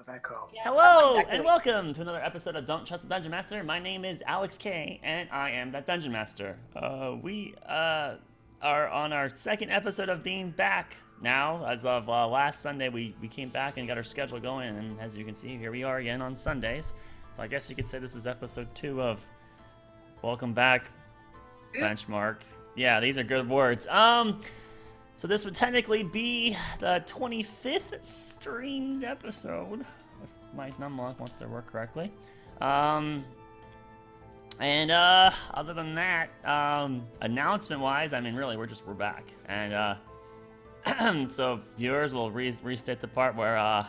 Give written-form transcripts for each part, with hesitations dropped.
echo. Yeah, Hello, exactly. and welcome to another episode of Don't Trust the Dungeon Master. My name is Alex K, and I am that Dungeon Master. We are on our second episode of being back now. As of last Sunday, we came back and got our schedule going, and as you can see, here we are again on Sundays. So I guess you could say this is episode 2 of Welcome Back, Benchmark. Yeah, these are good words. So this would technically be the 25th streamed episode, if my number wants to work correctly. Other than that, announcement-wise, I mean, really, we're back. And, so viewers will restate the part where,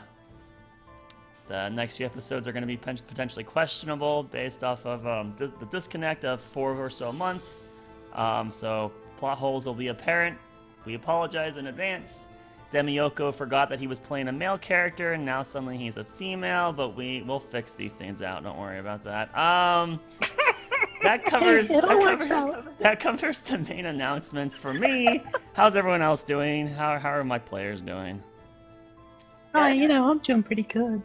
the next few episodes are going to be potentially questionable based off of, the disconnect of 4 or so months. So plot holes will be apparent. We apologize in advance. Demiyoko forgot that he was playing a male character, and now suddenly he's a female, but we'll fix these things out. Don't worry about that. That covers the main announcements for me. How's everyone else doing? How are my players doing? Oh, I'm doing pretty good.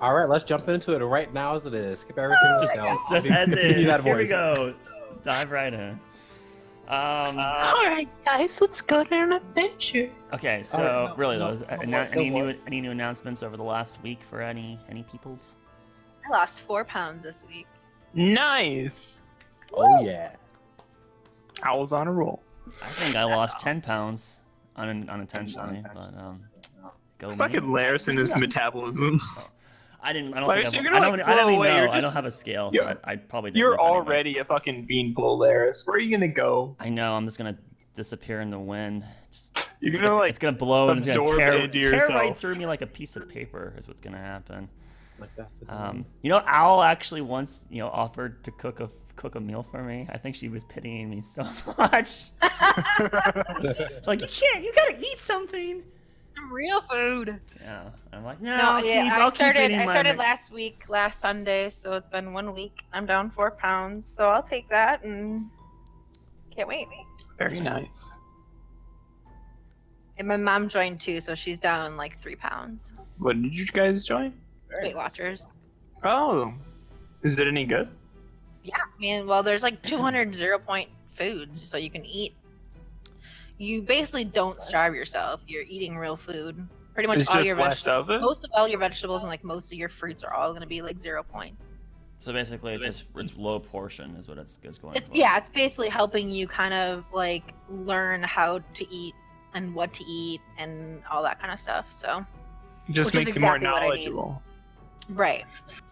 All right, let's jump into it right now as it is. Skip everything Just as is. Here we go. Dive right in. Alright, guys, let's go on an adventure. Okay, so any new announcements over the last week for any peoples? I lost 4 pounds this week. Nice. Oh yeah. I was on a roll. I think I lost 10 pounds unintentionally, but go Fucking me. Laris and his metabolism. I don't think Laris, I've, you're I gonna, don't, like, I don't blow even away. know. You're I don't just- have a scale, You're- so I probably did You're this anyway. already a fucking beanpole, Laris. Where are you gonna go? I know, I'm just gonna disappear in the wind. You're gonna It's gonna blow and it's gonna absorb tear it into right yourself. through me like a piece of paper is what's gonna happen. Like that's the Owl actually once, offered to cook a meal for me. I think she was pitying me so much. Like, you gotta eat something. Some real food. Yeah, I'm like, no, I started eating my... last Sunday, so it's been 1 week. I'm down 4 pounds, so I'll take that and can't wait. Very nice. And my mom joined too, so she's down like 3 pounds. What did you guys join? Weight Watchers. Oh, is it any good? Yeah, I mean, well, there's like 200 0-point foods, so you can eat. You basically don't starve yourself. You're eating real food. Pretty much It's all just your less vegetables. of it. Most of all your vegetables and like most of your fruits are all gonna be like 0 points. So basically, it's low portion is what it's going for. It's basically helping you kind of like learn how to eat and what to eat and all that kind of stuff. So It just Which is makes you more exactly what I need. knowledgeable. right,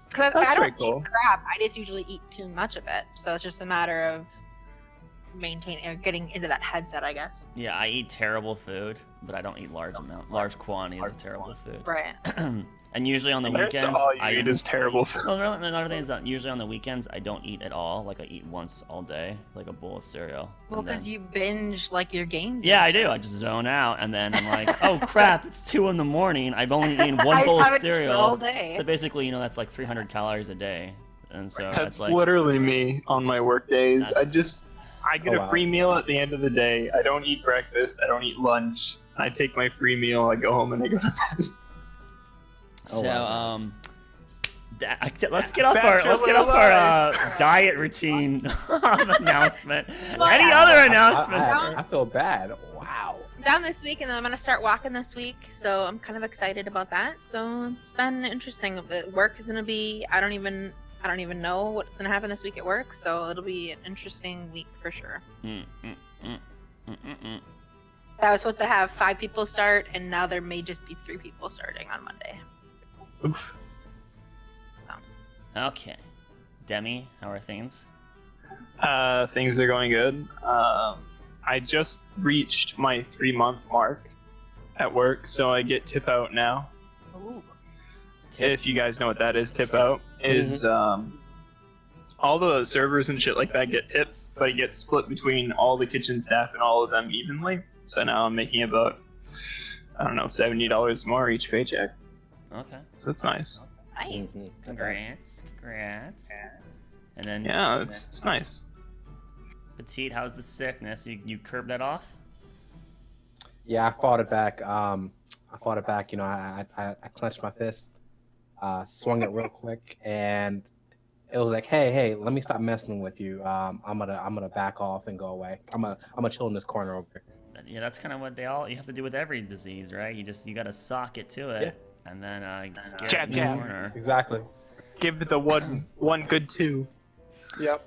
because That's I don't pretty cool. eat crap. I just usually eat too much of it. So it's just a matter of maintaining or getting into that headset, I guess. Yeah, I eat terrible food, but I don't eat large quantities of terrible food. Right. And usually on the That's weekends, all you eat is terrible food. Well, really, another thing is that usually on the weekends I don't eat at all. Like I eat once all day, like a bowl of cereal. Well, and then- because you binge like your games. Yeah, I and do. shit. I just zone out, and then I'm like, oh crap, it's 2 in the morning. I've only eaten I one bowl haven't of eaten cereal. all day. So basically, that's like 300 calories a day, and so That's it's like, literally me on my work days. That's- I get Oh, a wow. free meal at the end of the day. I don't eat breakfast. I don't eat lunch. I take my free meal. I go home and I go to bed. so wow, let's get off our diet routine announcement. Well, Any yeah. other announcements? I feel bad. Wow. I'm down this week, and then I'm gonna start walking this week. So I'm kind of excited about that. So it's been interesting. Work is gonna be. I don't even know what's gonna happen this week at work. So it'll be an interesting week for sure. I was supposed to have 5 people start, and now there may just be 3 people starting on Monday. Oof. So Okay, Demi, how are things? Things are going good. I just reached my 3-month mark at work, so I get tip out now. ooh, If you guys know what that is, tip out is all the servers and shit like that get tips, but it gets split between all the kitchen staff and all of them evenly. So now I'm making about, I don't know, $70 more each paycheck. Okay, So that's nice. nice. congrats. And then Yeah, it's nice. Petite, how's the sickness? You curbed that off? Yeah, I fought it back. I fought it back. You know, I clenched my fist, swung it real quick, and it was like, hey, let me stop messing with you. I'm gonna back off and go away. I'm gonna chill in this corner over here. Yeah, that's kind of what you have to do with every disease, right? You gotta sock it to it, and then scare it in the corner. Exactly. Give it the one good two. Yep.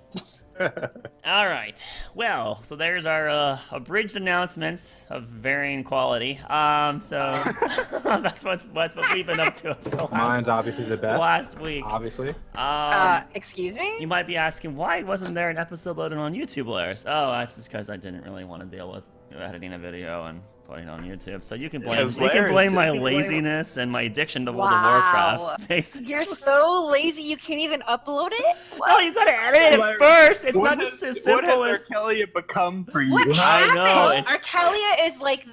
All right. Well, so there's our abridged announcements of varying quality. So that's what we've been up to for the Mine's obviously the best. last week. Obviously. Excuse me? You might be asking, why wasn't there an episode loaded on YouTube, Laris? Oh, that's just because I didn't really want to deal with editing a video and putting it on YouTube. So you can blame my laziness and my addiction to World of Warcraft. Basically. You're so lazy you can't even upload it? No, you gotta edit it first. It's not just as simple as. What has Arkelya become for you? What I know. happened? Arkelya is like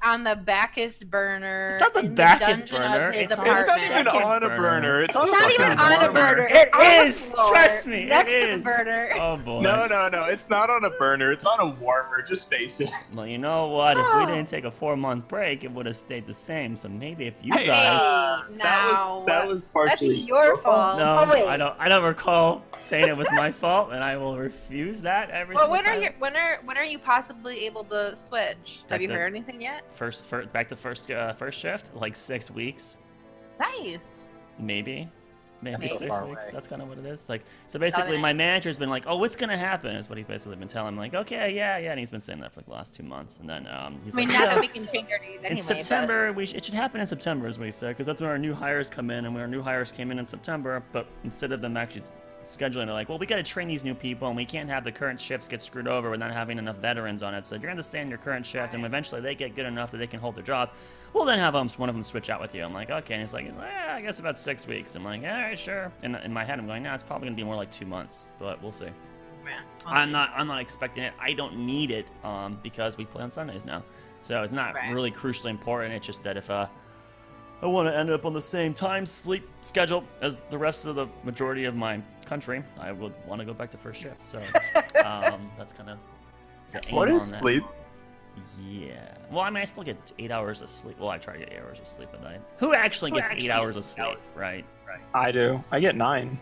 on the Bacchus burner. It's not the in Bacchus dungeon burner. Of his It's apartment. It's not even Second on a burner. It's on not even on a burner. It On the is. floor, Trust me. next It to is. the burner. Oh boy. No. It's not on a burner. It's on a warmer. Just face it. Well, you know what? If we didn't take a 4-month break, it would have stayed the same. So maybe if you Hey, guys. that was That's partially your fault. No, Oh, wait. I don't recall saying it was my fault, and I will refuse that every Well, single when time. are you possibly able to switch? Have you the- heard anything yet? Back to first shift, like 6 weeks, Nice. maybe Maybe. 6 Far weeks. away. That's kind of what it is. Like, so basically, it. my manager's been like, "Oh, what's gonna happen?" Is what he's basically been telling me. Like, "Okay, yeah," and he's been saying that for like the last 2 months, and then he's I mean, like, not "Yeah." that we can change our days anyway. In September, it should happen in September, is what he said, because that's when our new hires come in, and when our new hires came in September, but instead of them actually scheduling, they're like, well, we got to train these new people, and we can't have the current shifts get screwed over with not having enough veterans on it. So if you're going to stay in your current shift, and eventually they get good enough that they can hold their job, we'll then have one of them switch out with you. I'm like, okay. And he's like, I guess about 6 weeks. I'm like, all right, sure. And in my head, I'm going, it's probably going to be more like 2 months, but we'll see. Yeah, I'm not expecting it. I don't need it because we play on Sundays now. So it's not Right. really crucially important. It's just that if I want to end up on the same time sleep schedule as the rest of the majority of my country, I would want to go back to first shift. So that's kind of the aim What on is that. sleep? Yeah. Well, I mean, I still get 8 hours of sleep. Well, I try to get 8 hours of sleep a night. Who actually gets 8 hours of sleep, right? I do. I get 9.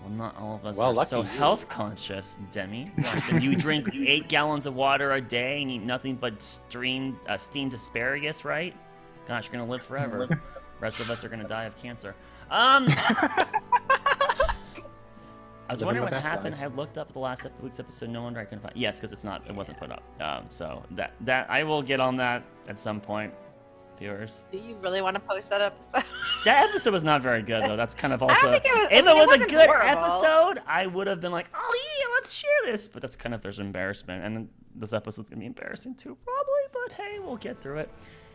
Well, not all of us Well, are lucky so you. health conscious, Demi. Gosh, if you drink 8 gallons of water a day and eat nothing but steamed asparagus, right? Gosh, you're gonna live forever. Rest of us are gonna die of cancer. I was Living wondering my what best happened. life. I had looked up the last week's episode. No wonder I couldn't find. Yes, because it wasn't put up. So that I will get on that at some point, viewers. Do you really want to post that episode? That episode was not very good, though. That's kind of also. think it was- If I mean, it was it a wasn't good horrible. episode, I would have been like, "Oh yeah, let's share this." But that's kind of there's embarrassment, and then this episode's gonna be embarrassing too, probably. But hey, we'll get through it,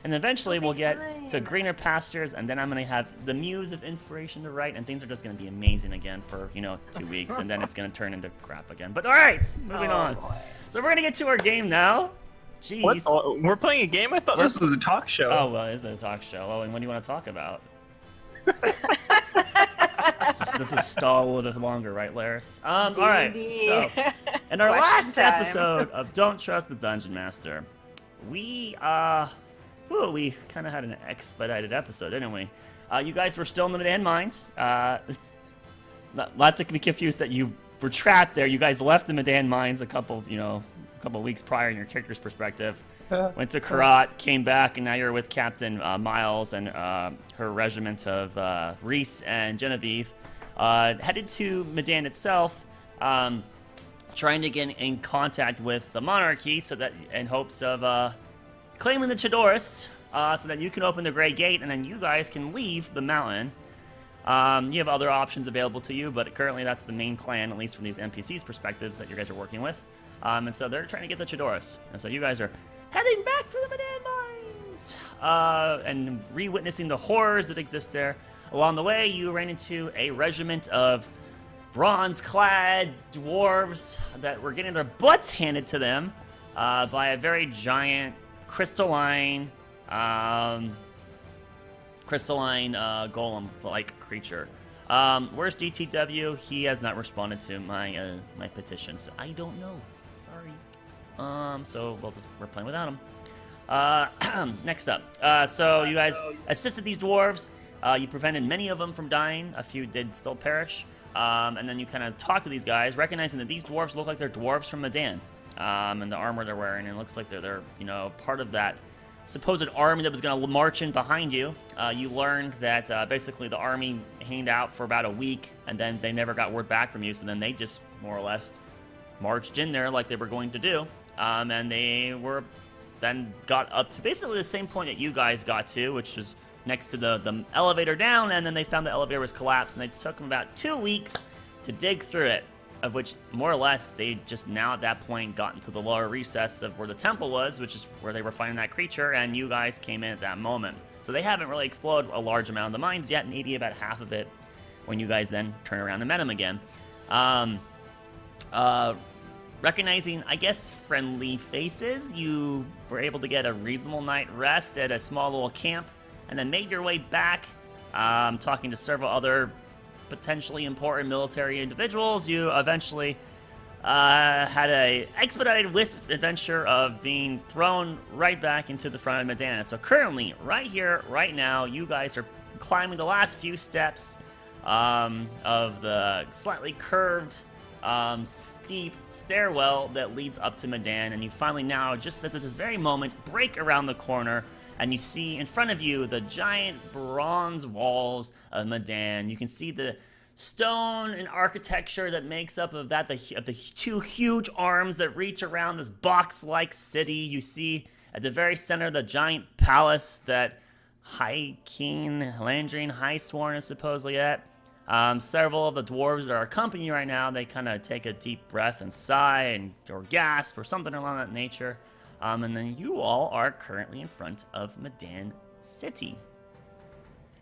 and eventually we'll get to fine. greener pastures, and then I'm gonna have the muse of inspiration to write, and things are just gonna be amazing again for 2 weeks, and then it's gonna turn into crap again. But all right, moving on. Boy. So we're gonna get to our game now. Jeez. What? Oh, we're playing a game? I thought this was a talk show. Oh well, it is a talk show. Oh, and what do you want to talk about? Let's just stall a little bit longer, right, Laris? All right. D&D. So, in our Question last time. episode of Don't Trust the Dungeon Master, we we kind of had an expedited episode, didn't we? You guys were still in the Midan mines. Not to be confused that you were trapped there. You guys left the Midan mines a couple weeks prior in your character's perspective. Went to Karat, came back, and now you're with Captain Miles and her regiment of Reese and Genevieve. Headed to Midan itself, trying to get in contact with the monarchy, so that in hopes of claiming the Chadorus, so that you can open the Grey Gate, and then you guys can leave the mountain. You have other options available to you, but currently that's the main plan, at least from these NPCs' perspectives that you guys are working with. And so they're trying to get the Chadorus, and so you guys are heading back to the Midan mines, and re-witnessing the horrors that exist there. Along the way, you ran into a regiment of bronze-clad dwarves that were getting their butts handed to them by a very giant crystalline golem-like creature. Where's DTW? He has not responded to my my petition, so I don't know. Sorry. So we're playing without him. Next up. So you guys assisted these dwarves. You prevented many of them from dying. A few did still perish. And then you kind of talk to these guys, recognizing that these dwarves look like they're dwarves from Midan. And the armor they're wearing, and it looks like they're part of that supposed army that was going to march in behind you. You learned that basically the army hanged out for about a week, and then they never got word back from you, so then they just more or less marched in there like they were going to do. And they were then got up to basically the same point that you guys got to, which was next to the elevator down, and then they found the elevator was collapsed, and it took them about 2 weeks to dig through it, of which more or less they just now at that point got into the lower recess of where the temple was, which is where they were finding that creature, and you guys came in at that moment. So they haven't really explored a large amount of the mines yet, maybe about half of it when you guys then turn around and met him again. Recognizing, I guess, friendly faces, you were able to get a reasonable night rest at a small little camp, and then made your way back, talking to several other potentially important military individuals. You eventually had a expedited wisp adventure of being thrown right back into the front of Midan. So currently, right here, right now, you guys are climbing the last few steps of the slightly curved, steep stairwell that leads up to Midan, and you finally now, just at this very moment, break around the corner, and you see in front of you the giant bronze walls of Midan. You can see the stone and architecture that makes up of that, the two huge arms that reach around this box-like city. You see at the very center the giant palace that High King Landrine Highsworn is supposedly at. Several of the dwarves that are accompanying you right now, they kind of take a deep breath and sigh or gasp or something along that nature. And then you all are currently in front of Midan City.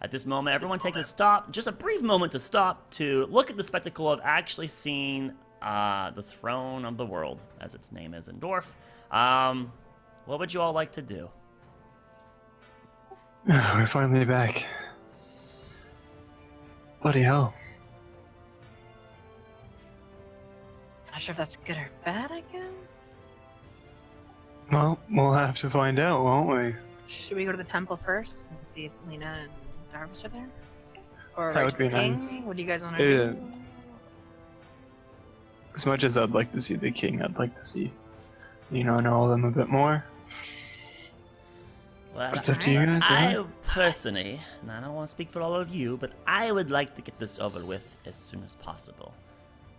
At this moment, everyone takes a stop, just a brief moment to stop to look at the spectacle of actually seeing the throne of the world, as its name is in Dwarf. What would you all like to do? We're finally back. Bloody hell. Not sure if that's good or bad, I guess. Well, we'll have to find out, won't we? Should we go to the temple first and see if Lina and Darvis are there? Or That right would to be the king? nice. What do you guys want to do? As much as I'd like to see the king, I'd like to see, know them a bit more. Well, It's up to you guys, I personally, and I don't want to speak for all of you, but I would like to get this over with as soon as possible.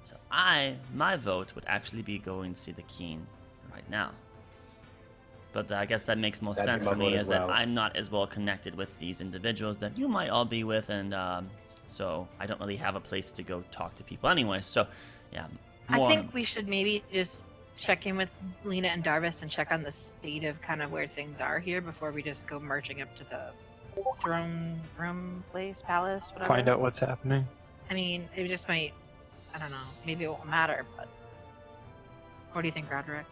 So my vote would actually be going to see the king right now. But I guess that makes more That'd be sense my for me, vote as is that well. I'm not as well connected with these individuals that you might all be with, and so I don't really have a place to go talk to people anyway. So, yeah. I think we should maybe just check in with Lina and Darvis and check on the state of kind of where things are here before we just go marching up to the throne room place, palace, whatever. Find out what's happening. I mean, it just might, I don't know, maybe it won't matter, but what do you think, Roderick?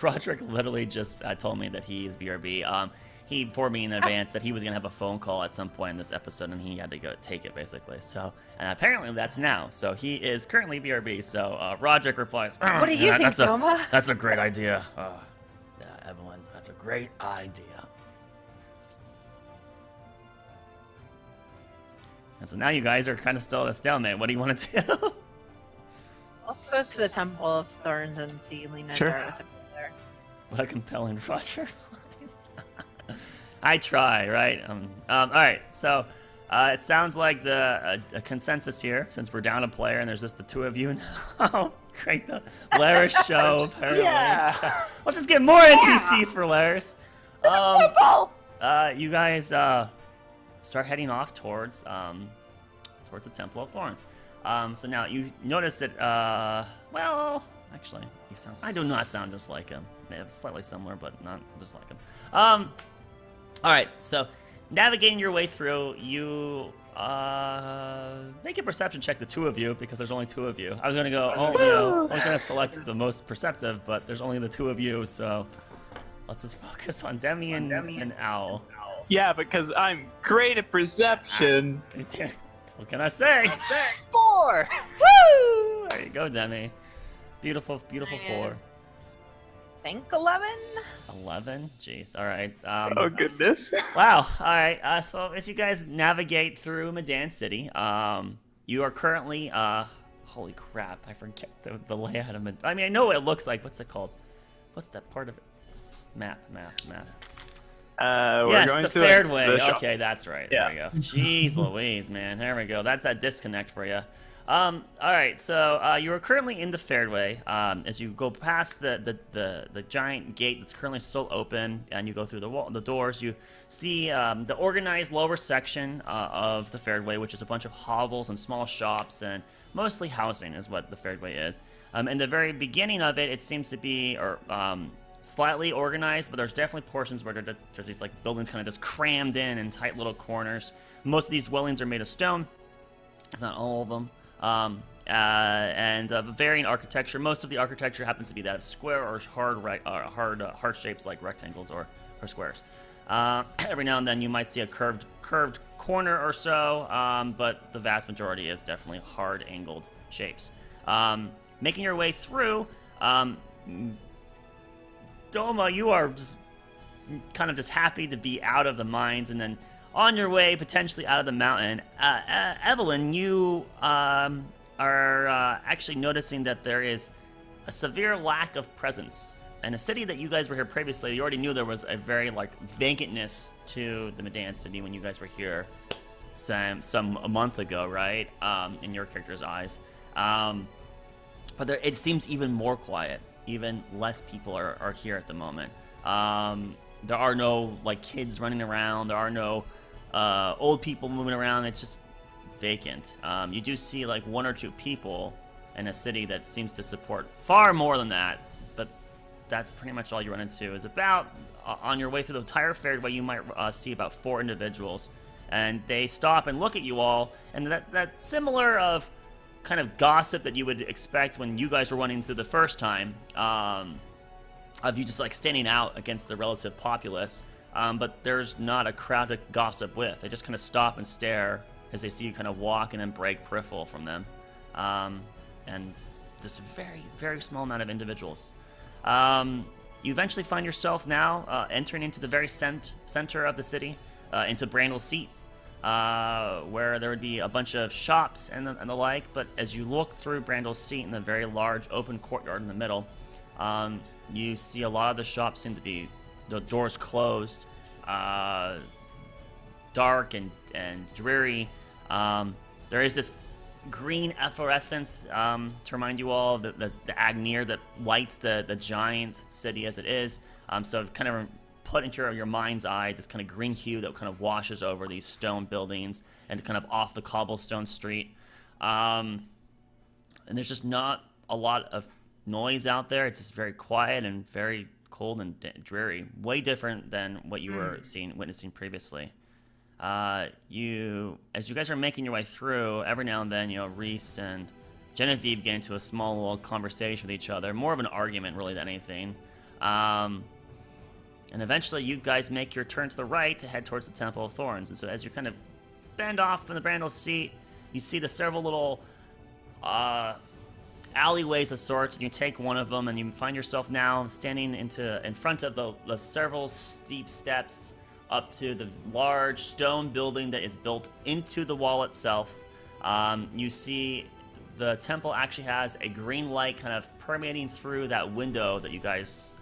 Roderick literally just told me that he is BRB. He informed me in advance that he was gonna have a phone call at some point in this episode, and he had to go take it basically. So, and apparently that's now. So he is currently BRB. So Roderick replies, What do you think, Toma? That's a great idea. Yeah, Evelyn, that's a great idea. And so now you guys are kind of still at a stalemate. What do you want to do? Let's go to the Temple of Thorns and see Lina Sure. and Darvis up there. What a compelling Roger replies. I try, right? All right, so it sounds like a consensus here, since we're down a player and there's just the two of you now. Great, the Laris show, apparently. Yeah. Let's just get more NPCs for Laris. You guys start heading off towards the Temple of Thorns. So now you notice that, well, actually, I do not sound just like him. They have slightly similar, but not just like him. All right, so navigating your way through, you make a perception check, the two of you, because there's only two of you. I was gonna go, I was gonna select the most perceptive, but there's only the two of you, so let's just focus on Demi and Owl. Yeah, because I'm great at perception. What can I say? 4! Woo! There you go, Demi. Beautiful, beautiful 4. think 11. 11? Jeez. All right. Oh goodness. Wow. All right. So as you guys navigate through Midan City, you are currently, holy crap, I forget the layout of Midan. I mean, I know what it looks like. What's it called? What's that part of it? Map. We're Yes, going the to Fairway. the shop. Okay, that's right. Yeah. There you go. Jeez Louise, man. There we go. That's that disconnect for you. All right, so you are currently in the Fairway. As you go past the giant gate that's currently still open, and you go through the doors, you see the organized lower section of the Fairway, which is a bunch of hovels and small shops, and mostly housing is what the Fairway is. In the very beginning of it, it seems to be slightly organized, but there's definitely portions where there's these like buildings kind of just crammed in tight little corners. Most of these dwellings are made of stone, if not all of them. And of varying architecture. Most of the architecture happens to be that of square or hard shapes like rectangles or squares. Every now and then you might see a curved corner or so, but the vast majority is definitely hard angled shapes. Making your way through, Doma, you are just kind of just happy to be out of the mines, and then on your way potentially out of the mountain. Evelyn, you are actually noticing that there is a severe lack of presence. In a city that you guys were here previously, you already knew there was a very vacantness to the Midan city when you guys were here a month ago, right? In your character's eyes. But it seems even more quiet. Even less people are here at the moment. There are no kids running around. There are no old people moving around. It's just vacant. You do see one or two people in a city that seems to support far more than that, but that's pretty much all you run into. Is about on your way through the entire fairway, you might see about 4 individuals, and they stop and look at you all, and that similar of kind of gossip that you would expect when you guys were running through the first time, of you just standing out against the relative populace. But there's not a crowd to gossip with. They just kind of stop and stare as they see you kind of walk and then break peripheral from them. And just a very, very small amount of individuals. You eventually find yourself now entering into the very center of the city, into Brandl's Seat, where there would be a bunch of shops and the like. But as you look through Brandl's Seat in the very large open courtyard in the middle, you see a lot of the shops seem to be the doors closed, dark and dreary. There is this green efflorescence to remind you all that the Agnir that lights the giant city as it is. So kind of put into your mind's eye this kind of green hue that kind of washes over these stone buildings and kind of off the cobblestone street. And there's just not a lot of noise out there. It's just very quiet and very cold and dreary. Way different than what you were witnessing previously. As you guys are making your way through, every now and then, Reese and Genevieve get into a small little conversation with each other. More of an argument, really, than anything. And eventually, you guys make your turn to the right to head towards the Temple of Thorns. And so as you kind of bend off from the Brandl's Seat, you see the several little alleyways of sorts, and you take one of them, and you find yourself now standing in front of the several steep steps up to the large stone building that is built into the wall itself. You see the temple actually has a green light kind of permeating through that window that you guys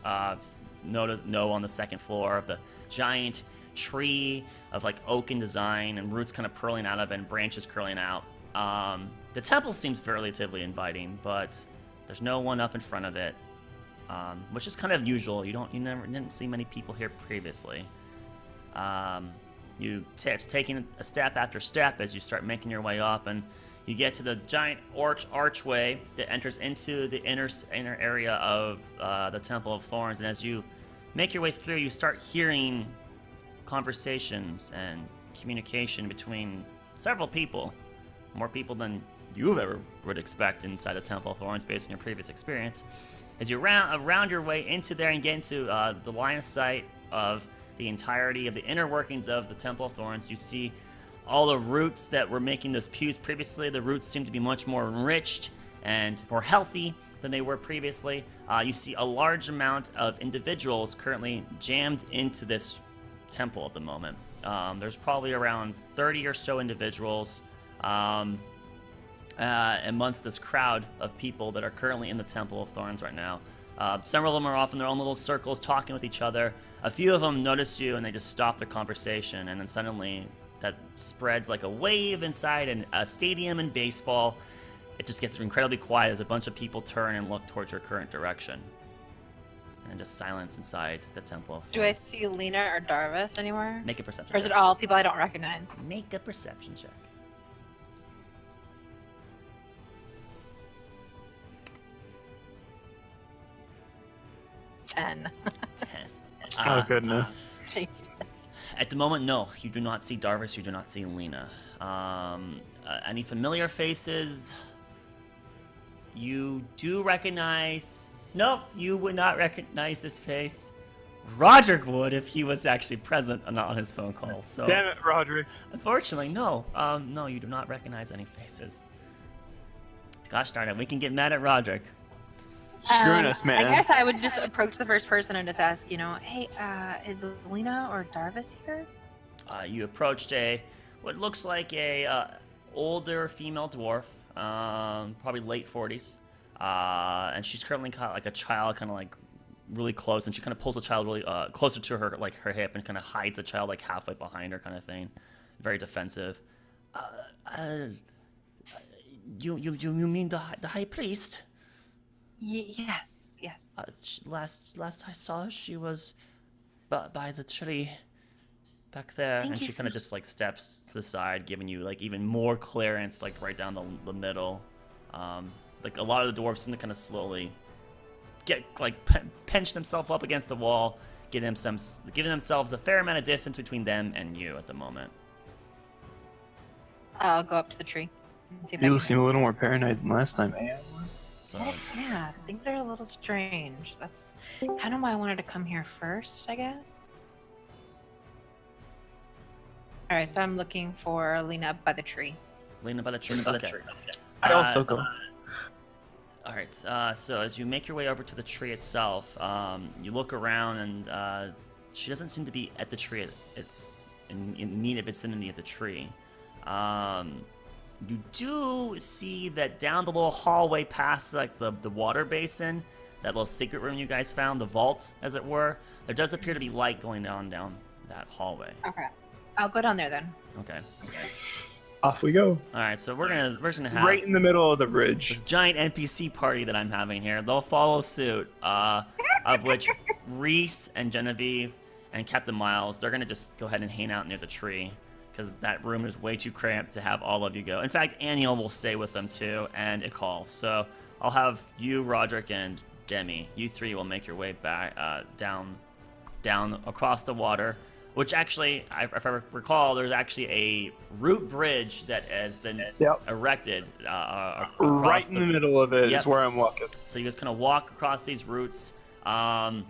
know on the second floor of the giant tree of oaken design and roots kind of curling out of it and branches curling out. The temple seems relatively inviting, but there's no one up in front of it, which is kind of usual. You didn't see many people here previously. It's taking a step after step as you start making your way up, and you get to the giant archway that enters into the inner area of the Temple of Thorns. And as you make your way through, you start hearing conversations and communication between several people, more people than you ever would expect inside the Temple of Thorns based on your previous experience. As you round your way into there and get into the line of sight of the entirety of the inner workings of the Temple of Thorns, you see all the roots that were making those pews previously. The roots seem to be much more enriched and more healthy than they were previously. You see a large amount of individuals currently jammed into this temple at the moment. There's probably around 30 or so individuals amongst this crowd of people that are currently in the Temple of Thorns right now. Several of them are off in their own little circles talking with each other. A few of them notice you and they just stop their conversation, and then suddenly that spreads like a wave inside a stadium in baseball. It just gets incredibly quiet as a bunch of people turn and look towards your current direction. And just silence inside the Temple of Thorns. Do I see Lina or Darvis anywhere? Make a perception Or is check. it all people I don't recognize? Make a perception check. 10. 10. Oh goodness. Jesus. At the moment, no. You do not see Darvis. You do not see Lina. Any familiar faces? You do recognize... Nope, you would not recognize this face. Roderick would if he was actually present and not on his phone call. So, Damn it, Roderick. unfortunately, no. No, you do not recognize any faces. Gosh darn it, we can get mad at Roderick. Screwing us, man. I guess I would just approach the first person and just ask, hey, is Lina or Darvis here? You approached what looks like a older female dwarf, probably late 40s, and she's currently got like a child, kind of like really close, and she kind of pulls the child really closer to her, like her hip, and kind of hides the child like halfway behind her, kind of thing. Very defensive. You mean the high priest? Yes. Last I saw her, she was by the tree back there. Thank And you she so kind of just like steps to the side, giving you like even more clearance, like right down the middle. Like a lot of the dwarves seem to kind of slowly get like pinch themselves up against the wall, giving themselves a fair amount of distance between them and you at the moment. I'll go up to the tree. And see if I People can- seem a little more paranoid than last time. So Yeah, things are a little strange. That's kind of why I wanted to come here first, I guess. Alright, so I'm looking for Lina by the tree. Lina by the tree. Okay. I also go. All right. So as you make your way over to the tree itself, you look around, and she doesn't seem to be at the tree. It's in immediate vicinity of the tree. You do see that down the little hallway past like the water basin, that little secret room you guys found, the vault, as it were. There does appear to be light going down that hallway. Okay. I'll go down there then. Okay. Off we go. All right. So we're just gonna have Right in the middle of the bridge. this giant NPC party that I'm having here. They'll follow suit, of which Reese and Genevieve and Captain Miles, they're gonna just go ahead and hang out near the tree, because that room is way too cramped to have all of you go. In fact, Aniel will stay with them too, and Ikal. So I'll have you, Roderick, and Demi. You three will make your way back down across the water. Which actually, if I recall, there's actually a root bridge that has been erected across Right in the middle of it is Yep. where I'm walking. So you just kind of walk across these roots, and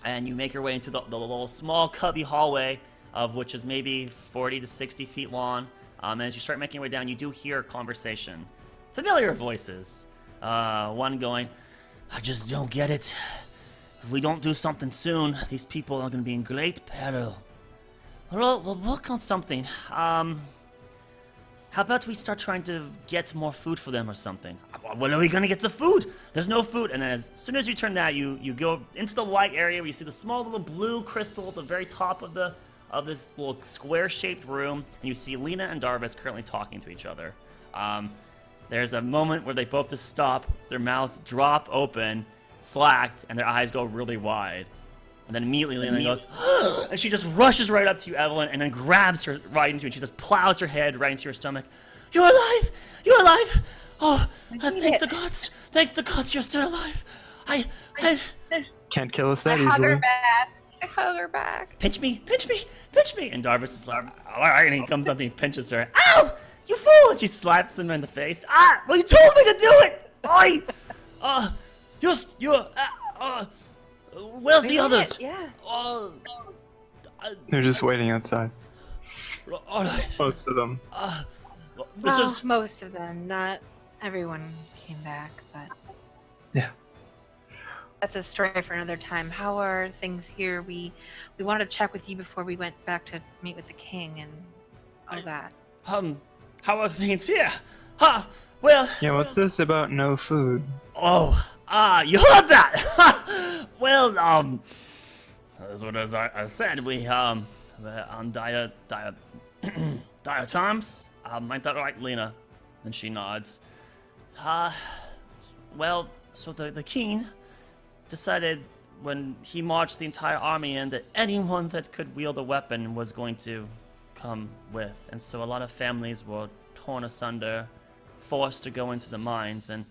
you make your way into the little small cubby hallway, of which is maybe 40 to 60 feet long. And as you start making your way down, you do hear a conversation. Familiar voices. One going, "I just don't get it. If we don't do something soon, these people are going to be in great peril. Well, we'll work on something. How about we start trying to get more food for them or something?" "When are we going to get the food? There's no food." And then as soon as you turn that, you go into the light area where you see the small little blue crystal at the very top of this little square-shaped room, and you see Lina and Darvis currently talking to each other. There's a moment where they both just stop, their mouths drop open, slacked, and their eyes go really wide. And then immediately Lina goes, and she just rushes right up to you, Evelyn, and then grabs her right into you, and she just plows her head right into your stomach. "You're alive! You're alive! Oh, thank the gods! Thank the gods you're still alive! I Can't kill us I that hug her easily. back. I hug her back. pinch me! Pinch me! Pinch me!" And Darvis is like, "All right," and he comes up and he pinches her. "Ow! You fool!" And she slaps him in the face. "Ah! Well, you told me to do it! Oi! Where's the others? Yeah. They're just waiting outside. All right. Most of them. This Well, was most of them, not everyone came back, but Yeah. that's a story for another time. How are things here? We wanted to check with you before we went back to meet with the king and all that. How are things here? Huh? Well. Yeah, what's this about no food? Oh, you heard that? Well, as I said, we're on dire times. Ain't that right, Lina? And she nods. Well, so the king decided when he marched the entire army in that anyone that could wield a weapon was going to come with. And so a lot of families were torn asunder, forced to go into the mines, and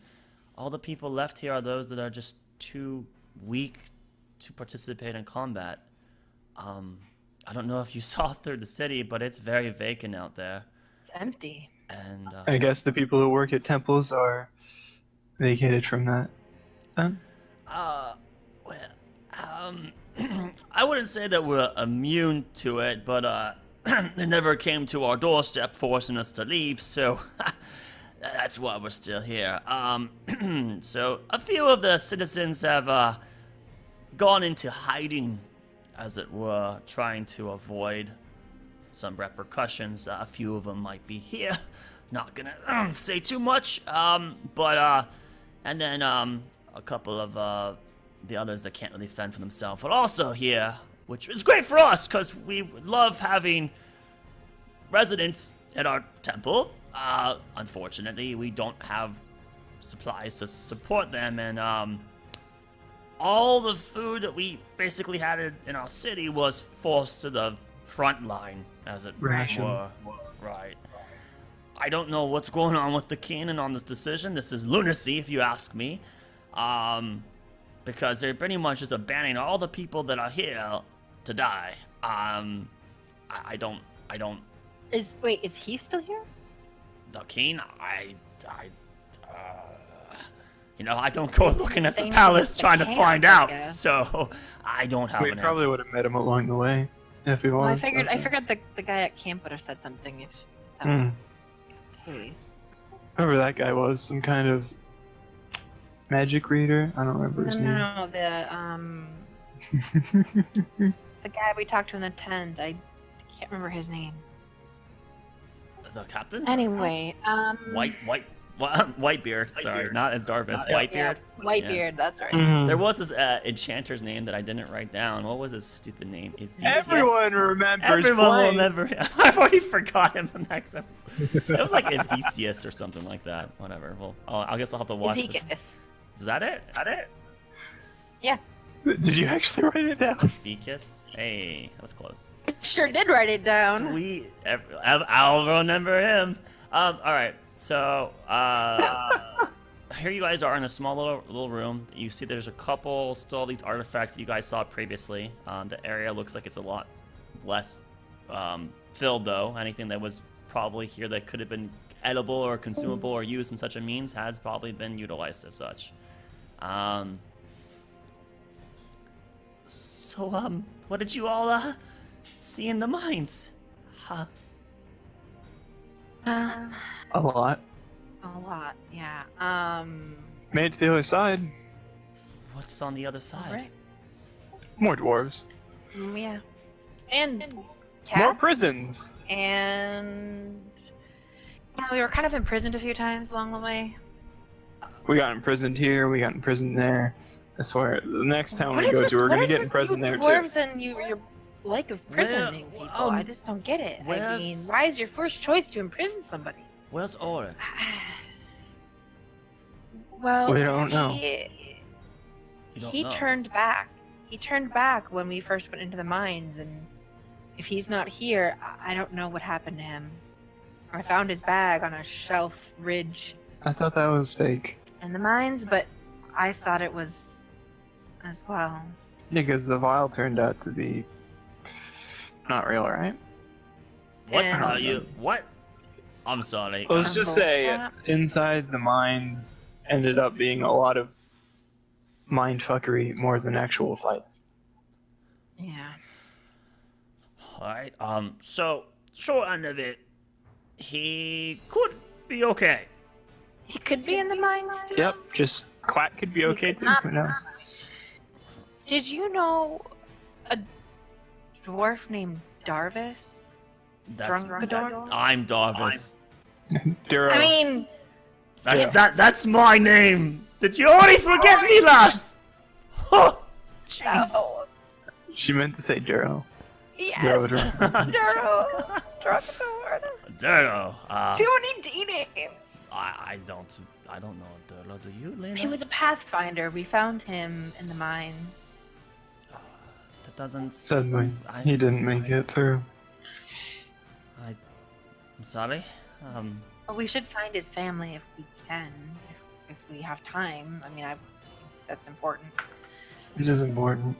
all the people left here are those that are just too weak to participate in combat. I don't know if you saw through the city, but it's very vacant out there. It's empty. And I guess the people who work at temples are vacated from that. I wouldn't say that we're immune to it, but it never came to our doorstep forcing us to leave, so that's why we're still here. So a few of the citizens have gone into hiding, as it were, trying to avoid some repercussions. A few of them might be here. Not gonna say too much, but and then a couple of the others that can't really fend for themselves are also here, which is great for us because we love having residents at our temple. Unfortunately, we don't have supplies to support them, and all the food that we basically had in our city was forced to the front line, as it Ration. were. Right. I don't know what's going on with the king and on this decision. This is lunacy, if you ask me. Because they're pretty much just abandoning all the people that are here to die. I don't. Is he still here? The king? I don't go looking at the Same palace with the trying to camp, find I out, guess. so I don't have We an probably answer. would have met him along the way if he was. Well, I figured okay. the guy at camp would have said something if that was the case. Whoever that guy was, some kind of magic reader. I don't remember his name. No, the guy we talked to in the tent. I can't remember his name. The captain? Anyway, Whitebeard. Sorry, not as Darvis. Whitebeard. yeah, Whitebeard. Yeah. That's right. Mhm. There was this enchanter's name that I didn't write down. What was his stupid name? Everyone remembers. Everyone will Blaine. never. I've already forgotten the next episode. It was like Evicius or something like that. Whatever. Well, I guess I'll have to watch. Ezekias. Is that it? Yeah, Did you actually write it down? Evicius? Hey, that was close. sure did write it down. Sweet. I'll remember him. All right. So, here you guys are in a small little room. You see there's a couple still these artifacts that you guys saw previously. The area looks like it's a lot less filled though. Anything that was probably here that could have been edible or consumable or used in such a means has probably been utilized as such. So, what did you all see in the mines? Huh? A lot. A lot, yeah. Made it to the other side. What's on the other side? Right. More dwarves. Yeah. And More cats. prisons. And we were kind of imprisoned a few times along the way. We got imprisoned here. We got imprisoned there. I swear, the next town What we is go with- to, we're what gonna is get with imprisoned you there too. dwarves and your like of imprisoning people. I um, just don't get it. I mean, where's- why is your first choice to imprison somebody? Where's Ulrich? Well, We don't know. You don't He know. turned back. He turned back when we first went into the mines, and if he's not here, I don't know what happened to him. I found his bag on a shelf ridge I thought that was fake. in the mines, but I thought it was as well. Because the vial turned out to be not real, right? What And- are you? What? I'm sorry. Let's just say Bullshit. inside the mines ended up being a lot of mind fuckery more than actual fights. Yeah. Alright, so, short end of it, he could be okay. He could be in the mines still. Yep, just Quack could be okay too. Who knows? Did you know a dwarf named Darvis? That's Drungador? I'm Darvis. Duro. I mean, That's my name. Did you already forget me, lass? Oh, jeez. She meant to say Duro. yes, Duro. Duro, Drungador. Duro. Too many D names. I don't know Duro. Do you, Lina? He was a pathfinder. We found him in the mines. That doesn't. Sadly, he didn't make it through. I'm sorry. But we should find his family if we can, if we have time. I mean, I think that's important. It is important.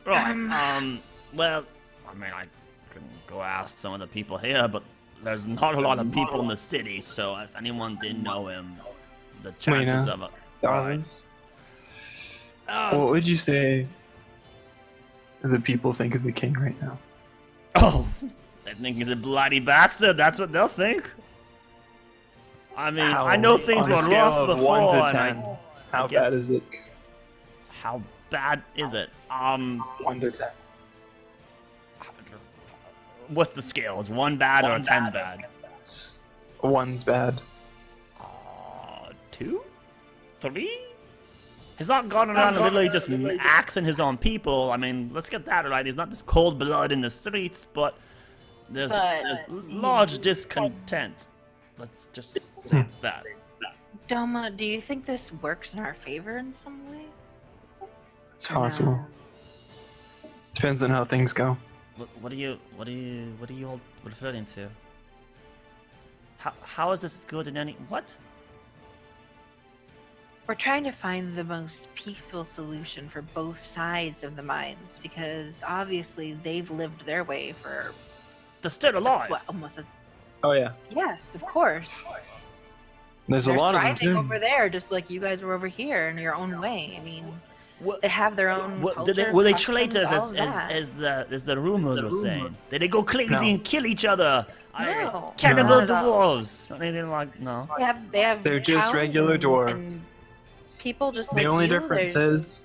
Right. Well, I mean, I can go ask some of the people here, but there's not a lot of people in the city, so if anyone did know him, the chances Lina, of it. Darvis, Right. what would you say the people think of the king right now? Oh, they think he's a bloody bastard. That's what they'll think. I mean, I know things on a were scale rough of before. 1 to and 10, how guess- bad is it? How bad is it? 1 to 10. What's the scale? Is 1 bad or 10 bad? 1's bad. 2? 3? He's not gone around and literally just axing his own people. I mean, let's get that right. He's not just cold blood in the streets, but there's large discontent. Let's just say that. Doma, do you think this works in our favor in some way? It's possible. Depends on how things go. What are you all referring to? How is this good in any what? We're trying to find the most peaceful solution for both sides of the mines because obviously they've lived their way for They're still alive. what, almost a Oh yeah. yes, of course. There's They're a lot of them thriving too. over there, just like you guys were over here in your own way. I mean, What, they have their own culture, were they customs, traitors all of that. as the rumors were saying? Did they go crazy No. and kill each other? No. Cannibal Not at all. dwarves. Anything like no. They have They're just towns regular and dwarves. people just The like only you, difference is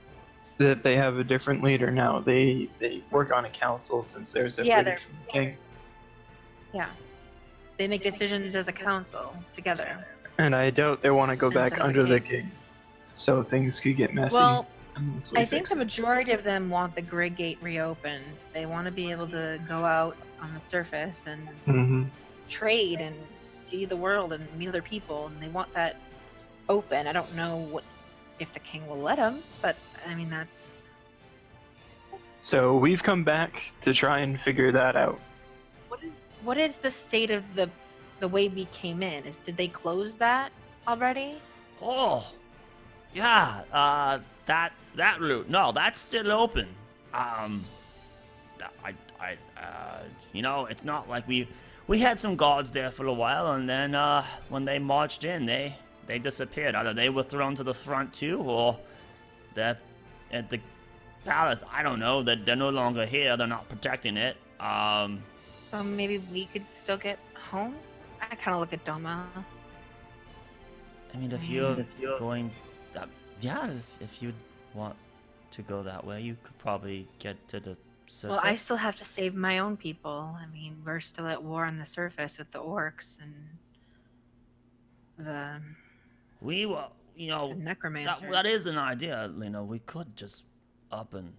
that they have a different leader now. They work on a council since they're separated from the king. yeah, they make decisions as a council together. And I doubt they want to go back Instead of under the the king. So things could get messy. Well, unless we I think fix the it. majority of them want the Grid Gate reopened. They want to be able to go out on the surface and Mhm. trade and see the world and meet other people, and they want that open. I don't know if the king will let them, but I mean that's So we've come back to try and figure that out. what is the state of the way we came in? Did they close that already? Oh, yeah. That route. No, that's still open. It's not like we had some guards there for a while, and then when they marched in, they disappeared. Either they were thrown to the front too, or they're at the palace. I don't know. That they're no longer here. They're not protecting it. So maybe we could still get home? I kind of look at Doma. I mean, if you're going, if you want to go that way, you could probably get to the surface. Well, I still have to save my own people. I mean, we're still at war on the surface with the orcs and the We were, the necromancers. that is an idea, Lina. We could just up and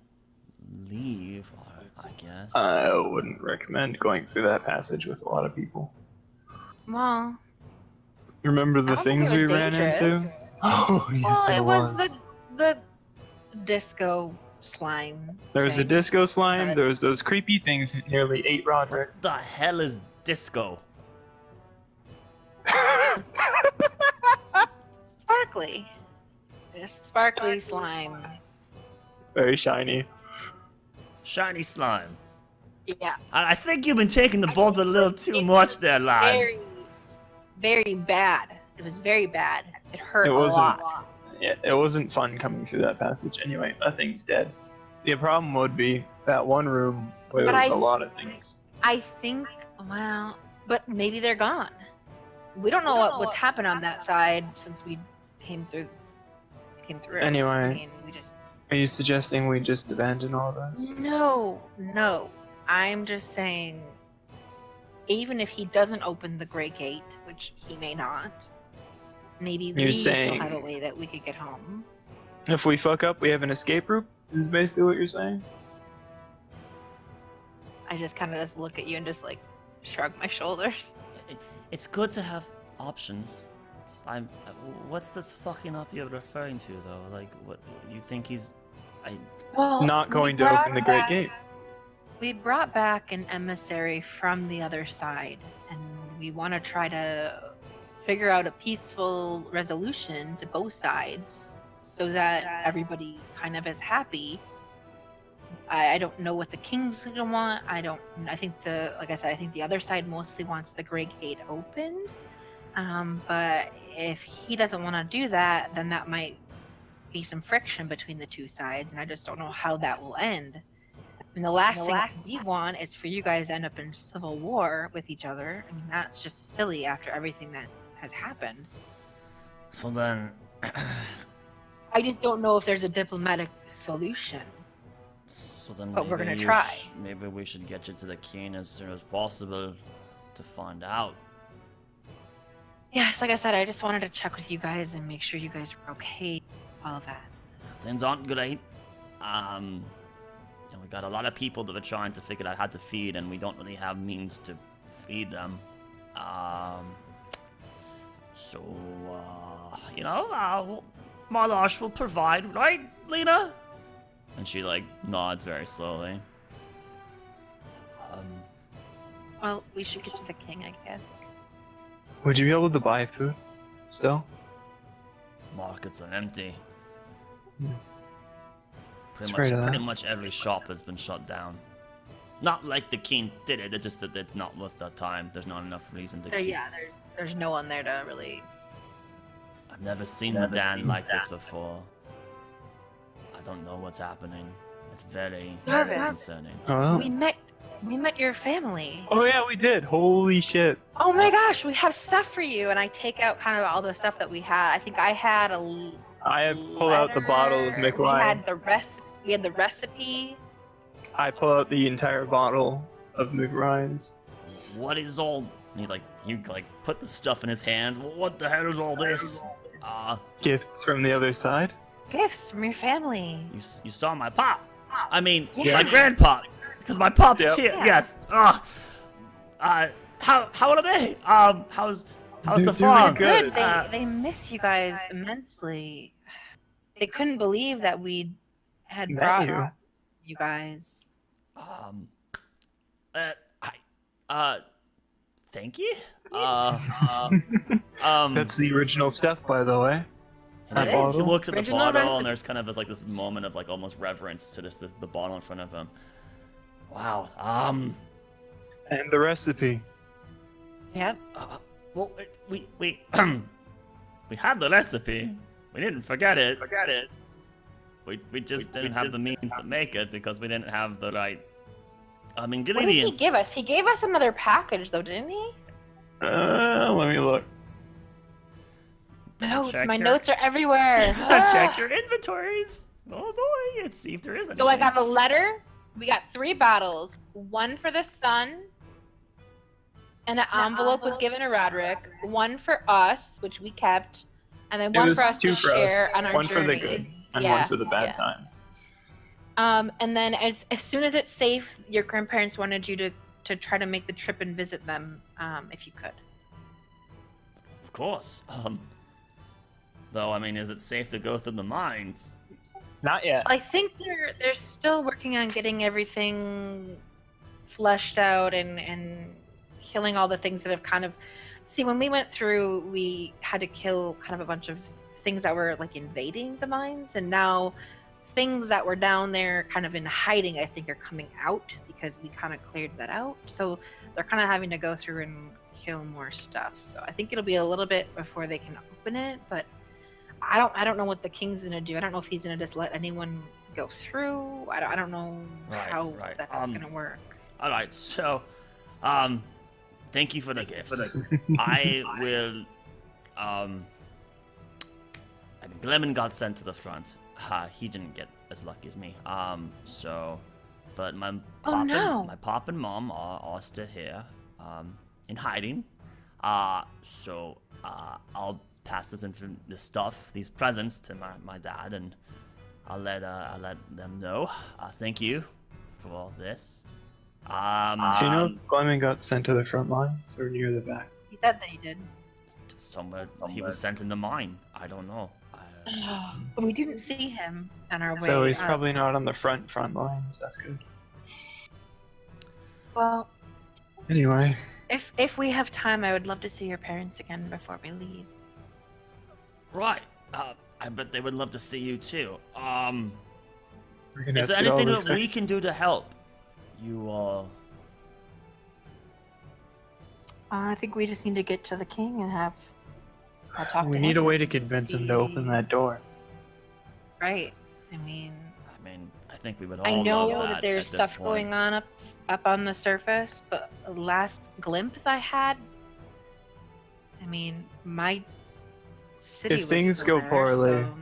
leave, I guess. I wouldn't recommend going through that passage with a lot of people. Well, Remember I the don't things think we it was ran dangerous. into? Oh, yes, Well, it it was. was the disco slime. There was a thing. disco slime, but- there was those creepy things that nearly ate Roderick. What the hell is disco? Sparkly. This sparkly slime. Very shiny. Shiny slime. Yeah. I think you've been taking the bolt a little too much there, lad. Very, very bad. It was very bad. It hurt It a wasn't- lot. Yeah, it wasn't fun coming through that passage. Anyway, nothing's dead. The problem would be that one room where But there was I- a lot of things. I think, well, but maybe they're gone. We don't know what's happened on that side since we came through. Anyway. I mean, we just. Are you suggesting we just abandon all this? No. I'm just saying, even if he doesn't open the Great Gate, which he may not, maybe we still have a way that we could get home. If we fuck up, we have an escape route? Is basically what you're saying? I just kind of just look at you and just like shrug my shoulders. It's good to have options. What's this fucking up you're referring to, though? Like, what you think he's? Well, Not going to open the Great Gate. We brought back an emissary from the other side, and we want to try to figure out a peaceful resolution to both sides, so that everybody kind of is happy. I don't know what the king's gonna want. I think like I said, I think the other side mostly wants the Great Gate opened. But if he doesn't want to do that, then that might be some friction between the two sides, and I just don't know how that will end. I mean, the last thing we want is for you guys to end up in civil war with each other. I mean, that's just silly after everything that has happened. So then, I just don't know if there's a diplomatic solution. But we're gonna try. Maybe we should get you to the king as soon as possible to find out. Yes, like I said, I just wanted to check with you guys and make sure you guys were okay. All of that. Things aren't great. We got a lot of people that are trying to figure out how to feed, and we don't really have means to feed them. Marlosh will provide, right, Lina? And she like nods very slowly. Well, we should get to the king, I guess. Would you be able to buy food still? Markets are empty. Afraid of that. Pretty much every shop has been shut down. Not like the king did it, it's just that it's not worth the time. There's not enough reason to keep. Yeah, there's no one there to really. I've never seen Midan like this before. I don't know what's happening. It's very concerning. Oh. We met your family. Oh yeah, we did. Holy shit. Oh my gosh, we have stuff for you, and I take out kind of all the stuff that we had. I think I had I pull out the bottle of McRyes. We had the recipe. I pull out the entire bottle of McRyes. What is all? And he's like, you like put the stuff in his hands. What the hell is all this? Gifts from the other side. Gifts from your family. You saw my pop. I mean, Yeah. my grandpa. Because my pop's Yep. here. Yeah. Yes. How are they? How's They're the doing farm? good. They miss you guys immensely. They couldn't believe that we had Met brought you. you guys. Thank you. That's the original stuff, by the way. And It he is. looks at the Original bottle, recipe. and there's kind of like this moment of like almost reverence to the bottle in front of him. Wow. And the recipe. Yep. Well, we we had the recipe. We didn't forget it. We just didn't have the means to make it because we didn't have the right What did ingredients. he give us? He gave us another package, though, didn't he? Let me look. Notes. Check My your- notes are everywhere. Check your inventories. Oh boy, let's see if there is anything. So I got a letter. We got 3 bottles. One for the son. And an envelope was given to Roderick. One for us, which we kept. And then It one was for us two to for us. share on our One journey. for the good and Yeah, one for the bad yeah. times. And then as soon as it's safe, your grandparents wanted you to try to make the trip and visit them, if you could. Of course. Though I mean, is it safe to go through the mines? Not yet. I think they're still working on getting everything fleshed out and killing all the things that have kind of. See, when we went through, we had to kill kind of a bunch of things that were like invading the mines, and now things that were down there kind of in hiding, I think, are coming out because we kind of cleared that out. So they're kind of having to go through and kill more stuff. So I think it'll be a little bit before they can open it, but I don't know what the king's gonna do. I don't know if he's gonna just let anyone go through. I don't know Right, how right. that's gonna work. All right, so, Thank you for the gifts. I will. I mean, Glemon got sent to the front. He didn't get as lucky as me. But my pop and mom are still here, in hiding. So I'll pass this stuff, these presents to my dad, and I'll let them know. Thank you for all this. Do you know if Glemon got sent to the front lines or near the back? He said that he did. Somewhere he was sent in the mine. I don't know. But we didn't see him on our way. So he's probably not on the front lines. That's good. Well, anyway. If we have time, I would love to see your parents again before we leave. Right. I bet they would love to see you too. We're Is there anything that we can do to help you all? I think we just need to get to the king and have a talk to him. We need a way to convince him to open that door. Right. I mean, I think we would all. I know love that there's at this stuff point. going on up on the surface, but the last glimpse I had, I mean, my city If was things still go there, poorly, so-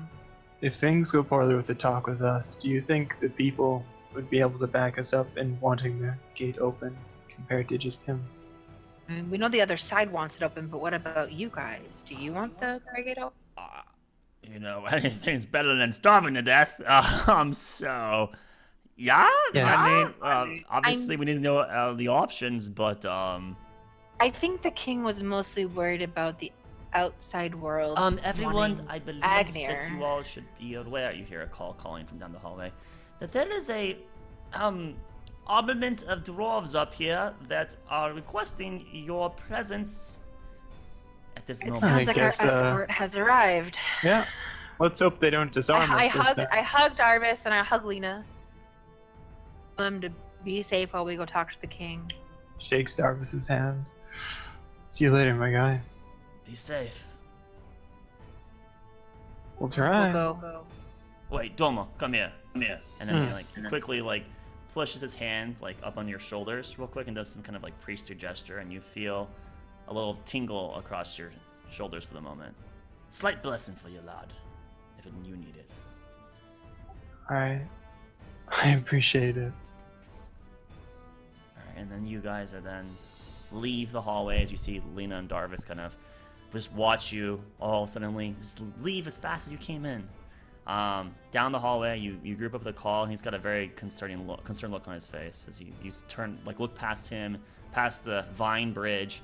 If things go poorly with the talk with us, do you think the people would be able to back us up in wanting the gate open compared to just him? I mean, we know the other side wants it open, but what about you guys? Do you want the gate open? Anything's better than starving to death. So, yeah. Yes. I mean, obviously we need to know the options, but I think the king was mostly worried about the outside world. everyone, wanting I believe Agner. that you all should be aware. You hear a call calling from down the hallway that there is a armament of dwarves up here that are requesting your presence at this It moment. sounds like our guess, escort has arrived. Yeah. Let's hope they don't disarm us. I this time. hugged Arvis and I hugged Lina. For them to be safe while we go talk to the king. Shakes Darvis's hand. See you later, my guy. Be safe. We'll try. We'll go. Wait, Domo, come here. And then he quickly pushes his hand up on your shoulders real quick and does some kind of priestly gesture, and you feel a little tingle across your shoulders for the moment. Slight blessing for you, lad, if you need it. Alright. I appreciate it. Alright, and then you guys leave the hallway as you see Lina and Darvis kind of just watch you all suddenly just leave as fast as you came in. Down the hallway, you group up with a call, and he's got a very concerned look on his face as you turn, look past him, past the vine bridge.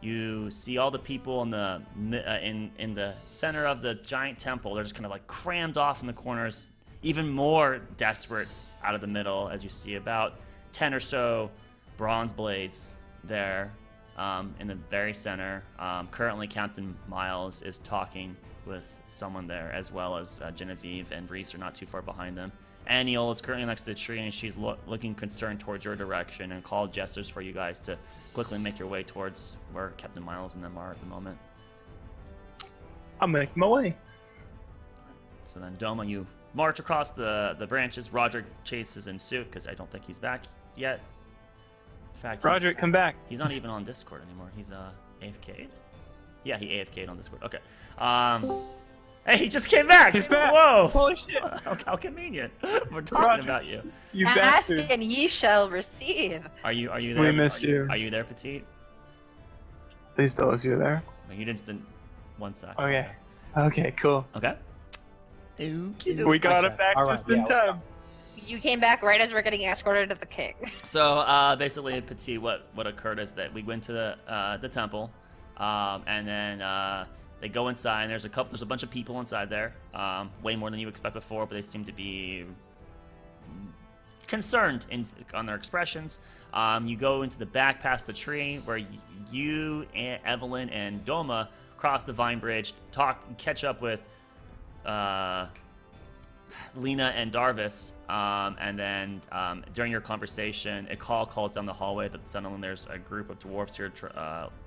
You see all the people in the center of the giant temple. They're just kind of crammed off in the corners, even more desperate out of the middle, as you see about 10 or so bronze blades there in the very center. Currently, Captain Miles is talking with someone there, as well as Genevieve and Reese are not too far behind them. Aniel is currently next to the tree, and she's looking concerned towards your direction and called gestures for you guys to quickly make your way towards where Captain Miles and them are at the moment. I'll make my way. So then, Doma, you march across the branches. Roderick chases in suit because I don't think he's back yet. In fact, Roderick, come back. He's not even on Discord anymore. He's AFK'd. Yeah, he AFK'd on Discord. Okay. Hey, he just came back. He's back. Whoa. Holy shit. How convenient. We're talking Roderick. about you. You Ask bastard. and ye shall receive. Are you there? We missed you. Are you there, Petite? Please tell us you're there. No, you didn't. 1 sec. Okay. Okay, cool. Okay. We got it back All right, just in yeah. time. You came back right as we're getting escorted to the king. So basically, Petit, what occurred is that we went to the temple, and then they go inside. And there's a bunch of people inside there, way more than you expect before, but they seem to be concerned on their expressions. You go into the back past the tree where you, Evelyn, and Doma cross the vine bridge, catch up with Lina and Darvis, and then during your conversation, a call calls down the hallway, but suddenly there's a group of dwarves here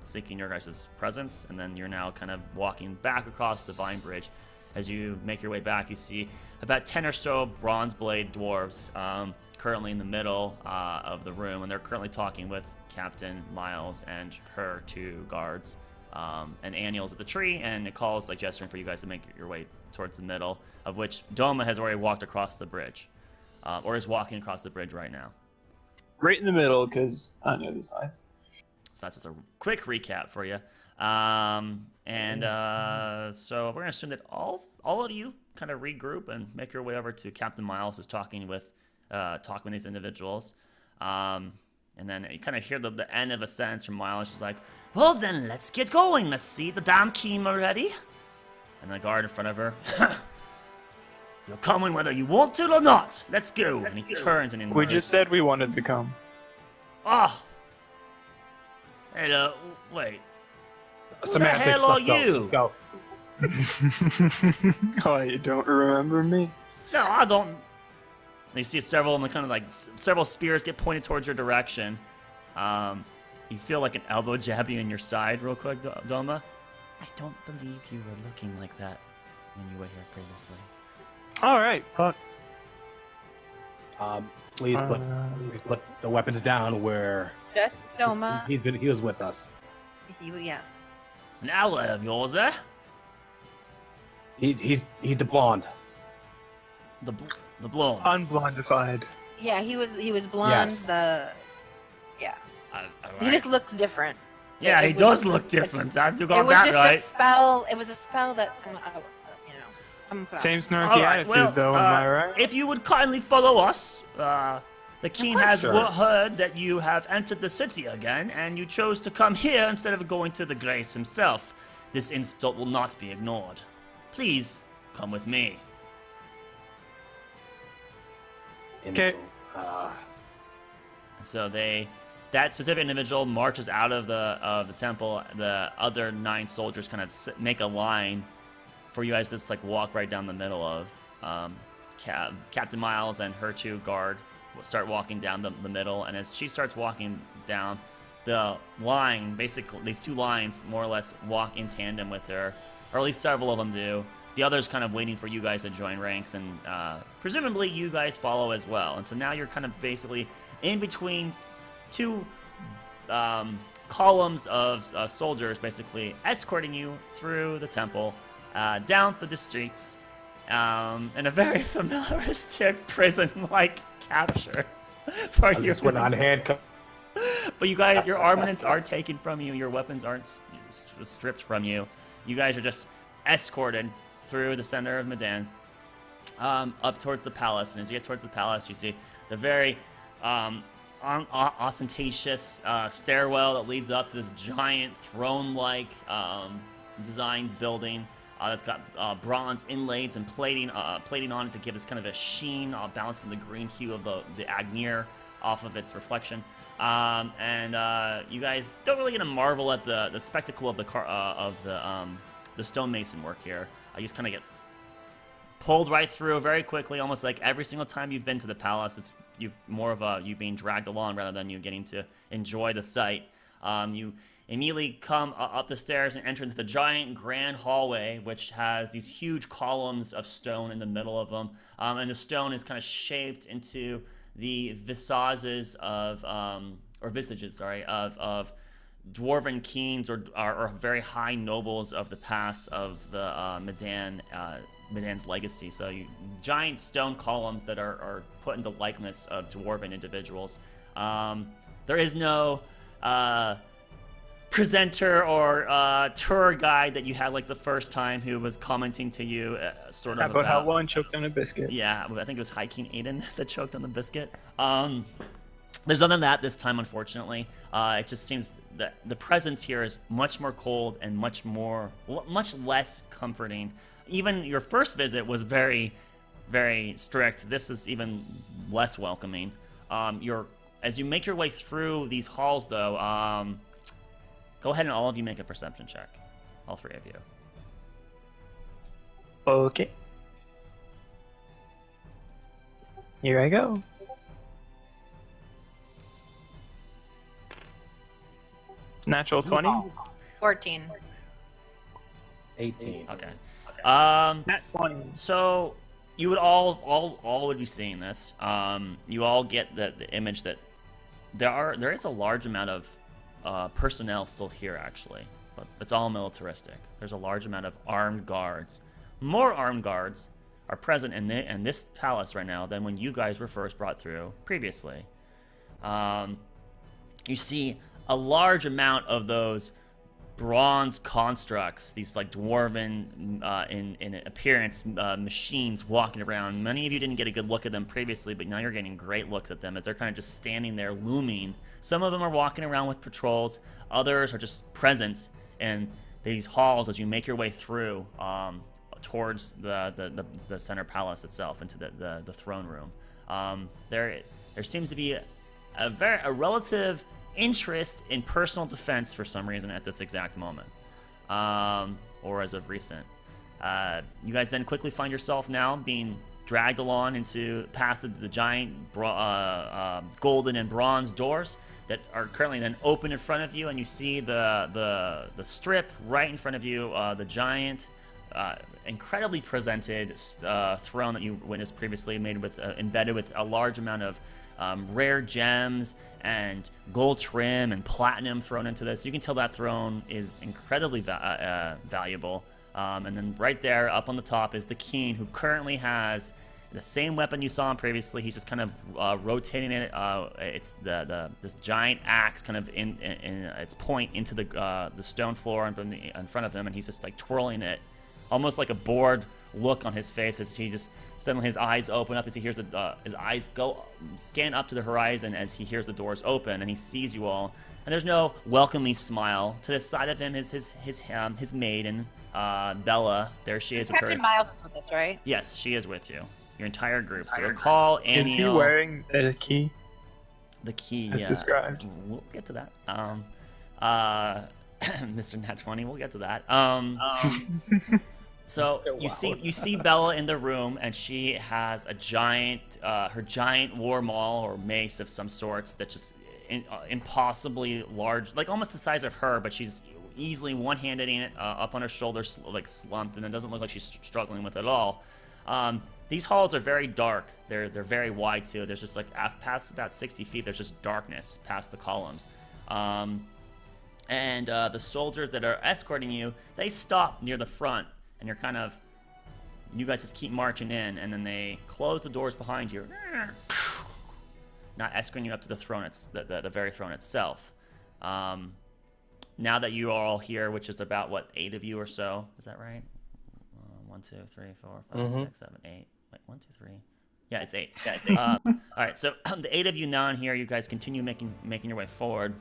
seeking your guys' presence, and then you're now kind of walking back across the vine bridge, as you make your way back, you see about 10 or so bronze blade dwarves currently in the middle of the room, and they're currently talking with Captain Miles and her 2 guards. And Aniel's at the tree, and Nicole's like gesturing for you guys to make your way towards the middle, of which Doma has already walked across the bridge, or is walking across the bridge right now. Right in the middle, because I know the size. So that's just a quick recap for you. So we're gonna assume that all of you kind of regroup and make your way over to Captain Miles, who's talking with these individuals. And then you kind of hear the end of a sentence from Miles. She's like, "Well then, let's get going. Let's see the damn key already." And the guard in front of her, "You're coming whether you want to or not. Let's go." And he turns and he We just said we wanted to come. "Oh, hello. Wait. Who Semantics, the hell are let's go, you?" let's go. Oh, you don't remember me? "No, I don't." And you see several several spears get pointed towards your direction. You feel like an elbow jab you in your side real quick, Doma. "I don't believe you were looking like that when you were here previously." All right, fuck. Please put the weapons down where Just Doma. he was with us. Yeah. "An ally of yours, eh?" He's the blonde. The blonde. Unblondified. Yeah, he was blonde. Yes. He just looks different. Yeah, it he was- does look different. You got It was that just right. a spell. It was a spell that someone someone put Same on. snarky All right, attitude, well, though, am I right? if you would kindly follow us, the king has Sure. heard that you have entered the city again, and you chose to come here instead of going to the Grace himself. This insult will not be ignored. Please come with me. Okay. Insult. So that specific individual marches out of the temple. The other 9 soldiers kind of make a line for you guys to just like walk right down the middle of. Captain Miles and her 2 guard start walking down the middle, and as she starts walking down, the line, basically these 2 lines more or less walk in tandem with her, or at least several of them do. The others kind of waiting for you guys to join ranks, and presumably you guys follow as well. And so now you're kind of basically in between 2 columns of soldiers, basically escorting you through the temple, down through the streets, in a very familiaristic prison-like capture for you. We're not handcuffed. But you guys, your armaments are taken from you. Your weapons aren't stripped from you. You guys are just escorted through the center of Midan, up towards the palace. And as you get towards the palace, you see the very ostentatious stairwell that leads up to this giant throne-like designed building that's got bronze inlays and plating on it to give this kind of a sheen, balancing the green hue of the Agnir off of its reflection. You guys don't really get to marvel at the spectacle of the stonemason work here. You just kind of get pulled right through very quickly, almost like every single time you've been to the palace. It's more of you being dragged along rather than you getting to enjoy the sight. You immediately come up the stairs and enter into the giant grand hallway, which has these huge columns of stone in the middle of them, and the stone is kind of shaped into the visages of dwarven kings or very high nobles of the past of the Midan's legacy. So giant stone columns that are put into likeness of dwarven individuals. There is no presenter or tour guide that you had like the first time who was commenting to you sort of About how one choked on a biscuit. Yeah, I think it was High King Aiden that choked on the biscuit. There's none of that this time, unfortunately. It just seems that the presence here is much more cold and much less comforting. Even your first visit was very, very strict. This is even less welcoming. As you make your way through these halls, though, go ahead and all of you make a perception check. All 3 of you. Okay. Here I go. Natural 20. 14. 18. Okay. Nat 20. So you would all would be seeing this. You all get the image that there is a large amount of personnel still here actually, but it's all militaristic. There's a large amount of armed guards. More armed guards are present in this palace right now than when you guys were first brought through previously. You see a large amount of those bronze constructs, these like dwarven in appearance machines walking around. Many of you didn't get a good look at them previously, but now you're getting great looks at them as they're kind of just standing there looming. Some of them are walking around with patrols, others are just present in these halls as you make your way through towards the center palace itself, into the throne room. There seems to be a relative interest in personal defense for some reason at this exact moment, or as of recent. You guys then quickly find yourself now being dragged along past the giant golden and bronze doors that are currently then open in front of you, and you see the strip right in front of you, the giant, incredibly presented throne that you witnessed previously, made with embedded with a large amount of rare gems and gold trim and platinum thrown into this. You can tell that throne is incredibly valuable. And then right there up on the top is the king, who currently has the same weapon you saw him previously. He's just kind of rotating it. It's this giant axe kind of in its point into the stone floor in front of him, and he's just like twirling it, almost like a bored look on his face as he just suddenly his eyes open up as he hears his eyes scan up to the horizon as he hears the doors open and he sees you all. And there's no welcoming smile. To the side of him is his maiden, Bella. There she is with her. Captain Miles is with us, right? Yes, she is with you. Your entire group. So recall Annie. Is he wearing the key? The key, as yeah. described. We'll get to that. Mr. Nat 20, we'll get to that. So you see Bella in the room, and she has a giant, her giant war maul or mace of some sorts that's just impossibly large, like almost the size of her, but she's easily one-handed it up on her shoulder, like slumped, and it doesn't look like she's struggling with it at all. These halls are very dark. They're very wide too. There's just like past about 60 feet, there's just darkness past the columns. And the soldiers that are escorting you, they stop near the front. And you guys just keep marching in, and then they close the doors behind you, not escorting you up to the throne, the very throne itself. Now that you are all here, which is about, 8 of you or so, is that right? 1, 2, 3, 4, 5, 6, 7, 8. Wait, 1, 2, 3. Yeah, it's 8. Yeah, it's 8. All right, so the 8 of you now in here, you guys continue making your way forward,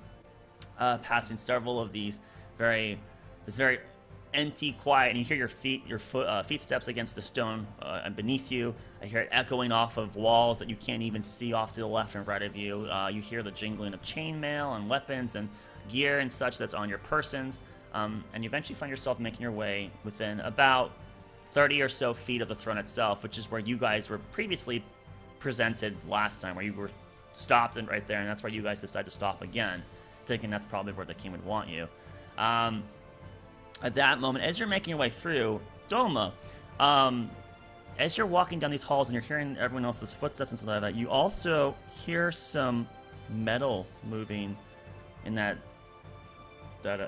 passing several of these very empty, quiet, and you hear your feet steps against the stone beneath you. I hear it echoing off of walls that you can't even see off to the left and right of you. You hear the jingling of chainmail and weapons and gear and such that's on your persons, and you eventually find yourself making your way within about 30 or so feet of the throne itself, which is where you guys were previously presented last time, where you were stopped and right there, and that's where you guys decided to stop again, thinking that's probably where the king would want you. At that moment, as you're making your way through, Doma, as you're walking down these halls and you're hearing everyone else's footsteps and stuff like that, you also hear some metal moving in that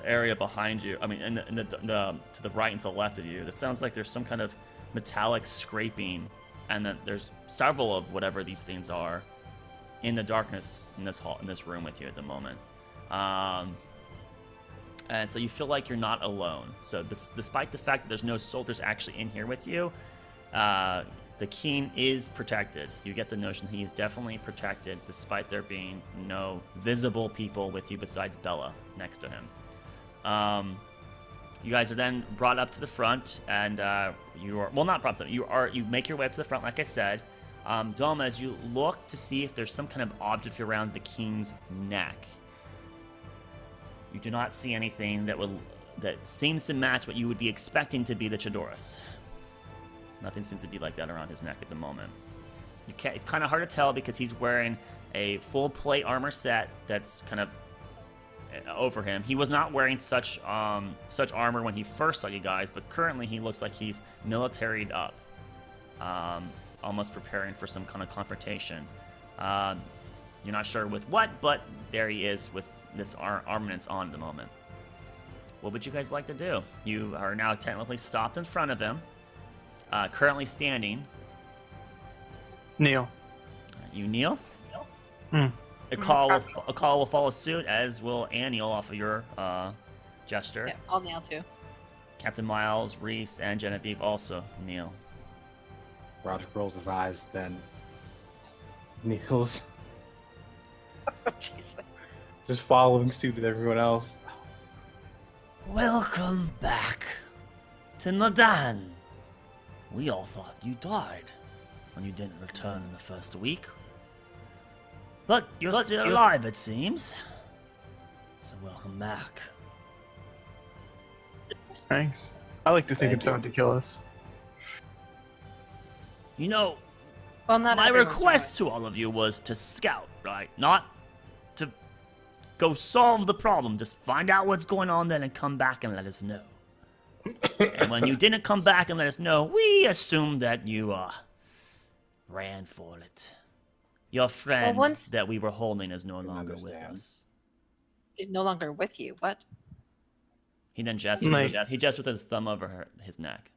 area behind you. I mean, to the right and to the left of you. That sounds like there's some kind of metallic scraping, and that there's several of whatever these things are in the darkness in this room with you at the moment. And so you feel like you're not alone. So despite the fact that there's no soldiers actually in here with you, the king is protected. You get the notion that he is definitely protected, despite there being no visible people with you besides Bella next to him. You guys are then brought up to the front, and not brought up. You make your way up to the front, like I said. Doma, as you look to see if there's some kind of object around the king's neck, you do not see anything that seems to match what you would be expecting to be the Chidorus. Nothing seems to be like that around his neck at the moment. It's kind of hard to tell because he's wearing a full plate armor set that's kind of over him. He was not wearing such armor when he first saw you guys, but currently he looks like he's militaried up, almost preparing for some kind of confrontation. You're not sure with what, but there he is with this armaments on at the moment. What would you guys like to do? You are now technically stopped in front of him, currently standing. Kneel. You kneel? Hmm. A call will follow suit, as will Anne kneel off of your gesture. Yeah, I'll kneel too. Captain Miles, Reese, and Genevieve also kneel. Roger rolls his eyes, then kneels, Jesus. just following suit with everyone else. Welcome back to Midan. We all thought you died when you didn't return in the first week. But you're still alive, it seems. So welcome back. Thanks. I like to think Thank it's you. hard to kill us. You know, Well, not my everyone's request to all of you was to scout, right? Not to go solve the problem. Just find out what's going on then and come back and let us know. And when you didn't come back and let us know, we assumed that you ran for it. Your friend that we were holding is no longer with us. She's no longer with you. What? He then gestured. Nice. He gestured with his thumb over his neck.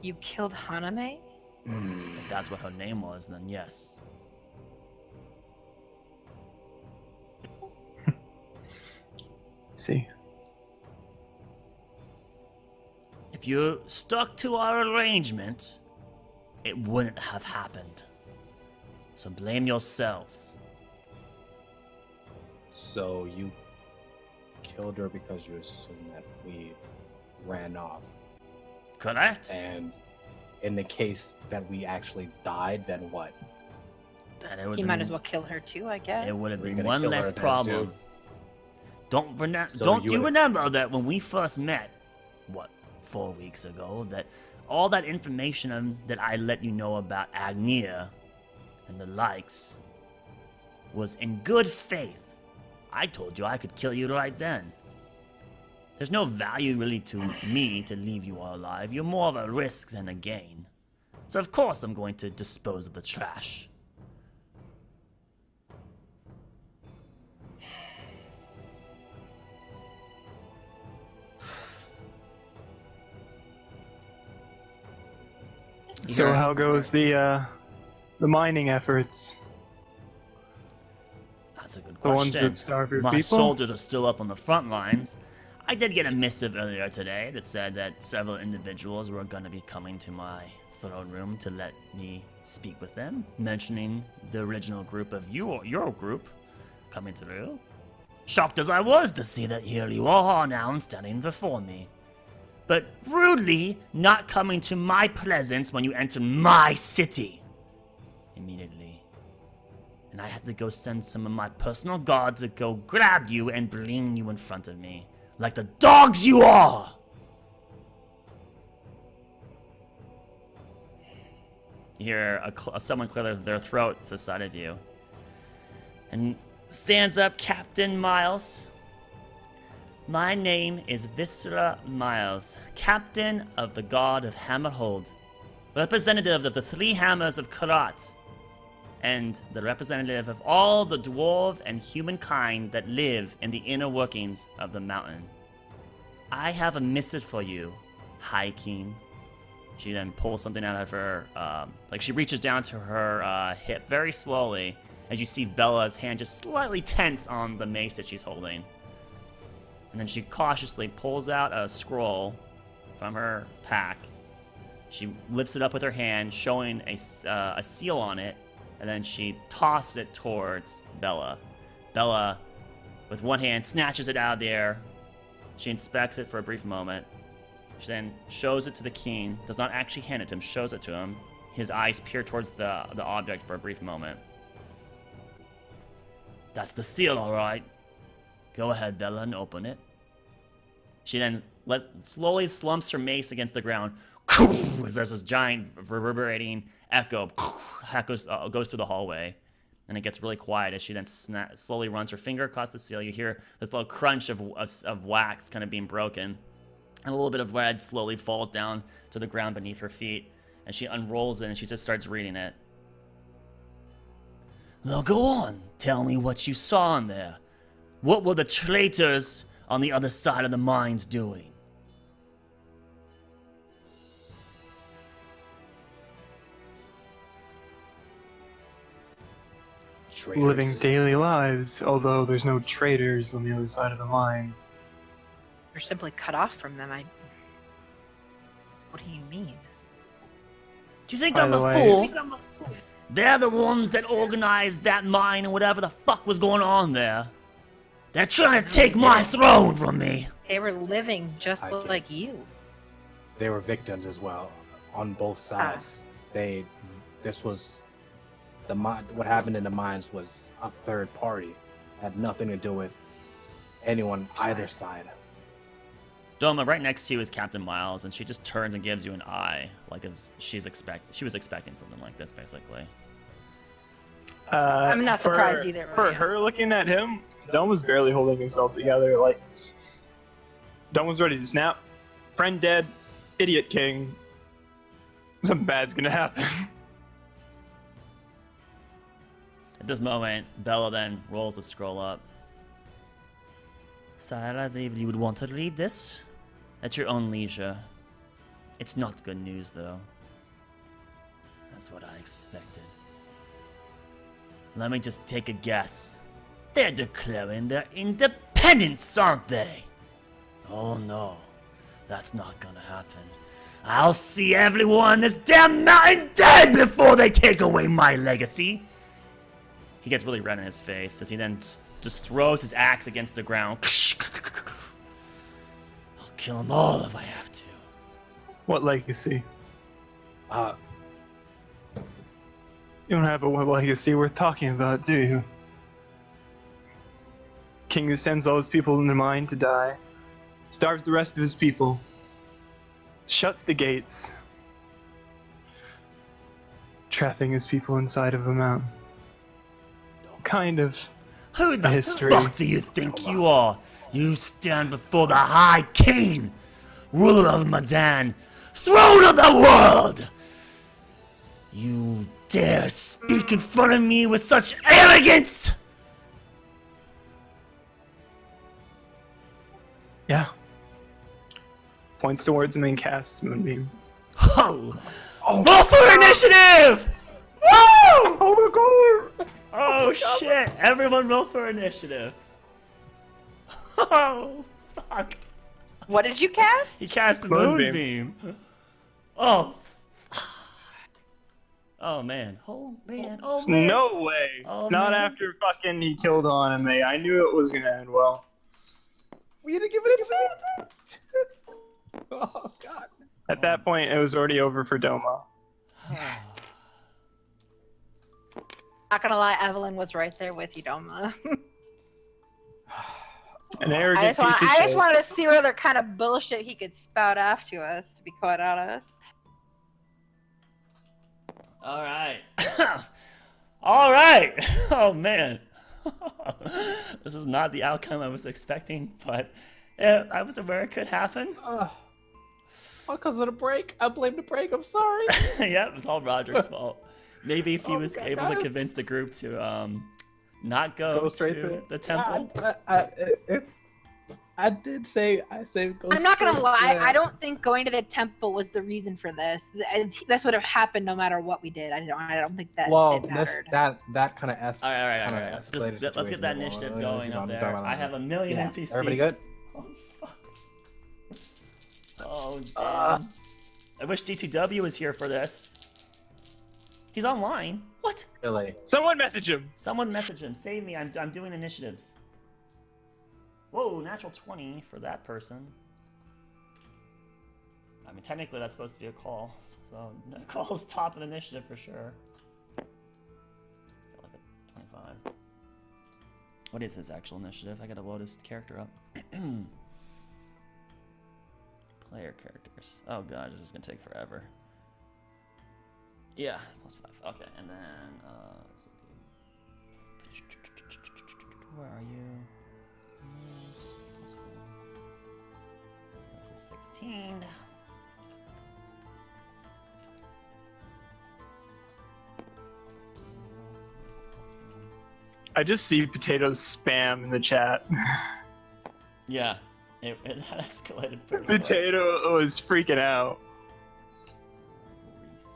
You killed Haname? If that's what her name was, then yes. See. If you stuck to our arrangement, it wouldn't have happened. So blame yourselves. So you killed her because you assumed that we ran off. Correct? And in the case that we actually died, then what? Then it would He might as well kill her too, I guess. It would have We're been gonna one kill her less then, problem. too. So Don't you you would've- remember that when we first met, what, 4 weeks ago, that all that information that I let you know about Agnia and the likes was in good faith. I told you I could kill you right then. There's no value really to me to leave you all alive. You're more of a risk than a gain. So of course I'm going to dispose of the trash. So You're- how goes the mining efforts? That's a good The ones question. that starve your My people? soldiers are still up on the front lines. I did get a missive earlier today that said that several individuals were going to be coming to my throne room to let me speak with them, mentioning the original group of your group coming through. Shocked as I was to see that here you are now standing before me. But rudely not coming to my presence when you enter my city. Immediately. And I had to go send some of my personal guards to go grab you and bring you in front of me. Like the dogs you are! You hear someone clear their throat to the side of you. And stands up Captain Miles. My name is Viscera Miles, Captain of the God of Hammerhold, representative of the 3 Hammers of Karat, and the representative of all the dwarf and humankind that live in the inner workings of the mountain. I have a missive for you, High King. She then pulls something out of her, she reaches down to her hip very slowly, as you see Bella's hand just slightly tense on the mace that she's holding. And then she cautiously pulls out a scroll from her pack. She lifts it up with her hand, showing a seal on it, and then she tosses it towards Bella. Bella, with one hand, snatches it out of the air. She inspects it for a brief moment. She then shows it to the king, does not actually hand it to him, shows it to him. His eyes peer towards the object for a brief moment. That's the seal, all right. Go ahead, Bella, and open it. She then slowly slumps her mace against the ground. As there's this giant reverberating echo goes through the hallway. And it gets really quiet as she then slowly runs her finger across the seal. You hear this little crunch of wax kind of being broken. And a little bit of red slowly falls down to the ground beneath her feet. And she unrolls it and she just starts reading it. Now go on. Tell me what you saw in there. What were the traitors on the other side of the mines doing? Traitors. Living daily lives, although there's no traitors on the other side of the line. Or simply cut off from them. What do you mean? Do you think By I'm the a way- fool? They're the ones that organized that mine and whatever the fuck was going on there. They're trying to take my throne from me. They were living just I get like you. They were victims as well, on both sides. This was what happened in the mines was a third party, had nothing to do with anyone either side. Doma, right next to you is Captain Miles, and she just turns and gives you an eye, like if she was expecting something like this, basically. I'm not surprised either way, For yeah. her looking at him, Dom was barely holding himself together. Like, Dom was ready to snap. Friend dead, idiot king. Something bad's gonna happen. At this moment, Bella then rolls the scroll up. Sire, I believe you would want to read this at your own leisure. It's not good news, though. That's what I expected. Let me just take a guess. They're declaring their independence, aren't they? Oh no, that's not gonna happen. I'll see everyone on this damn mountain dead before they take away my legacy. He gets really red in his face as he then just throws his axe against the ground. I'll kill them all if I have to. What legacy? Uh, You don't have a legacy worth talking about, do you? King who sends all his people in the mine to die, starves the rest of his people, shuts the gates, trapping his people inside of a mountain. Kind of Who the history. fuck do you think you are? You stand before the High King, ruler of Midan, throne of the world! You dare speak in front of me with such arrogance? Yeah. Points towards him and casts Moonbeam. Oh! Vote for initiative! Woo! Oh my god! Oh shit! Everyone roll for initiative. Oh fuck! What did you cast? He cast a Moonbeam. moonbeam. Oh. fuck. Oh man. Oh man. Oh man. No way! Oh, Not man. after fucking he killed Anime. I knew it was gonna end well. we had to give it a chance. Oh god. At that point, it was already over for Doma. Not gonna lie, Evelyn was right there with you, Doma. An I arrogant just, want, piece of I just shit. wanted to see what other kind of bullshit he could spout off to us, to be quite honest. All right. All right. Oh man. This is not the outcome I was expecting, but I was aware it could happen. Because of the break. I blame the break. I'm sorry. Yeah, it was all Roderick's fault. Maybe if he Oh, was God. able to convince the group to not go straight to to the temple. I did say, go I'm not gonna straight lie, there. I don't think going to the temple was the reason for this. This would have happened no matter what we did. I don't think that Well, it mattered. that kind of All right. Just, let's get that initiative going up there. I have a million NPCs. Everybody good? Oh, damn. I wish DTW was here for this. He's online. What? Really? Someone message him! Someone message him. Save me. I'm doing initiatives. Whoa, natural 20 for that person. I mean, technically that's supposed to be a call. So, call's top of the initiative for sure. Like a 25. What is his actual initiative? I gotta load his character up. Player characters. Oh god, this is gonna take forever. Yeah, +5. Okay, and then let's see. Where are you? Yes, plus 1. So that's a 16. I just see potatoes spam in the chat. Yeah, it escalated pretty quick. Potato was freaking out. Reese.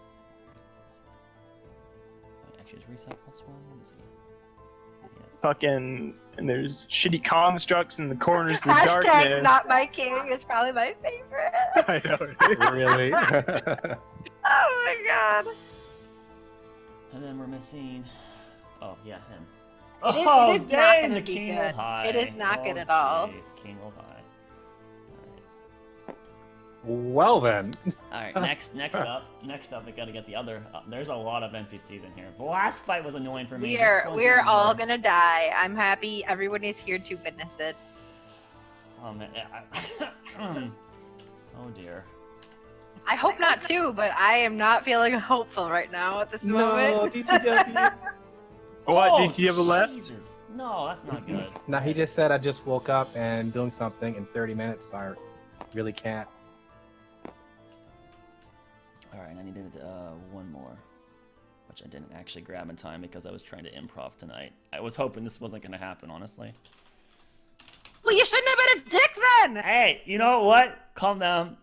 Actually, is Reese plus 1? Let me see. Yes. Fucking, and there's shitty constructs in the corners of the Hashtag darkness. not my king is probably my favorite. I know. Really? Oh my god. And then we're missing. Oh yeah, him. It is- Oh it is not dang, gonna the be king good. rolled high. It is not good Oh, at all. Jeez, king rolled high. Well then. All right, next up, we gotta get the other. There's a lot of NPCs in here. The last fight was annoying for me. This one's We're even all worse. gonna die. I'm happy everyone is here to witness it. Oh man. Oh dear. I hope not too, but I am not feeling hopeful right now at this No, moment. DTW. What? Oh, DT have a left? Jesus. No, that's not good. Nah, he just said I just woke up and doing something in 30 minutes, so I really can't. All right, I needed one more, which I didn't actually grab in time because I was trying to improv tonight. I was hoping this wasn't gonna happen, honestly. Well, you shouldn't have been a dick then. Hey, you know what? Calm down.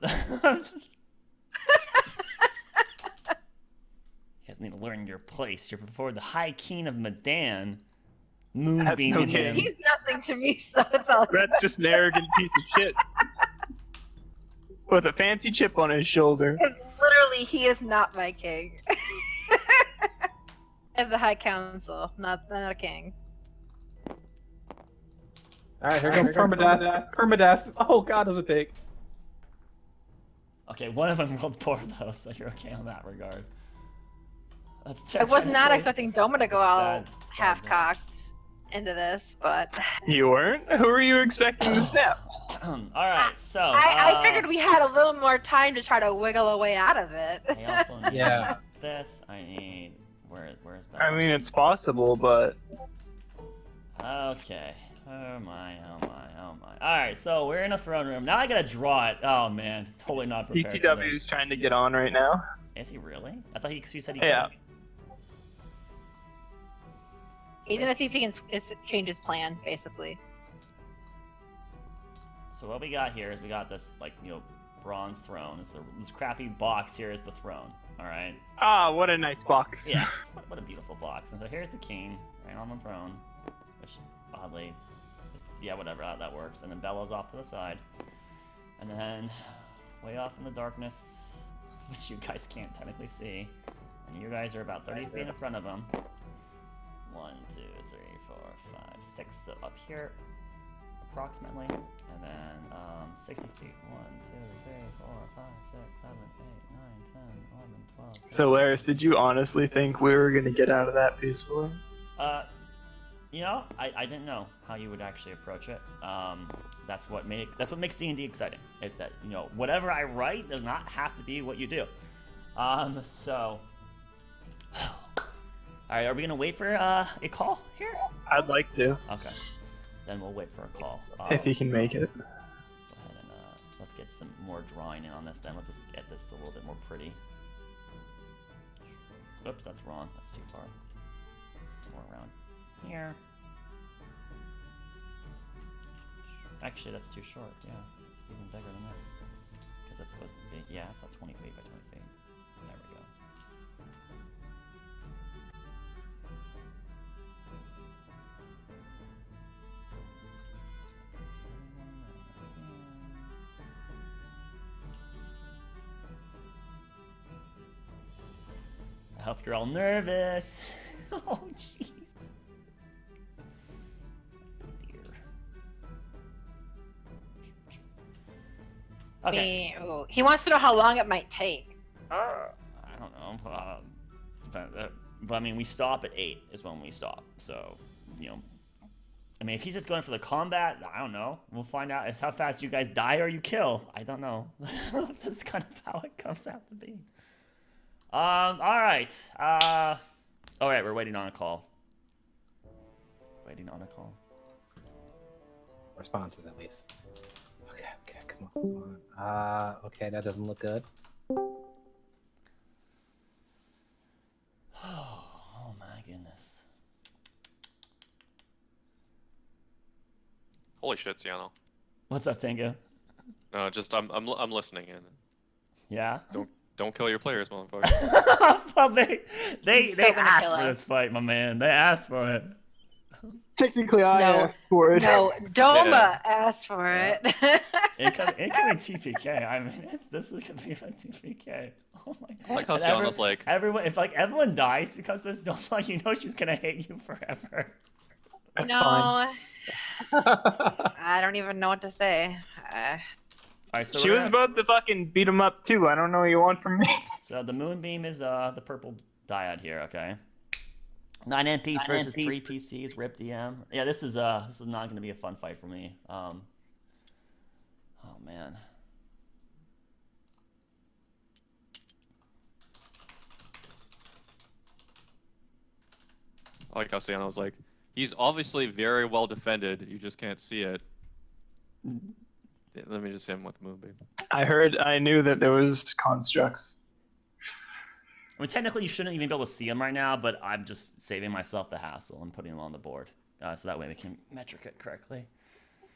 You guys need to learn your place. You're before the High King of Midan, moonbeaming no him. king. He's nothing to me, so it's all good. That's just an arrogant piece of shit. With a fancy chip on his shoulder. Because literally, he is not my king. As the High Council, not a king. Alright, here comes permadeath. Permadeath. Oh god, there's a pig. Okay, one of them rolled poor though, so you're okay on that regard. That's I was not technically expecting Doma to go all bad half-cocked into this, but You weren't? Who were you expecting to snap? All right, so I figured we had a little more time to try to wiggle a way out of it. I also need Yeah. this. I need where's Bella? I mean, it's possible, but Okay. Oh my. Alright, so we're in a throne room. Now I gotta draw it. Oh man, totally not prepared. for DTW this. is trying to get on right now. Is he really? I thought you said he Yeah. couldn't. He's gonna see if he can change his plans, basically. So what we got here is we got this bronze throne. This crappy box here is the throne. Alright? Ah, what a nice box. Yeah, what a beautiful box. And so here's the king, right on the throne, which oddly, yeah, whatever, that works. And then Bella's off to the side. And then way off in the darkness, which you guys can't technically see, and you guys are about 30 feet in front of him. 1, 2, 3, 4, 5, 6, so up here, approximately. And then 60 feet. 1, 2, 3, 4, 5, 6, 7, 8, 9, 10, 11, 12. So, Laris, did you honestly think we were gonna get out of that peacefully? I didn't know how you would actually approach it. That's what makes D&D exciting. Is that whatever I write does not have to be what you do. So, all right, are we gonna wait for a call here? I'd like to, Okay, then we'll wait for a call. if he can make it. Go ahead and let's get some more drawing in on this. Then let's just get this a little bit more pretty. Oops, that's wrong. That's too far. More around here. Actually, that's too short. Yeah, it's even bigger than this. Because that's supposed to be, yeah, it's about 20 feet by 20 feet. There we go. I hope you're all nervous. Oh, jeez. Okay. He wants to know how long it might take. I don't know. But I mean, we stop at 8 is when we stop. So, I mean, if he's just going for the combat, I don't know. We'll find out. It's how fast you guys die or you kill. I don't know. That's kind of how it comes out to be. All right. All right, we're waiting on a call. Waiting on a call. Responses at least. Okay, come on. Okay, that doesn't look good. Oh my goodness. Holy shit, Ciano. What's up, Tango? No, just I'm listening in. Yeah? Don't kill your players, motherfucker. Well, they He's still gonna asked kill for us. this fight, my man. They asked for it. Technically, I No. asked for it. No, Doma asked for it. Incoming TPK. I mean, this is gonna be a TPK. Oh my god. I like how Ciano's like, Everyone, if like Evelyn dies because this Doma, you know she's gonna hate you forever. That's no, fine. I don't even know what to say. Alright, so She we're was gonna- about to fucking beat him up too. I don't know what you want from me. So the moonbeam is the purple dyad here, okay? 9 NPs versus 3 PCs, RIP DM. Yeah, this is not gonna be a fun fight for me. Oh man. I like how Ciano's like, he's obviously very well defended. You just can't see it. Yeah, let me just hit him with the moonbeam. I knew that there was constructs. I mean, technically you shouldn't even be able to see them right now, but I'm just saving myself the hassle and putting them on the board. So that way we can metric it correctly.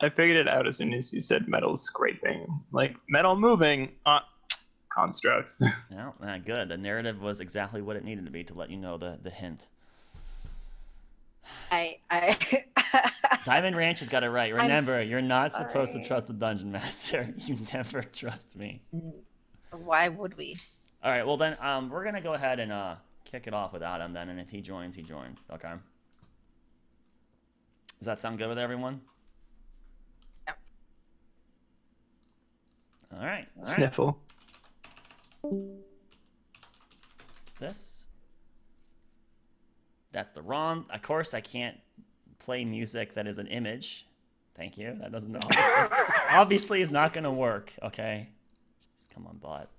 I figured it out as soon as he said metal scraping. Like, metal moving, constructs. Yeah, good. The narrative was exactly what it needed to be to let you know the hint. Diamond Ranch has got it right. Remember, you're not supposed to trust the dungeon master. You never trust me. Why would we? All right, well then, we're gonna go ahead and kick it off without him then, and if he joins, he joins. Okay. Does that sound good with everyone? Yep. All right. Sniffle. This. That's the wrong. Of course, I can't play music that is an image. Thank you. That doesn't obviously is not gonna work. Okay. Just come on, bot.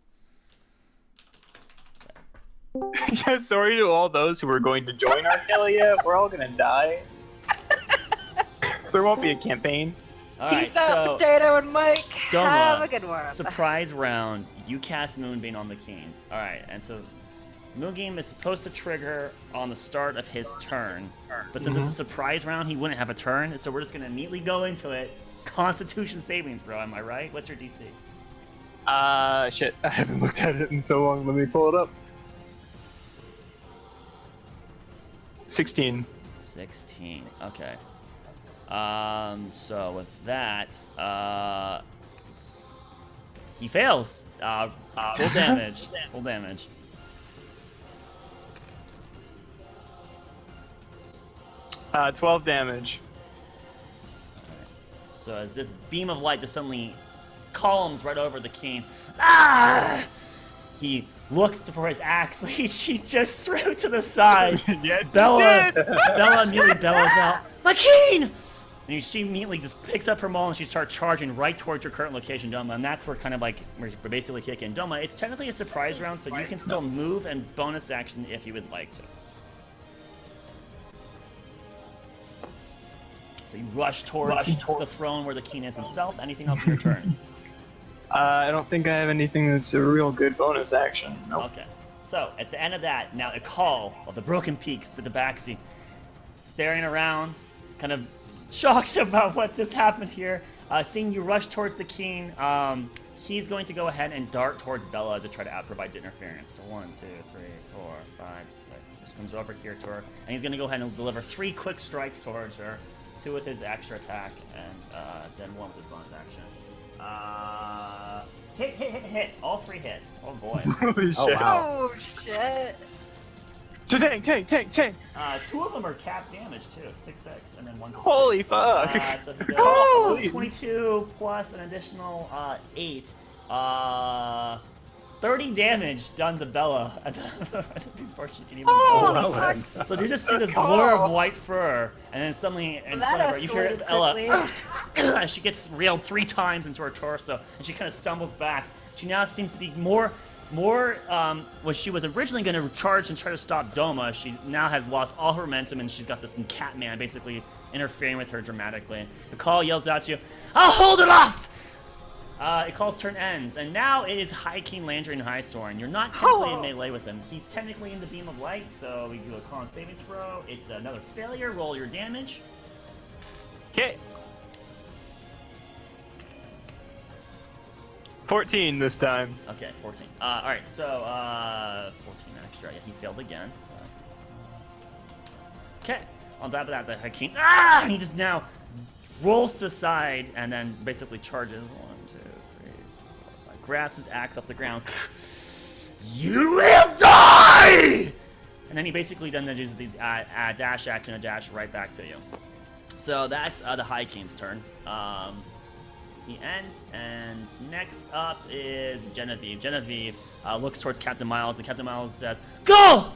Yeah, sorry to all those who are going to join Arkelya. We're all gonna die. There won't be a campaign. All right, Peace out, so Potato and Mike. Doma, Have a good one. surprise round. You cast Moonbeam on the king. All right, and so Moonbeam is supposed to trigger on the start of his turn, but since it's a surprise round, he wouldn't have a turn. So we're just gonna immediately go into it. Constitution saving throw. Am I right? What's your DC? Shit. I haven't looked at it in so long. Let me pull it up. 16. 16. Okay. So with that, he fails. Full damage. Full damage. Uh, 12 damage. So as this beam of light just suddenly columns right over the king, he looks for his axe, but she just threw it to the side. Yes, Bella immediately bellows out, "My king!" And she immediately just picks up her maul and she starts charging right towards your current location, Doma. And that's where kind of like we're basically kicking. Doma, it's technically a surprise round, so you can still move and bonus action if you would like to. So you rush towards the throne where the king is himself. Anything else in your turn? I don't think I have anything that's a real good bonus action. Nope. Okay. So at the end of that, now a call of the Broken Peaks to the backseat, staring around, kind of shocked about what just happened here. Seeing you rush towards the king, he's going to go ahead and dart towards Bella to try to provide interference. So 1, 2, 3, 4, 5, 6. Just comes over here to her, and he's going to go ahead and deliver 3 quick strikes towards her. 2 with his extra attack, and then 1 with his bonus action. Hit. All 3 hit. Oh boy. Holy shit. Oh, wow. Oh shit. Tank. 2 of them are cap damage too. 6/6, and then 1's Holy fuck. So he does Holy. 22 plus an additional 8. 30 damage done to Bella before she can even Holy go. fuck. So you just see this blur of white fur, and then suddenly in That front of her, you hear escalated Bella quickly. as she gets railed 3 times into her torso, and she kind of stumbles back. She now seems to be more when she was originally going to charge and try to stop Doma, she now has lost all her momentum, and she's got this Catman basically interfering with her dramatically. The call yells out to you, "I'll hold it off!" It calls turn ends, and now it is High King Landry and High Soren. You're not technically in melee with him. He's technically in the beam of light, so we do a con saving throw. It's another failure. Roll your damage. Okay. 14 this time. Okay, 14. All right, so 14 extra. Yeah, he failed again. So that's okay. On top of that, the High King, and he just now rolls to the side and then basically charges. 1, 2, 3, 4, 5. Grabs his axe off the ground. You will die! And then he basically then uses the dash action and dash right back to you. So that's the High King's turn. He ends, and next up is Genevieve. Genevieve looks towards Captain Miles, and Captain Miles says, "Go!"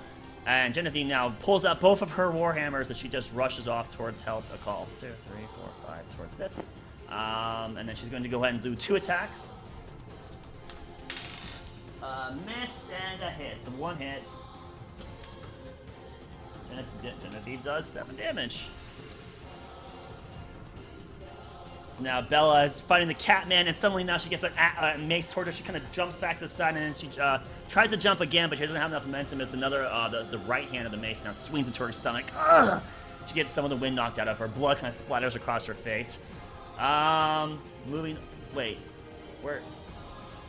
And Genevieve now pulls out both of her warhammers as she just rushes off towards help. A call 2, 3, 4, 5 towards this, and then she's going to go ahead and do 2 attacks. Miss and a hit, so 1 hit. Genevieve does 7 damage. Now Bella is fighting the Catman, and suddenly now she gets a mace towards her. She kind of jumps back to the side, and then she tries to jump again, but she doesn't have enough momentum as the right hand of the mace now swings into her stomach. Ugh! She gets some of the wind knocked out of her. Blood kind of splatters across her face. Wait, where?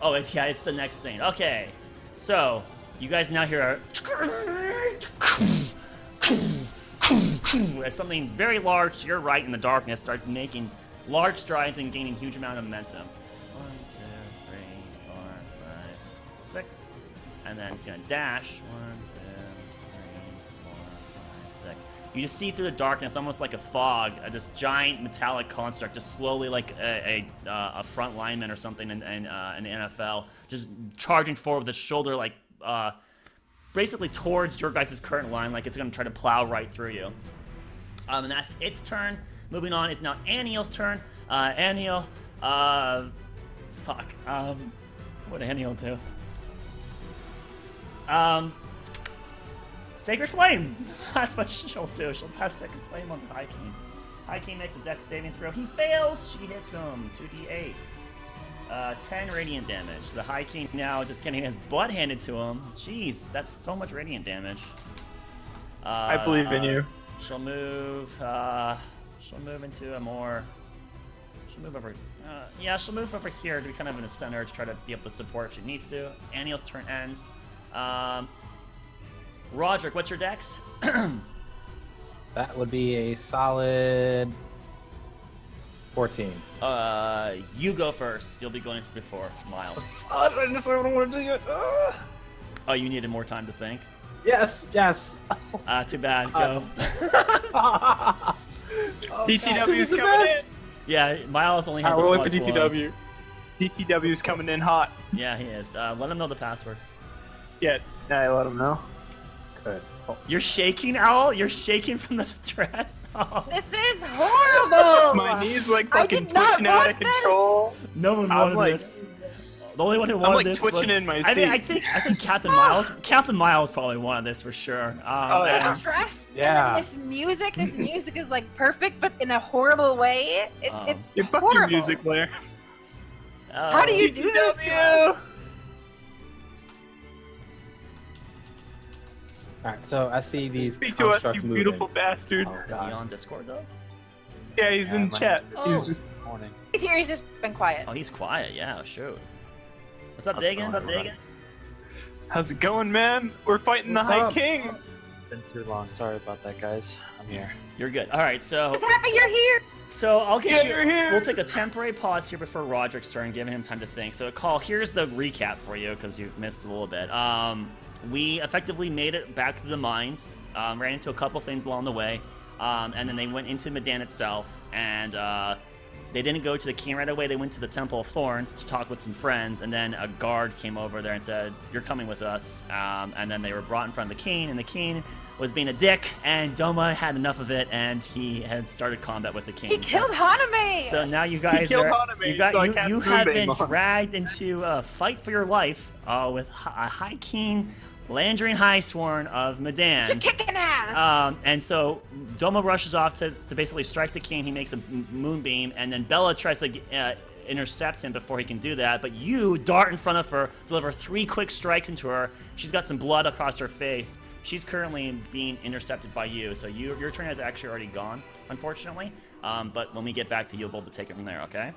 Oh, it's the next thing. Okay, so you guys now hear as something very large to your right in the darkness starts making large strides and gaining huge amount of momentum. 1, 2, 3, 4, 5, 6. And then it's gonna dash. 1, 2, 3, 4, 5, 6. You just see through the darkness, almost like a fog, this giant metallic construct, just slowly like a front lineman or something in the NFL, just charging forward with its shoulder like basically towards your guys' current line, like it's gonna try to plow right through you. And that's its turn. Moving on is now Aniel's turn. Aniel, what did Aniel do? Sacred Flame! That's what she'll do. She'll pass Sacred Flame on the High King. High King makes a dex saving throw. He fails! She hits him. 2d8. 10 radiant damage. The High King now just getting his butt handed to him. Jeez, that's so much radiant damage. I believe in you. She'll move into a more. She'll move over. She'll move over here to be kind of in the center to try to be able to support if she needs to. Aniel's turn ends. Roderick, what's your dex? That would be a solid 14. You go first. You'll be going before Miles. I just don't want to do it. Oh, you needed more time to think? Yes. Too bad. Go. DTW's coming in. Yeah, Miles only has a roll for +1. DTW. DTW's coming in hot. Yeah, he is. Let him know the password. Yeah, I let him know. Good. Oh, You're shaking, Owl? You're shaking from the stress? Oh. This is horrible. My knee's like I fucking did not twitching out want of control. No one I'm wanted like- this. The only one who I'm wanted like this twitching was... in my I mean, I seat. think Captain Miles probably wanted this for sure. Oh, yeah. The stress. Yeah. And this music is like perfect, but in a horrible way. It's Your fucking horrible. music player. How do you do this to us? DTW! Alright, so I see these Speak to us, you constructs moving. beautiful bastard. Oh, Is he God. on Discord, though? Yeah, he's in chat. Oh. He's just. He's here. He's just been quiet. Oh, he's quiet. Yeah, shoot. What's up, How's it Dagan? going? How's it going, man? We're fighting What's the High up? King. Been too long. Sorry about that, guys. I'm here. You're good. All right, so What's happening? You're here. I'll get Yeah, you. you're here. We'll take a temporary pause here before Roderick's turn, giving him time to think. So, Call, here's the recap for you because you've missed a little bit. We effectively made it back to the mines, ran into a couple things along the way, and then they went into Midan itself, and They didn't go to the king right away. They went to the Temple of Thorns to talk with some friends, and then a guard came over there and said, "You're coming with us." And then they were brought in front of the king, and the king was being a dick, and Doma had enough of it, and he had started combat with the king. He killed Haname! So now you guys killed are Haname, so I cast you have Moonbeam been on him. dragged into a fight for your life with a High King Landrian Highsworn of Midan. You're kicking ass! And so Doma rushes off to basically strike the king. He makes a moonbeam, and then Bella tries to intercept him before he can do that. But you dart in front of her, deliver 3 quick strikes into her. She's got some blood across her face. She's currently being intercepted by you, so your turn has actually already gone, unfortunately. But when we get back to you, you'll be able to take it from there, okay?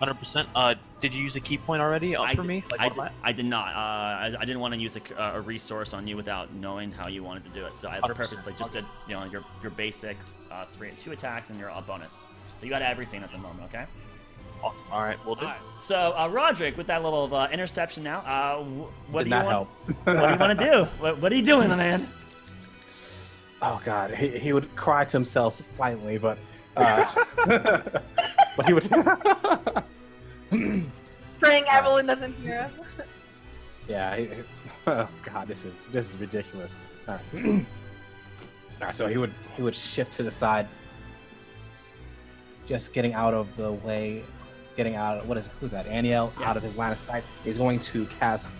100%. Did you use a key point already for me? I did not. I didn't want to use a resource on you without knowing how you wanted to do it. So I 100%. purposely just did, your basic 2 attacks and your bonus. So you got everything at the moment, okay? Awesome. All right, we'll do. All right. So Roderick, with that little interception now, what Did do you not want? help. What do you want to do? What are you doing, my man? Oh God, he would cry to himself silently, but but he would. Praying Evelyn doesn't hear us. Yeah. Oh God, this is ridiculous. All right. All right. So he would shift to the side, just getting out of the way, getting out. Who's that? Aniel, Yeah. out of his line of sight. He's going to cast.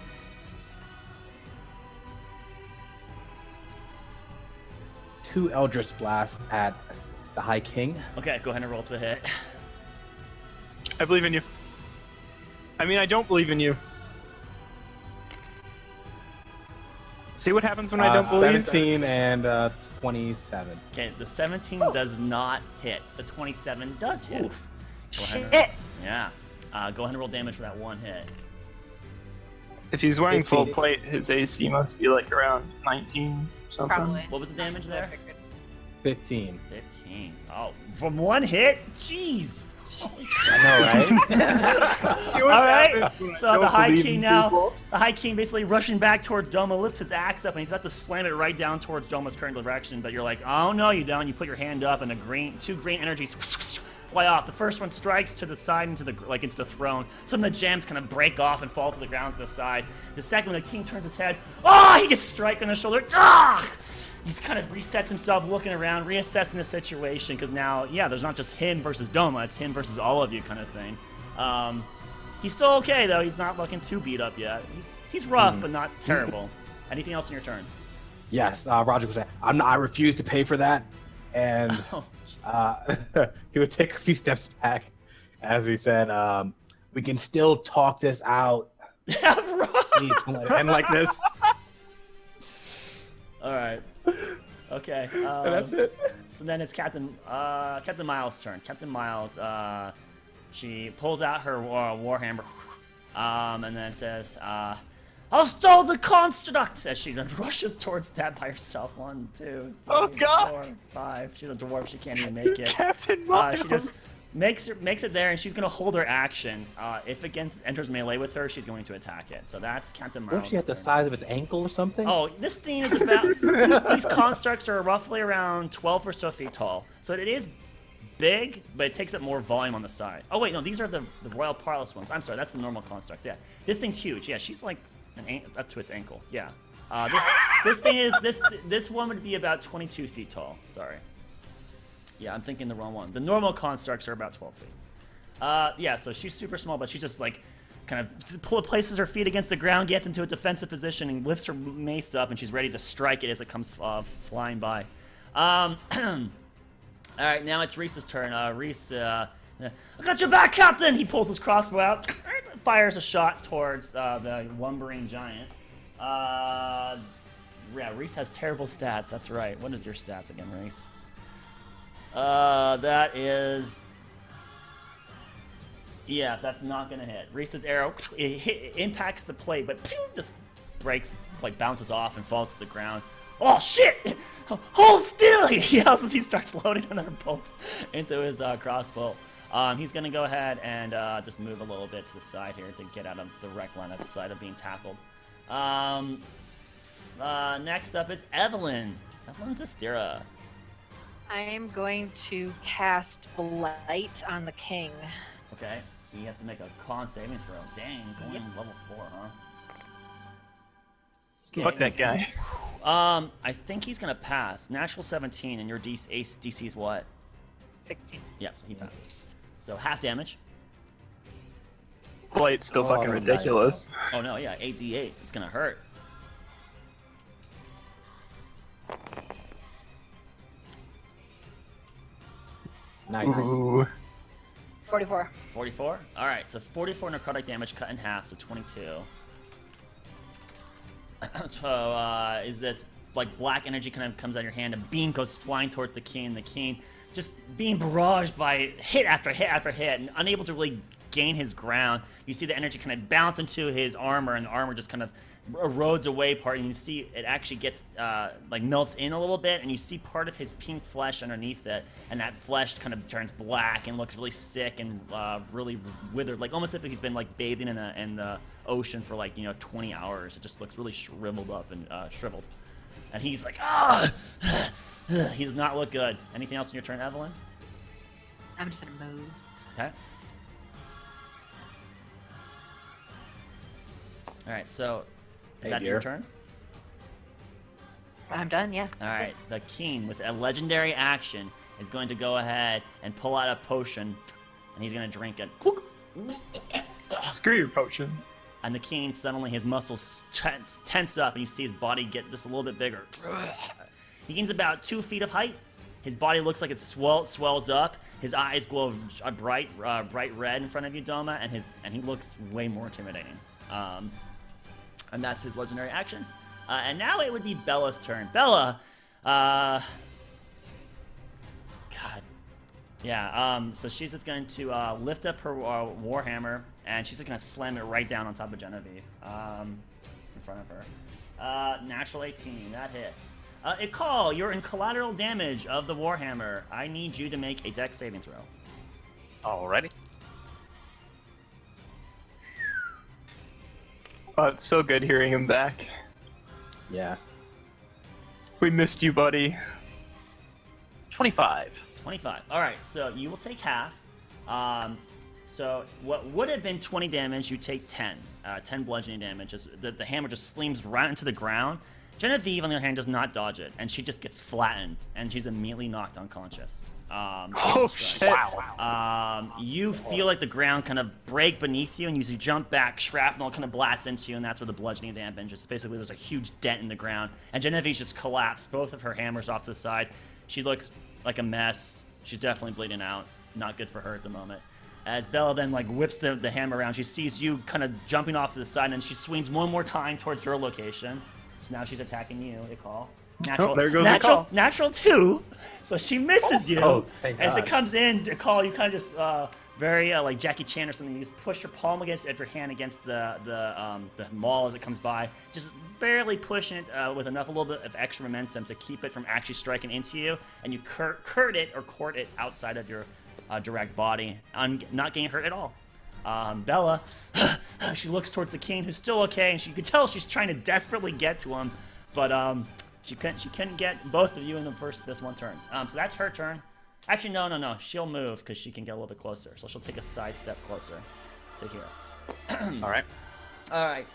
Two Eldritch Blast at the High King. Okay, go ahead and roll to a hit. I believe in you. I mean, I don't believe in you. See what happens when I don't believe? 17 and 27. Okay, the 17 does not hit. The 27 does hit. Oof. Go ahead. Shit! Yeah. Go ahead and roll damage for that 1 hit. If he's wearing full 15. plate, his AC must be like around 19 or something. Probably. What was the damage there? 15. 15. Oh, from 1 hit? Jeez. I know, right? All right. So the High King now, the High King basically rushing back toward Doma, lifts his axe up, and he's about to slam it right down towards Doma's current direction. But you're like, oh no, you don't. You put your hand up, and 2 green energies fly off. The first one strikes to the side into the throne. Some of the gems kind of break off and fall to the ground to the side. The second one, the king turns his head. Oh, he gets struck on the shoulder. Ah! He kind of resets himself, looking around, reassessing the situation, because now, yeah, there's not just him versus Doma, it's him versus all of you kind of thing. He's still okay, though. He's not looking too beat up yet. He's rough, but not terrible. Anything else in your turn? Yes, Roger would say, I refuse to pay for that. And Oh, he would take a few steps back as he said, we can still talk this out. Please don't let it end like this. All right. Okay. And that's it. So then it's Captain Miles' turn. Captain Miles, she pulls out her warhammer, and then says, "I'll stall the construct!" As she then rushes towards that by herself. 1, 2, 3, Oh, God! 4, 5. She's a dwarf. She can't even make it. Captain Miles! She just makes it there, and she's gonna hold her action. If it enters melee with her, she's going to attack it. So that's Captain Miles. Don't she have the size of its ankle or something? Oh, this thing is about. these constructs are roughly around 12 or so feet tall. So it is big, but it takes up more volume on the side. Oh wait, no, these are the Royal Parlous ones. I'm sorry, that's the normal constructs. Yeah, this thing's huge. Yeah, she's like up to its ankle. Yeah. This thing is this one would be about 22 feet tall. Sorry. Yeah, I'm thinking the wrong one. The normal constructs are about 12 feet. Yeah, so she's super small, but she just like kind of places her feet against the ground, gets into a defensive position, and lifts her mace up, and she's ready to strike it as it comes flying by. All right, now it's Reese's turn. Reese, I got your back, Captain! He pulls his crossbow out, fires a shot towards the lumbering giant. Yeah, Reese has terrible stats. That's right. What is your stats again, Reese? That is... Yeah, that's not gonna hit. Reese's arrow, it impacts the plate, but just breaks, like bounces off and falls to the ground. Oh shit! Hold still! He yells as he starts loading another bolt into his crossbow. He's gonna go ahead and just move a little bit to the side here to get out of the direct line of sight of being tackled. Next up is Evelyn. Evelyn's Astera. I am going to cast Blight on the king. Okay. He has to make a con saving throw. Dang, going Yep. level 4, huh? Fuck that guy. I think he's gonna pass. Natural 17, and your DC is what? 16. Yep, so he passes. So half damage. Blight's still Oh, fucking nice. ridiculous. Oh no, yeah, 8d8. It's gonna hurt. Nice. Ooh. 44. 44? Alright, so 44 necrotic damage cut in half, so 22. So, is this, like, black energy kind of comes out of your hand, a beam goes flying towards the king, the king just being barraged by hit after hit after hit, and unable to really gain his ground. You see the energy kind of bounce into his armor, and the armor just kind of erodes away part, and you see it actually gets, like, melts in a little bit, and you see part of his pink flesh underneath it, and that flesh kind of turns black and looks really sick and really withered, like almost if he's been, like, bathing in the ocean for, like, 20 hours. It just looks really shriveled up and shriveled. And he's like, ah! He does not look good. Anything else in your turn, Evelyn? I'm just gonna move. Okay. Alright, so is Hey, that your dear. turn? I'm done, yeah. Alright, the king with a legendary action is going to go ahead and pull out a potion, and he's going to drink it. Screw your potion. And the king, suddenly his muscles tense up, and you see his body get just a little bit bigger. He gains about 2 feet of height. His body looks like it swells up. His eyes glow a bright red in front of you, Doma, and he looks way more intimidating. And that's his legendary action. And now it would be Bella's turn. Bella, God. Yeah, so she's just going to lift up her Warhammer, and she's just going to slam it right down on top of Genevieve, in front of her. Natural 18, that hits. Ikal, you're in collateral damage of the Warhammer. I need you to make a dex saving throw. Alrighty. Oh, it's so good hearing him back. Yeah. We missed you, buddy. 25. 25. All right, so you will take half. So what would have been 20 damage, you take 10. 10 bludgeoning damage. The hammer just slams right into the ground. Genevieve, on the other hand, does not dodge it, and she just gets flattened, and she's immediately knocked unconscious. Oh shit! You feel like the ground kind of break beneath you, and as you jump back, shrapnel kind of blasts into you, and that's where the bludgeoning damage is. Basically, there's a huge dent in the ground, and Genevieve's just collapsed, both of her hammers off to the side. She looks like a mess. She's definitely bleeding out. Not good for her at the moment. As Bella then like whips the hammer around, she sees you kind of jumping off to the side, and she swings one more time towards your location. So now she's attacking you. Ikal. there goes Ikal. Natural 2. So she misses you. Oh, thank As it God. comes in, Ikal, you kind of just very like Jackie Chan or something. You just push your palm of your hand against the maul as it comes by, just barely pushing it with a little bit of extra momentum to keep it from actually striking into you, and you court it outside of your direct body, not getting hurt at all. Bella, she looks towards the king, who's still okay, and you can tell she's trying to desperately get to him, but she couldn't get both of you in this one turn. So that's her turn. Actually, no. She'll move because she can get a little bit closer. So she'll take a side step closer to here. Alright. All right.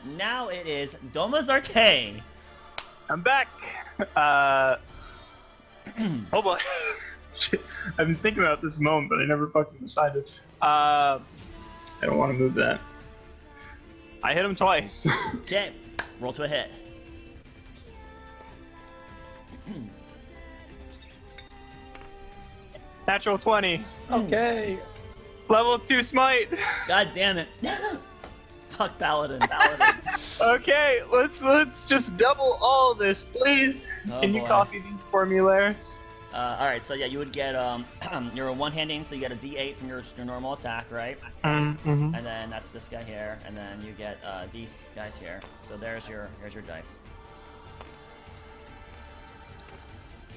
Now it is Doma Zarte. I'm back. Oh boy. Shit. I've been thinking about this moment, but I never fucking decided. I don't want to move that. I hit him twice. Okay. Roll to a hit. Natural 20. Okay. Level 2 smite. God damn it. Fuck paladins. Okay, let's just double all this, please. Oh, Can you boy. copy these formulas? All right. So yeah, you would get you're a one-handing, so you get a D8 from your normal attack, right? Mm-hmm. And then that's this guy here, and then you get these guys here. So here's your dice.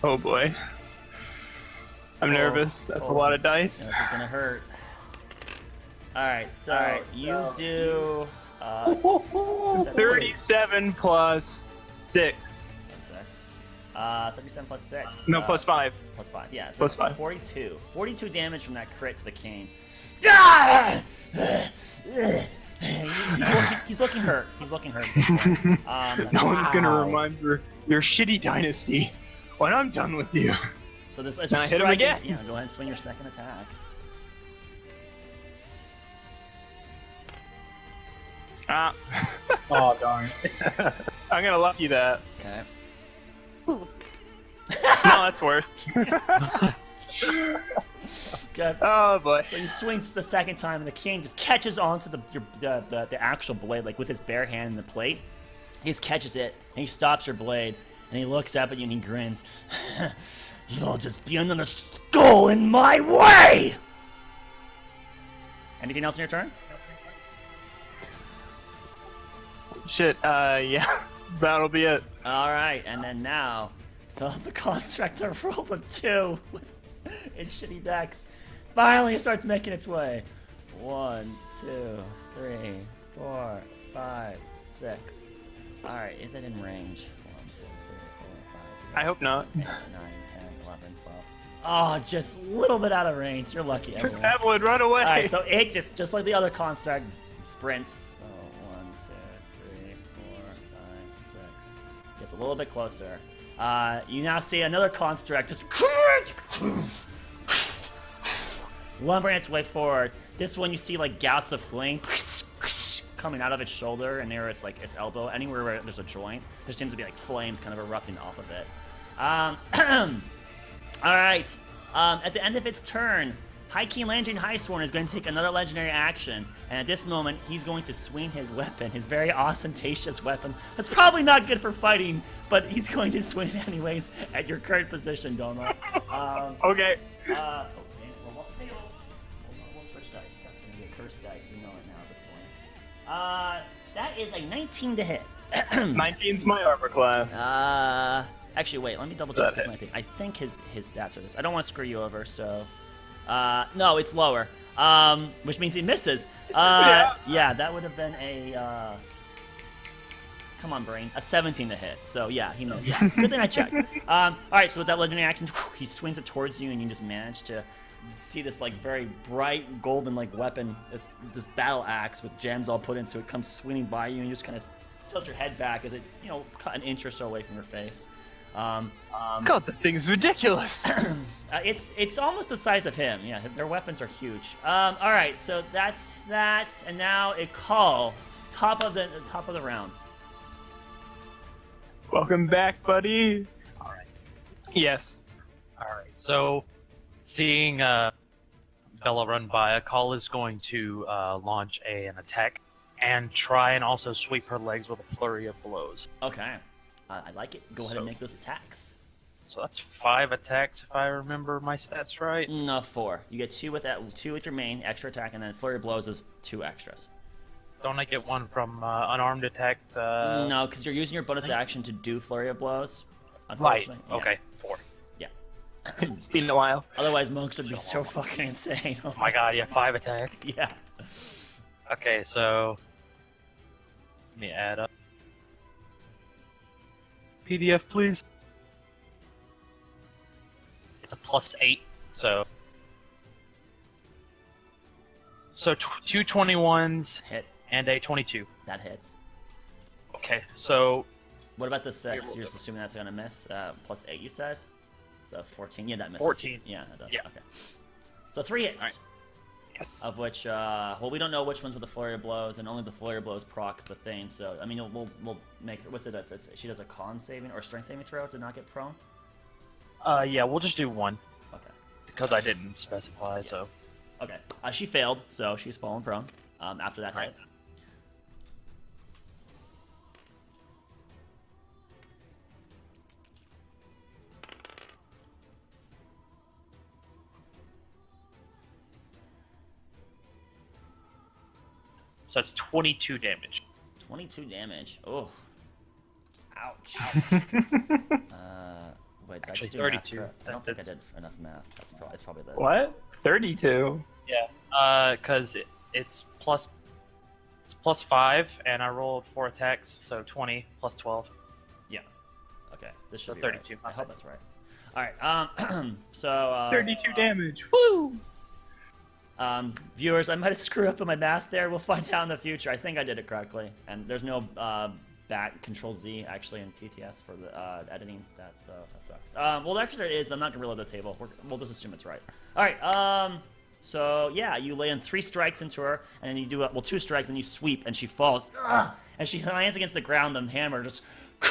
Oh boy. I'm nervous. That's a lot of Yeah, dice. this is gonna hurt. All right. So you do. Is that 37 plus 6. That's 6. 37 plus 6. No, plus 5. Plus 5, yeah. So Plus it's 5. 42. 42 damage from that crit to the cane. Ah! He's looking hurt. He's looking hurt. No one's gonna Wow. remind your shitty dynasty when I'm done with you. So this is And I hit him again. Yeah, go ahead and swing your second attack. Ah, Oh darn. I'm gonna lucky that. Okay. No, that's worse. Good. Oh boy. So you swing the second time, and the king just catches onto the actual blade, like with his bare hand in the plate. He just catches it, and he stops your blade, and he looks up at you and he grins. You'll just be another skull in my way! Anything else in your turn? Shit, yeah. That'll be it. Alright, and then now, the constructor rolled a 2 in shitty decks. Finally it starts making its way. 1, 2, 3, 4, 5, 6. Alright, is it in range? 1, 2, 3, 4, 5, 6. I hope not. 8, 9, 10, 11, 12. Oh, just a little bit out of range. You're lucky, everyone. Evelyn, run away! Alright, so it just like the other construct sprints. So 1, 2, 3, 4, 5, 6. Gets a little bit closer. You now see another construct just lumbering its way forward. This one you see like gouts of flame coming out of its shoulder and near its like its elbow. Anywhere where there's a joint, there seems to be like flames kind of erupting off of it. All right. At the end of its turn, High King Landry Highsworn is going to take another legendary action, and at this moment, he's going to swing his weapon, his very ostentatious weapon. That's probably not good for fighting, but he's going to swing it anyways at your current position, Doma. Okay. Well, we'll switch dice. That's going to be a cursed dice. We know it now at this point. That is a 19 to hit. 19's my armor class. Actually, wait. Let me double check this 19. I think his stats are this. I don't want to screw you over, so. No, it's lower. Which means he misses. Yeah, that would have been a. Come on, brain. A 17 to hit. So yeah, he missed. Good thing I checked. All right, so with that legendary action, he swings it towards you, and you just manage to see this like very bright golden like weapon, this battle axe with gems all put into it, comes swinging by you, and you just kind of tilt your head back as it cut an inch or so away from your face. God, the thing's ridiculous. It's almost the size of him. Yeah, their weapons are huge. All right, so that's that, and now a call, top of the round. Welcome back, buddy. All right. Yes. All right. So, seeing Bella run by, a call is going to launch an attack and try and also sweep her legs with a flurry of blows. Okay, I like it. Go ahead and make those attacks. So that's 5 attacks if I remember my stats right. No, 4. You get 2 with that, 2 with your main extra attack, and then flurry of blows is 2 extras. Don't I get 1 from unarmed attack? No, because you're using your bonus action to do flurry of blows. Right. Unfortunately. Yeah. Okay. 4. Yeah. It's been a while. Otherwise, monks would be so fucking insane. Oh my god, yeah, 5 attack. Yeah. Okay, so let me add up. PDF, please. It's a +8, so 2 21s Hit. and a 22. That hits. Okay, so What about the 6? You're just assuming that's gonna miss. +8, you said. So 14. Yeah, that misses. 14. Yeah, that does. Yeah. Okay. So 3 hits. Alright. Yes. Of which, well, we don't know which ones with the flurry of blows, and only the flurry of blows procs the thing. So, I mean, we'll make her. What's it? She does a con saving or strength saving throw to not get prone. Yeah, we'll just do 1 Okay. because I didn't specify. So Okay. She failed, so she's fallen prone. After that hit. Right. So that's 22 damage. 22 damage. Oh. Ouch. Wait, did I Actually, just do math 32. correct? I don't think I That's- did enough math. It's probably the. What? 32. Yeah. Because it's +5, and I rolled 4 attacks, so 20 + 12. Yeah. Okay, this So should be 32. Right. I hope that's right. All right. So 32 damage. Woo! Viewers, I might have screwed up on my math there. We'll find out in the future. I think I did it correctly, and there's no back Control Z actually in TTS for the editing. That sucks. Well, actually there is, but I'm not gonna reload the table. We'll just assume it's right. All right. So yeah, you lay in 3 strikes into her, and then you do 2 strikes, and you sweep, and she falls, and she lands against the ground. The hammer just,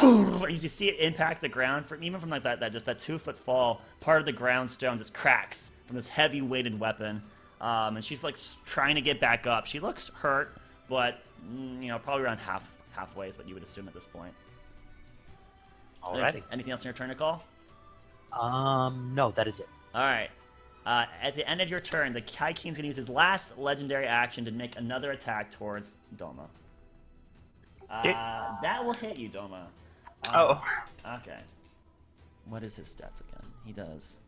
you see it impact the ground even from like that 2-foot fall. Part of the ground stone just cracks from this heavy weighted weapon, and she's like trying to get back up. She looks hurt, but probably around halfway is what you would assume at this point. All right. Anything else on your turn to call? No, that is it. All right. At the end of your turn, the Kai King's going to use his last legendary action to make another attack towards Doma. That will hit you, Doma. Oh. Okay. What is his stats again? He does.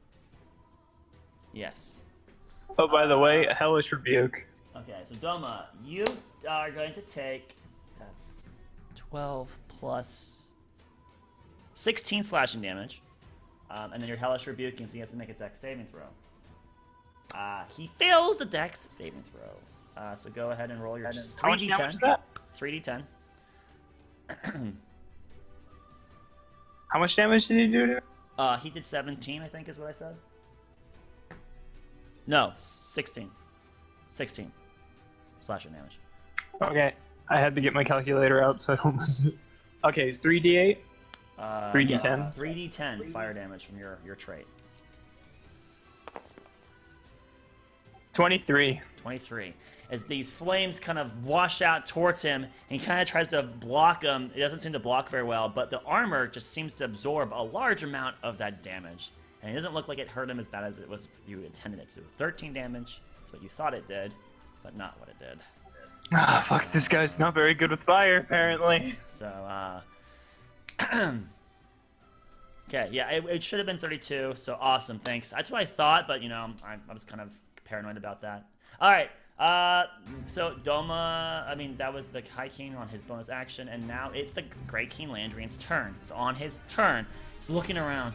Yes. Oh, by the way, a hellish rebuke. Okay, so Doma, you are going to take. That's 12 plus 16 slashing damage. And then your hellish rebuke, so he has to make a dex saving throw. He fails the dex saving throw. So go ahead and roll your How much damage is that? 3d10. How much damage did he do to her? He did 17, I think is what I said. No, 16. 16 slashing damage. Okay, I had to get my calculator out so I don't miss it. Okay, it's 3d8? 3d10? Yeah, 3d10 fire damage from your trait. 23. 23. As these flames kind of wash out towards him, and he kind of tries to block them. It doesn't seem to block very well, but the armor just seems to absorb a large amount of that damage. And it doesn't look like it hurt him as bad as it was you intended it to. 13 damage is what you thought it did, but not what it did. Ah, fuck, this guy's not very good with fire, apparently. So, okay, yeah, it should have been 32, so awesome, thanks. That's what I thought, but, I was kind of paranoid about that. All right, so Doma, that was the High King on his bonus action, and now it's the Great King Landrian's turn. So on his turn, he's looking around.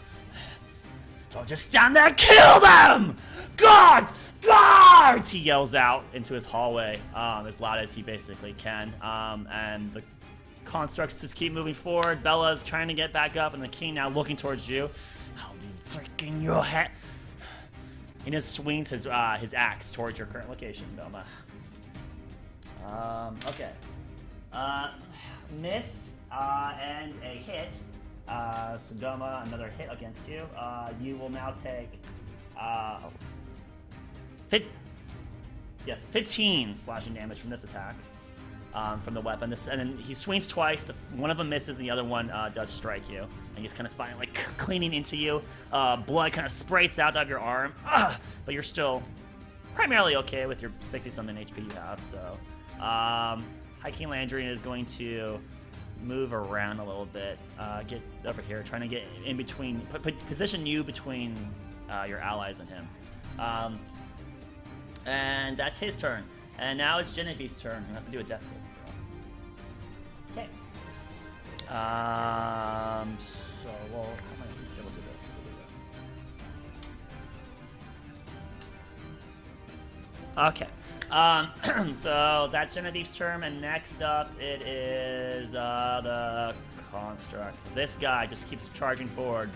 Don't just stand there, kill them! Guards! Guards! He yells out into his hallway as loud as he basically can, and the constructs just keep moving forward. Bella's trying to get back up, and the king now looking towards you. I'll be freaking your head. He just swings his axe towards your current location, Doma. Okay. Miss and a hit. So Doma, another hit against you. You will now take 15 slashing damage from this attack. From the weapon. And then he swings twice. One of them misses, and the other one does strike you. And he's kind of finally cleaning into you. Blood kind of sprays out of your arm. But you're still primarily okay with your 60-something HP you have. So, High King Landrian is going to move around a little bit. Get over here, trying to get in between, position you between your allies and him. And that's his turn. And now it's Genevieve's turn, who has to do a death save. Okay. So, how am I able to do this? Okay. So that's Genevieve's turn, and next up it is the construct. This guy just keeps charging forward.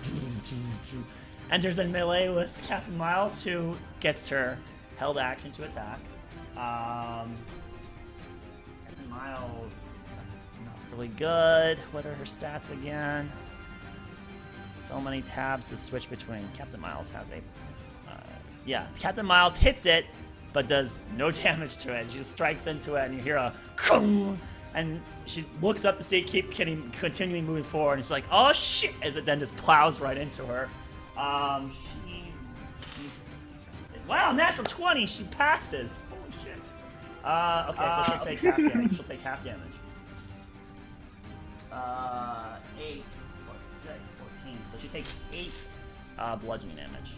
Enters in melee with Captain Miles, who gets her held action to attack. Captain Miles, that's not really good. What are her stats again? So many tabs to switch between. Captain Miles has a... yeah, Captain Miles hits it, but does no damage to it. She just strikes into it, and you hear a... And she looks up to see it keep continuing moving forward, and she's like, oh shit! As it then just plows right into her. Wow, natural 20, she passes. Holy shit. Okay, so she'll take half damage. She'll take half damage. 8 plus 6, 14. So she takes 8 bludgeoning damage.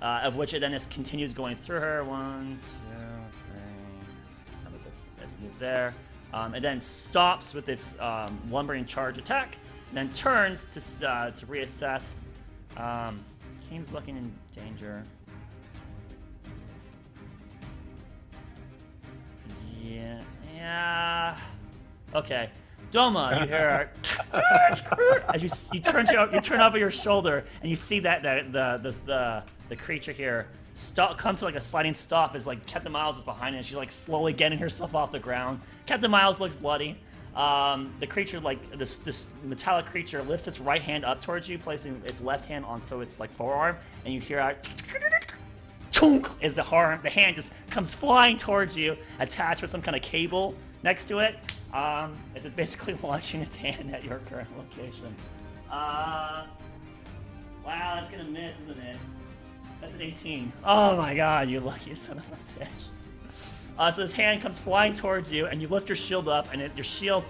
Of which it then just continues going through her. 1, 2, 3. Let's move there. It then stops with its lumbering charge attack, then turns to reassess. King's looking in danger. Yeah. Okay. Doma, you hear as you turn over your shoulder and you see that the creature here come to like a sliding stop as like Captain Miles is behind it. And she's like slowly getting herself off the ground. Captain Miles looks bloody. The creature, like this metallic creature, lifts its right hand up towards you, placing its left hand onto its like forearm, and you hear as the hand just comes flying towards you, attached with some kind of cable next to it. As it's basically launching its hand at your current location. Wow, that's gonna miss, isn't it? That's an 18. Oh my god, you lucky son of a bitch. So this hand comes flying towards you, and you lift your shield up, and your shield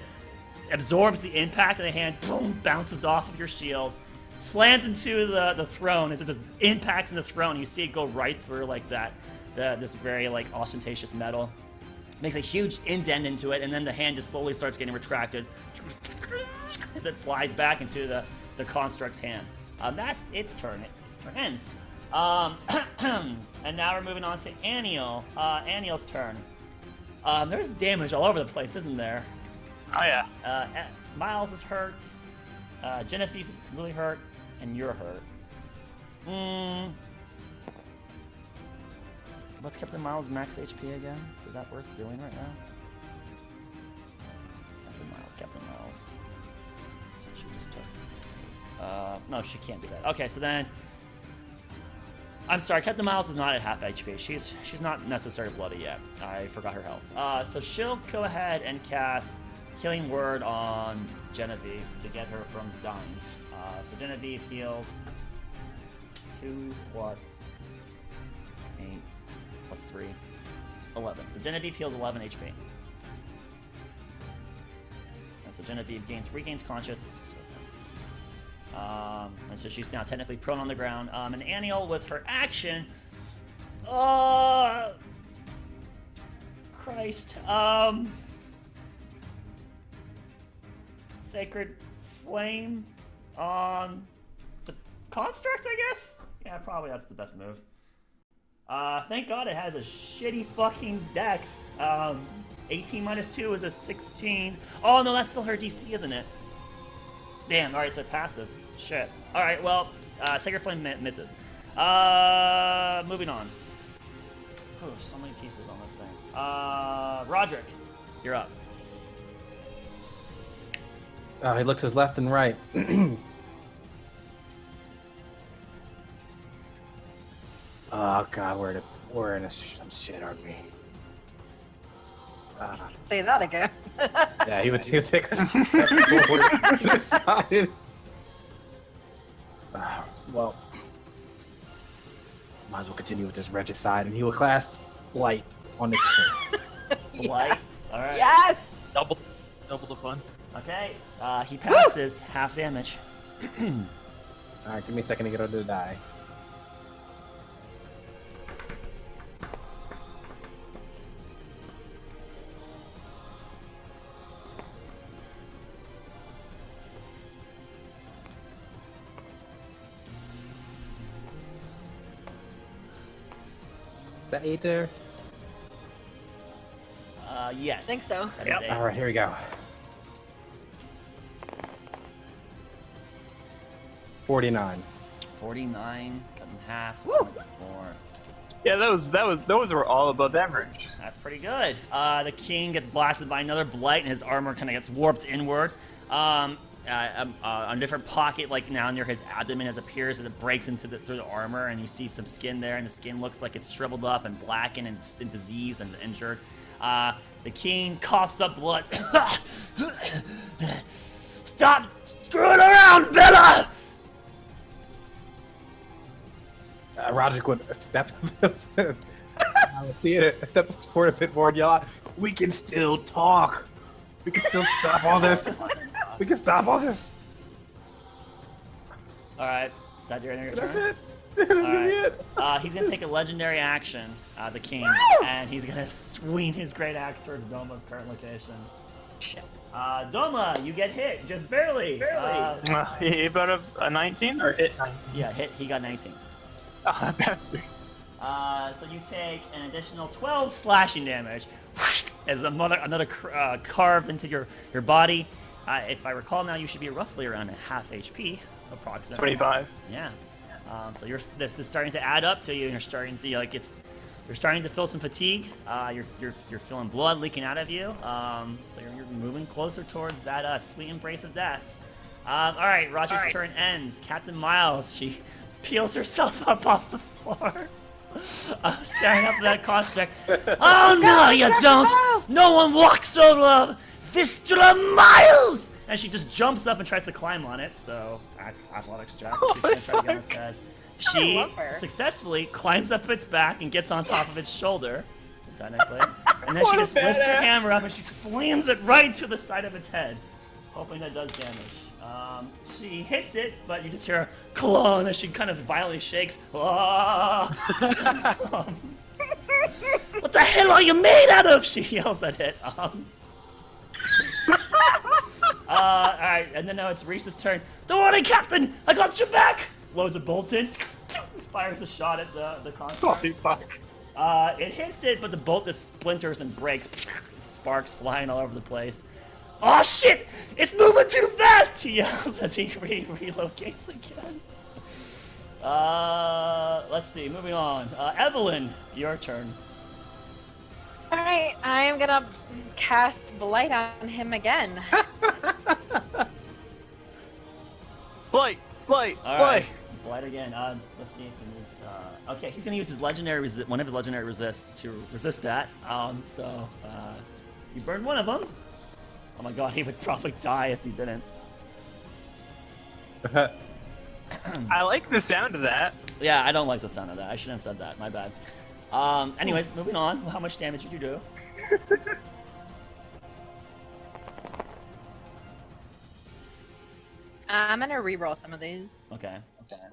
absorbs the impact of the hand, boom, bounces off of your shield, slams into the throne as it just impacts in the throne. You see it go right through like that, this very like ostentatious metal. Makes a huge indent into it, and then the hand just slowly starts getting retracted as it flies back into the construct's hand. That's its turn. Its turn ends. And now we're moving on to Aniel. Aniel's turn. There's damage all over the place, isn't there? Oh yeah. Miles is hurt. Genevieve is really hurt, and you're hurt. What's Captain Miles' max HP again? Is that worth doing right now? Captain Miles. She just took. No, she can't do that. Okay, so then. I'm sorry, Captain Miles is not at half HP. She's not necessarily bloody yet. I forgot her health. So she'll go ahead and cast Healing Word on Genevieve to get her from dying. So Genevieve heals 2 plus 8 plus 3, 11. So Genevieve heals 11 HP. And so Genevieve regains conscious. And so she's now technically prone on the ground. And Aniel, with her action, Christ, Sacred Flame on the construct, I guess? Yeah, probably that's the best move. Thank God it has a shitty fucking dex. 18 minus 2 is a 16. Oh no, that's still her DC, isn't it? Damn, alright, so it passes. Shit. Alright, well, Sacred Flame misses. Moving on. Oh, so many pieces on this thing. Roderick, you're up. He looks his left and right. Oh god, we're in some shit, aren't we? Say that again. Yeah, he would take a step forward to the side. Well, might as well continue with this regicide, and he will cast Blight on the king. Blight? Alright. Yes! Double the fun. Okay, he passes half damage. Alright, give me a second to get under the die. Is that 8 there? Yes. I think so. That is eight. Alright, here we go. 49. 49, cut in half, so Woo! 24. Yeah, those were all above average. That's pretty good. The king gets blasted by another blight, and his armor kind of gets warped inward. A different pocket, like now near his abdomen, has appears as it breaks through the armor, and you see some skin there, and the skin looks like it's shriveled up and blackened and diseased and injured. The king coughs up blood. Stop screwing around, Bella! Roderick would step step forward a bit more and yell out, "We can still talk! We can still stop all this! We can stop all this!" Alright, is that your turn? That's it! That's gonna be it! He's gonna take a legendary action, the king, and he's gonna swing his great axe towards Doma's current location. Doma, you get hit just barely. He about a 19 or hit 19? Yeah, hit. He got 19. Oh, that bastard. So you take an additional 12 slashing damage as another carve into your body. If I recall now, you should be roughly around a half HP, approximately. 25. Yeah. So this is starting to add up to you, and you're starting to you're starting to feel some fatigue. You're feeling blood leaking out of you. So you're moving closer towards that sweet embrace of death. All right, Roger's turn ends. Captain Miles, she peels herself up off the floor. Staring up at that construct. Oh no, you don't! No one walks over Vistula Miles! And she just jumps up and tries to climb on it. So, athletics check. She's gonna try to get on its head. She successfully climbs up its back and gets on top of its shoulder. Technically. And then she just lifts her hammer up and she slams it right to the side of its head, hoping that does damage. She hits it, but you just hear a clone as she kind of violently shakes. What the hell are you made out of? She yells at it. Alright, and then now it's Reese's turn. Don't worry, Captain! I got your back! Loads a bolt in. Fires a shot at the construct. Holy fuck. It hits it, but the bolt just splinters and breaks. Sparks flying all over the place. Oh shit! It's moving too fast! He yells as he relocates again. Let's see, moving on. Evelyn, your turn. Alright, I am gonna cast Blight on him again. Blight! Alright, Blight again. Let's see if he moves. Okay, he's gonna use his legendary one of his legendary resists to resist that. You burned one of them. Oh my god, he would probably die if he didn't. I like the sound of that. Yeah, I don't like the sound of that. I shouldn't have said that. My bad. Anyways, moving on. How much damage did you do? I'm gonna reroll some of these. Okay.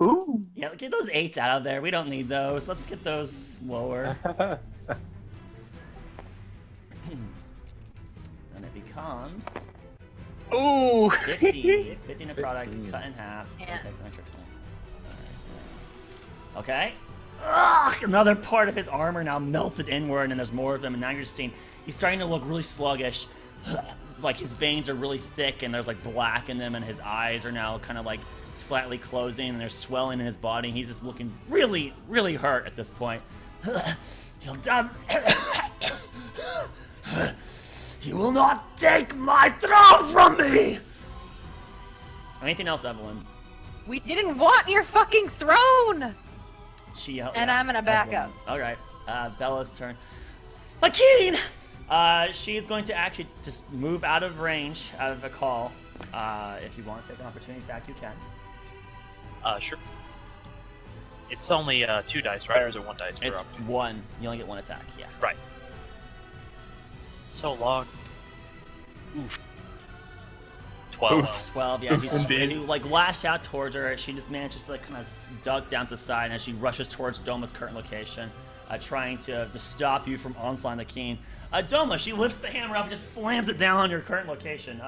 Ooh. Yeah, get those 8s out of there. We don't need those. Let's get those lower. And it becomes Ooh. 50 in a product, cut in half, so Yeah. it takes an extra 20. Okay. Ugh, another part of his armor now melted inward, and there's more of them, and now you're just seeing he's starting to look really sluggish. Like his veins are really thick, and there's like black in them, and his eyes are now kind of like slightly closing, and there's swelling in his body. He's just looking really, really hurt at this point. You'll die. You will not take my throne from me! Anything else, Evelyn? We didn't want your fucking throne! And I'm gonna back up. Alright, Bella's turn. Lakeen! She's going to actually just move out of range, out of a call. If you want to take an opportunity attack, you can. Sure. It's only 2 dice, right? Or is it 1 dice? It's 1. You only get 1 attack, yeah. Right. So long. Oof. 12. 12, yeah. Indeed. You like lash out towards her. She just manages to like kind of duck down to the side as she rushes towards Doma's current location, trying to stop you from onslaughting the king. Doma, she lifts the hammer up and just slams it down on your current location.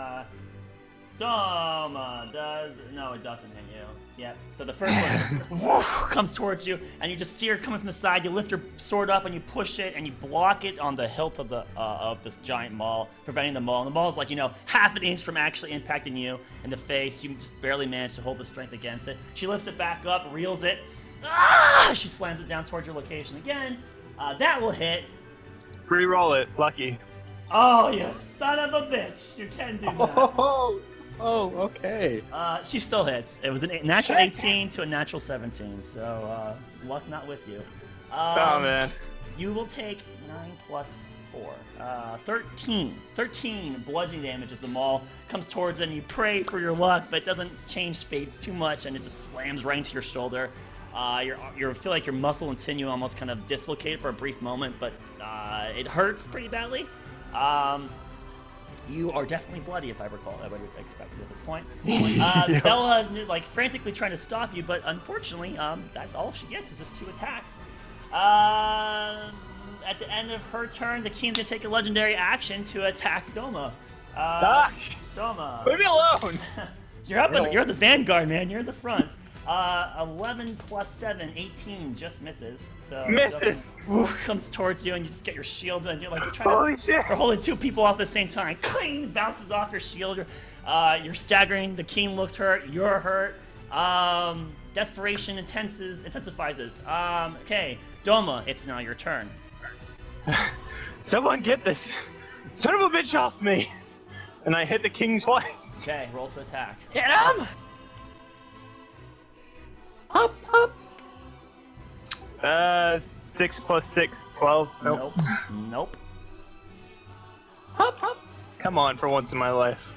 Doma does... No, it doesn't hit you. Yep. So the first one comes towards you, and you just see her coming from the side. You lift your sword up, and you push it, and you block it on the hilt of this giant maul, preventing the maul. And the maul is like, half an inch from actually impacting you in the face. You just barely manage to hold the strength against it. She lifts it back up, reels it. She slams it down towards your location again. That will hit. Re-roll it. Lucky. Oh, you son of a bitch. You can do that. Oh, okay. She still hits. It was a natural 18 to a natural 17, so luck not with you. Oh, man. You will take 9 plus 4. 13. 13 bludgeoning damage as the maul comes towards it, and you pray for your luck, but it doesn't change fates too much, and it just slams right into your shoulder. You feel like your muscle and sinew almost kind of dislocated for a brief moment, but it hurts pretty badly. You are definitely bloody, if I recall. I would expect you at this point. Bella is like frantically trying to stop you, but unfortunately, that's all she gets is just 2 attacks. At the end of her turn, the king's gonna take a legendary action to attack Doma. Doc! Doma. Leave me alone! You're up. You're the vanguard, man. You're in the front. 11 plus 7, 18 just misses. So Misses! comes towards you, and you just get your shield, and you're trying Holy to. shit! You're holding two people off at the same time. Cling! Bounces off your shield. You're staggering. The king looks hurt. You're hurt. Desperation intensifies. Okay, Doma, it's now your turn. Someone get this son of a bitch off me! And I hit the king twice. Okay, roll to attack. Hit him! Up. 6 plus 6, 12. Nope. Nope. Up. Come on, for once in my life.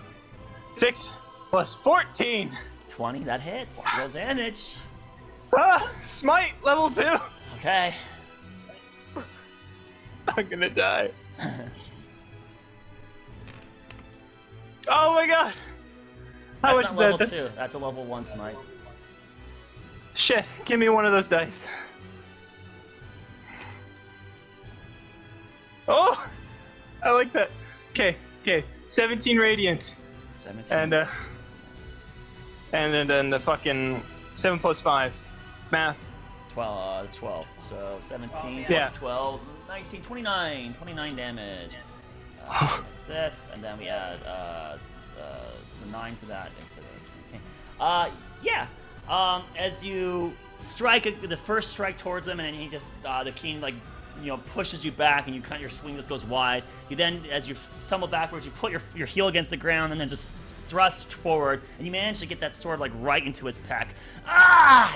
6 plus 14. 20, that hits. Roll damage. Smite level 2. Okay. I'm gonna die. Oh my god. How much That's is not level that? 2. That's a level 1 smite. Shit, give me one of those dice. Oh! I like that. Okay. 17 radiant. 17. And then the fucking 7 plus 5. Math. 12. So 17 Yeah. plus 12, 19, 29. 29 damage. It's this, and then we add the 9 to that. So that's 19. Yeah. As you strike the first strike towards him, and then he just the king pushes you back, and your swing just goes wide. You then, as you stumble backwards, you put your heel against the ground, and then just thrust forward, and you manage to get that sword right into his pec.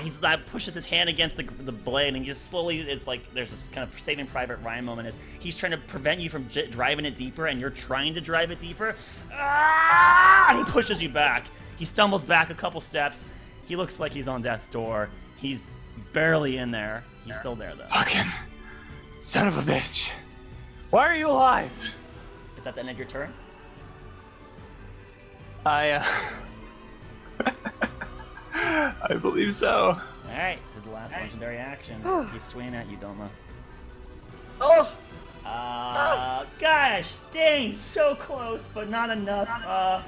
He's pushes his hand against the blade, and he just slowly is there's this kind of Saving Private Ryan moment as he's trying to prevent you from driving it deeper, and you're trying to drive it deeper. And he pushes you back. He stumbles back a couple steps. He looks like he's on death's door. He's barely in there. He's still there though. Fucking son of a bitch. Why are you alive? Is that the end of your turn? I believe so. Alright, this is the last legendary action. He's swinging at you, Doma. Oh! Gosh, dang, so close, but not enough. That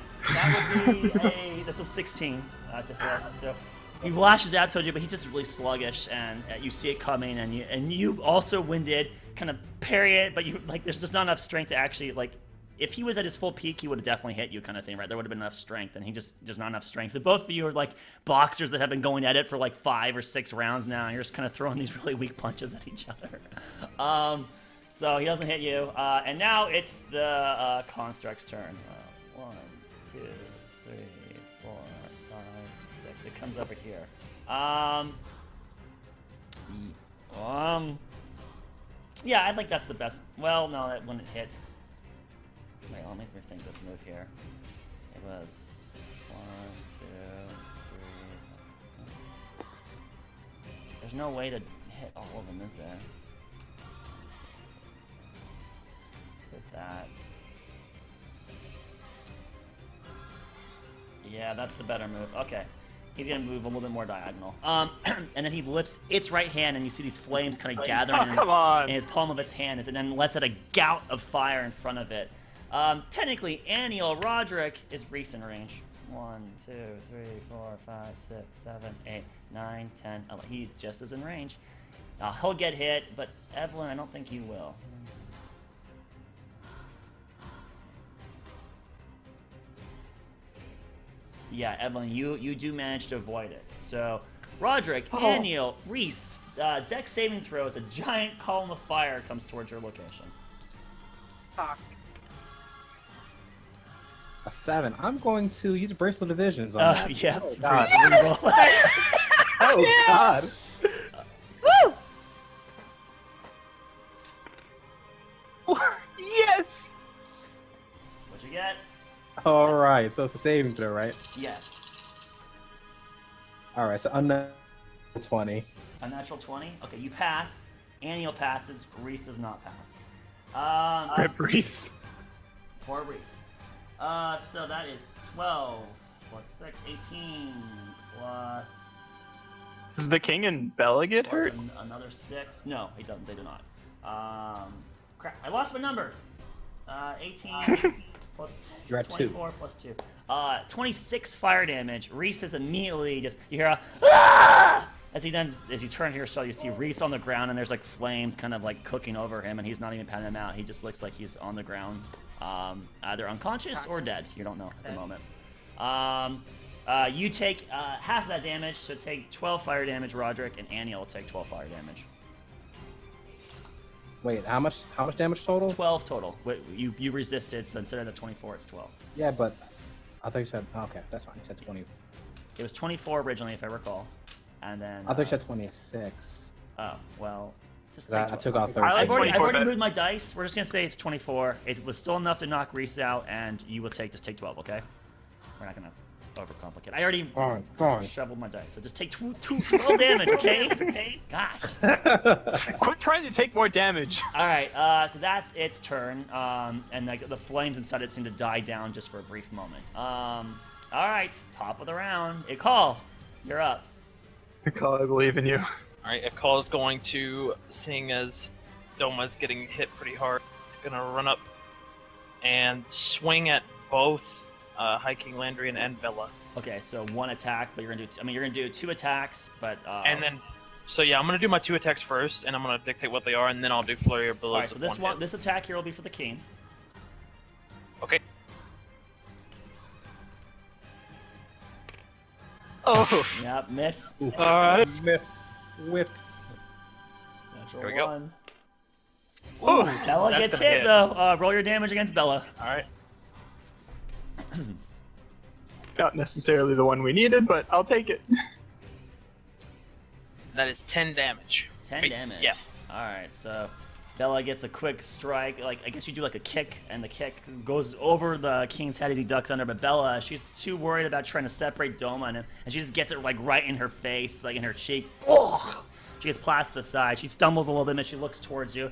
would be that's a 16 to hit. So he lashes out towards you, but he's just really sluggish, and you see it coming, and you also winded, kind of parry it, but there's just not enough strength to actually if he was at his full peak, he would have definitely hit you, kind of thing, right? There would have been enough strength, and there's not enough strength. So both of you are boxers that have been going at it for 5 or 6 rounds now, and you're just kind of throwing these really weak punches at each other. So he doesn't hit you, and now it's the construct's turn. 1, 2, 3, 4, 5, 6. It comes over here. Yeah, I think that's the best. Well, no, that wouldn't hit. Wait, let me rethink this move here. It was 1, 2, 3. There's no way to hit all of them, is there? Did that. Yeah, that's the better move. Okay. He's gonna move a little bit more diagonal. And then he lifts its right hand, and you see these flames kind of gathering in its palm of its hand, and then lets out a gout of fire in front of it. Technically, Aniel Roderick is Reese in range. 1, 2, 3, 4, 5, 6, 7, 8, 9, 10. He just is in range. He'll get hit, but Evelyn, I don't think you will. Yeah, Evelyn, you do manage to avoid it. So, Roderick, Aniel, Reese, dex saving throws. A giant column of fire comes towards your location. Fuck. A 7. I'm going to use Bracelet of Visions on that. Yeah. Oh, God. Reroll. Oh, God. Woo! Yes! What'd you get? All right, so it's a saving throw, right? Yes. All right, so unnatural 20. Unnatural 20? Okay, you pass. Aniel passes. Reese does not pass. Rip Reese. Poor Reese. So that is 12 plus 6, 18 plus... Does the king and Bella get plus hurt? Another 6. No, they don't. Crap, I lost my number. 18 plus You're at 2. 24 plus 2. 26 fire damage. Reese is immediately just, you hear a ah! As you turn here, so you see Reese on the ground, and there's like flames kind of like cooking over him, and he's not even patting him out. He just looks like he's on the ground, either unconscious or dead. You don't know at the moment. You take half of that damage, so take 12 fire damage, Roderick, and Annie will take 12 fire damage. Wait, how much damage total? 12 total. You resisted, so instead of the 24, it's 12. Yeah, but I thought you said okay. That's fine. You said 20. It was 24 originally, if I recall, and then. I thought you said 26. Oh well. Just I take took out 13. I've already 24 moved my dice. We're just gonna say it's 24. It was still enough to knock Reese out, and you will just take 12. Okay. We're not gonna overcomplicate. I already Fine. shoveled my dice, so just take 12 damage. Okay. Gosh. Quit trying to take more damage. All right, so that's its turn, and like the flames inside it seem to die down just for a brief moment. All right, top of the round. Ikal, you're up. Call, I believe in you. Alright, Akal is going to, seeing as Doma's getting hit pretty hard, gonna run up and swing at both High King Landrian and Bella. Okay, so one attack, but you're gonna do 2 attacks, but And then, so yeah, I'm gonna do my 2 attacks first, and I'm gonna dictate what they are, and then I'll do Flurry of Blows. all right, so with one hit. this attack here will be for the king. Okay. Oh, Yep, miss. alright. Whipped. Natural Here we go. 1. Oh, Bella That's gets gonna hit hit. though. Roll your damage against Bella. Alright. not necessarily the one we needed, but I'll take it. That is 10 damage. 10 Wait, damage. Yeah. All right, so Bella gets a quick strike. Like I guess you do like a kick, and the kick goes over the king's head as he ducks under. But Bella, she's too worried about trying to separate Doma, and she just gets it like right in her face, like in her cheek. Oh! She gets plastered to the side. She stumbles a little bit, and she looks towards you.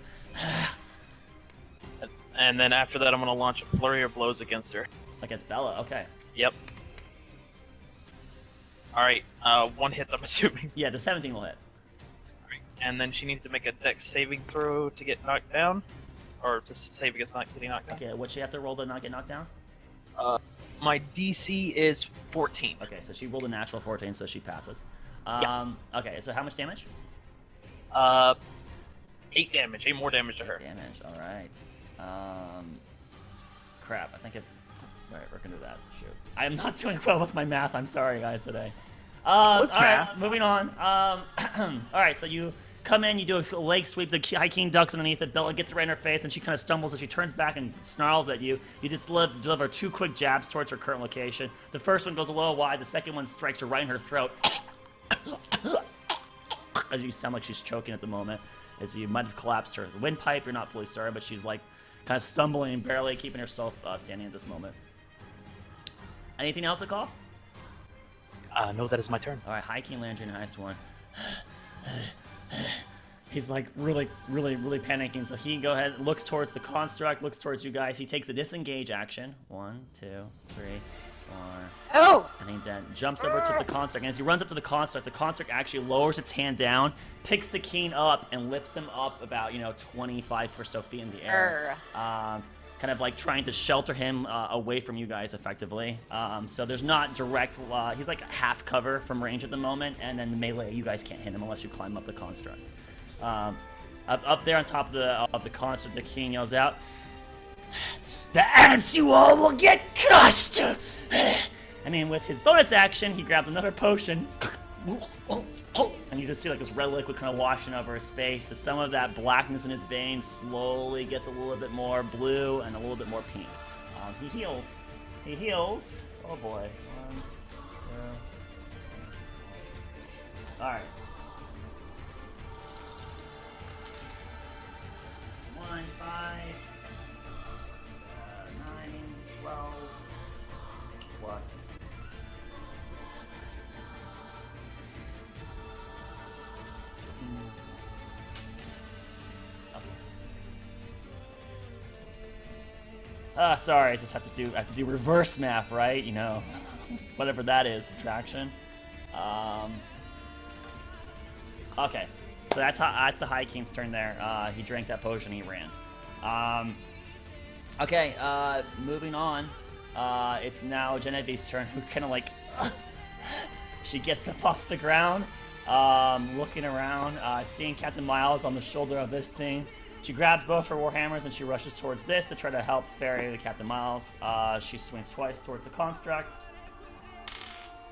And then after that, I'm gonna launch a Flurry of Blows against her. Against Bella, okay. Yep. Alright, 1 hits, I'm assuming. Yeah, the 17 will hit. And then she needs to make a dex saving throw to get knocked down. Or to save against not getting knocked down. Okay, what she have to roll to not get knocked down? My DC is 14. Okay, so she rolled a natural 14, so she passes. Yeah. Okay, so how much damage? 8 damage. 8 more damage to her. Damage, alright. Crap, I think it... Alright, we're gonna do that. Shoot. I am not doing well with my math, I'm sorry guys today. What's alright, math? moving on. Alright, so you come in, you do a leg sweep, the High King ducks underneath it, Bella gets it right in her face, and she kind of stumbles and she turns back and snarls at you. You just deliver 2 quick jabs towards her current location. The first one goes a little wide, the second one strikes her right in her throat. As you sound like she's choking at the moment, as you might have collapsed her windpipe, you're not fully certain, but she's like kind of stumbling, barely keeping herself standing at this moment. Anything else to call? No, that is my turn. Alright, High King Landry and High Sworn. He's like really panicking, so he go ahead, looks towards the construct, looks towards you guys. He takes the disengage action. 1, 2, 3, 4. Oh! And he then jumps over to the construct. And as he runs up to the construct actually lowers its hand down, picks the king up, and lifts him up about 25 or so feet in the air. Kind of like trying to shelter him away from you guys effectively. So there's not direct, he's like half cover from range at the moment, and then the melee, you guys can't hit him unless you climb up the construct. Up there on top of the construct, the king yells out, "The ants you all will get crushed!" And then with his bonus action, he grabs another potion, and you just see like this red liquid kind of washing over his face. As some of that blackness in his veins slowly gets a little bit more blue and a little bit more pink. He heals. He heals. Oh boy. 1, 2. All right. 1, 5, 9, 12, plus. Sorry, I just have to do reverse math, right? Whatever that is, subtraction. Okay, so that's the High King's turn there. He drank that potion, he ran. Okay, moving on. It's now Genevieve's turn, who kind of like... she gets up off the ground, looking around, seeing Captain Miles on the shoulder of this thing. She grabs both her warhammers and she rushes towards this to try to help ferry the Captain Miles. She swings twice towards the construct.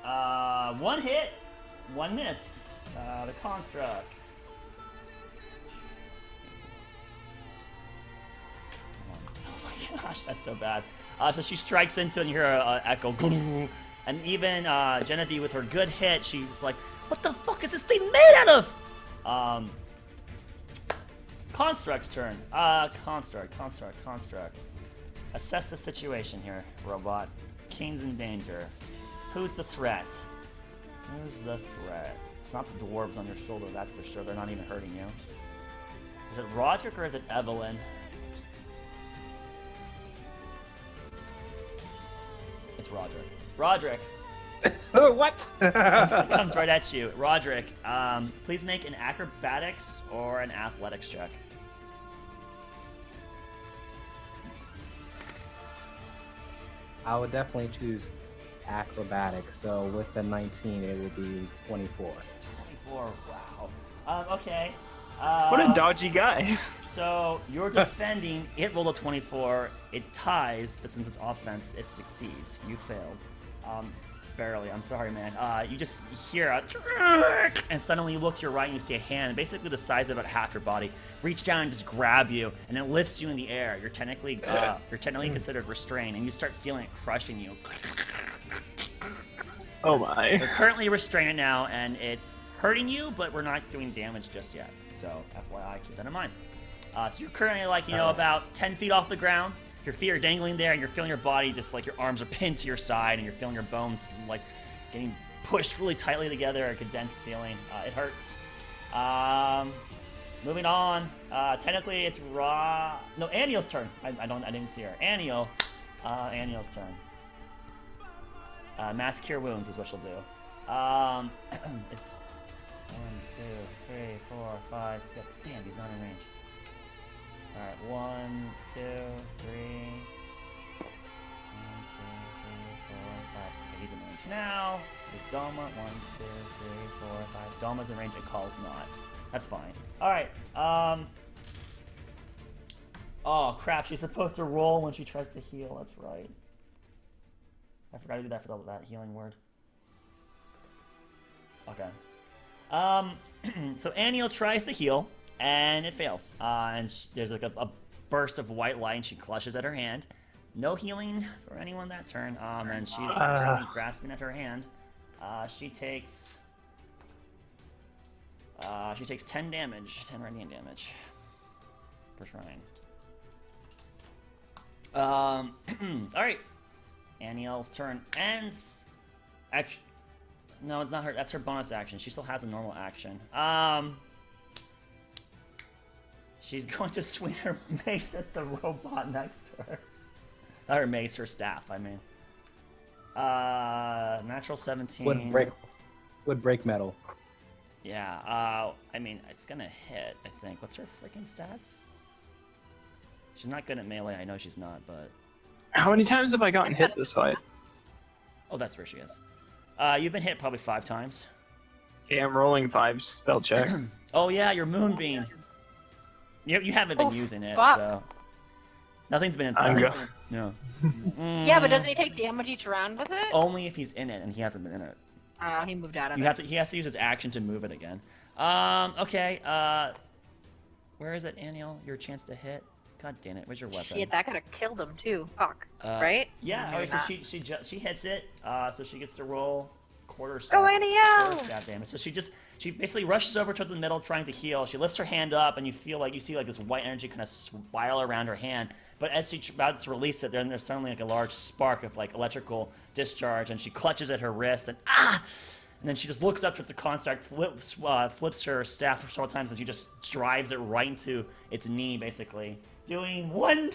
One hit, one miss. The construct. Oh my gosh, that's so bad. So she strikes into it and you hear a echo. And even Genevieve with her good hit, she's like, what the fuck is this thing made out of? Construct's turn. Construct. Assess the situation here, robot. King's in danger. Who's the threat? It's not the dwarves on your shoulder, that's for sure. They're not even hurting you. Is it Roderick or is it Evelyn? It's Roderick. Roderick! What? comes right at you. Roderick, please make an acrobatics or an athletics check. I would definitely choose acrobatics. So with the 19, it would be 24. 24, wow. Okay. What a dodgy guy. So you're defending. It rolled a 24. It ties, but since it's offense, it succeeds. You failed. Barely. I'm sorry, man. You just hear a and suddenly you look to your right and you see a hand, basically the size of about half your body, reach down and just grab you, and it lifts you in the air. You're technically considered restrained, and you start feeling it crushing you. Oh my. You're currently restrained now, and it's hurting you, but we're not doing damage just yet. So FYI, keep that in mind. So you're currently like about 10 feet off the ground. Your feet are dangling there, and you're feeling your body just like your arms are pinned to your side, and you're feeling your bones like getting pushed really tightly together, a condensed feeling. It hurts. Moving on. Technically, it's Aniel's turn. I didn't see her. Aniel's turn. Mass Cure Wounds is what she'll do. It's 1, 2, 3, 4, 5, 6. Damn, he's not in range. Alright, 1, 2, 3. 1, 2, 3, 4, 5. Okay, he's in range now. There's Doma. 1, 2, 3, 4, 5. Doma's in range and Call's not. That's fine. Alright, oh crap, she's supposed to roll when she tries to heal. That's right. I forgot to do that for that healing word. Okay. So Aniel tries to heal, and it fails. And there's like a burst of white light, and she clutches at her hand. No healing for anyone that turn. And she's currently grasping at her hand. She takes 10 damage, 10 radiant damage for trying. All right. Aniel's turn ends. No, it's not her. That's her bonus action. She still has a normal action. She's going to swing her mace at the robot next to her. Not her mace, her staff, I mean. Natural 17. Would break metal. Yeah, I mean, it's gonna hit, I think. What's her freaking stats? She's not good at melee, I know she's not, but... How many times have I gotten hit this fight? Oh, that's where she is. You've been hit probably 5 times. Okay, I'm rolling 5 spell checks. Oh yeah, your moonbeam. You haven't been using it, fuck. so... Nothing's been inside. No. Yeah, but doesn't he take damage each round with it? Only if he's in it, and he hasn't been in it. He moved out of it. He has to use his action to move it again. Okay, where is it, Aniel? Your chance to hit? God damn it, where's your weapon? Shit, that could have killed him too. Fuck. Right? Yeah, Maybe alright, so not. she hits it, so she gets to roll quarter Go, star. Aniel! God damn it. So she basically rushes over towards the middle trying to heal. She lifts her hand up, and you see like this white energy kind of spiral around her hand. But as she's about to release it, there's suddenly like a large spark of like electrical discharge, and she clutches at her wrist, and and then she just looks up towards the construct, flips her staff several times, and she just drives it right into its knee, basically, doing one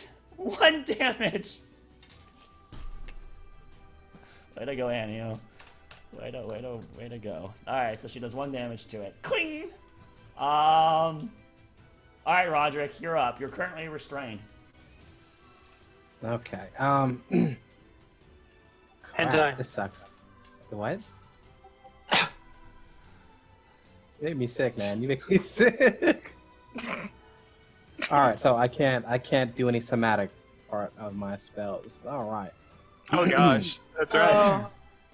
damage. Way to go, Aniel. Way to go. Alright, so she does 1 damage to it. Cling! Alright, Roderick, you're up. You're currently restrained. Okay. Hentai. Crap, this sucks. What? You make me sick, man. You make me sick. All right, so I can't do any somatic part of my spells. All right. Oh gosh, that's right.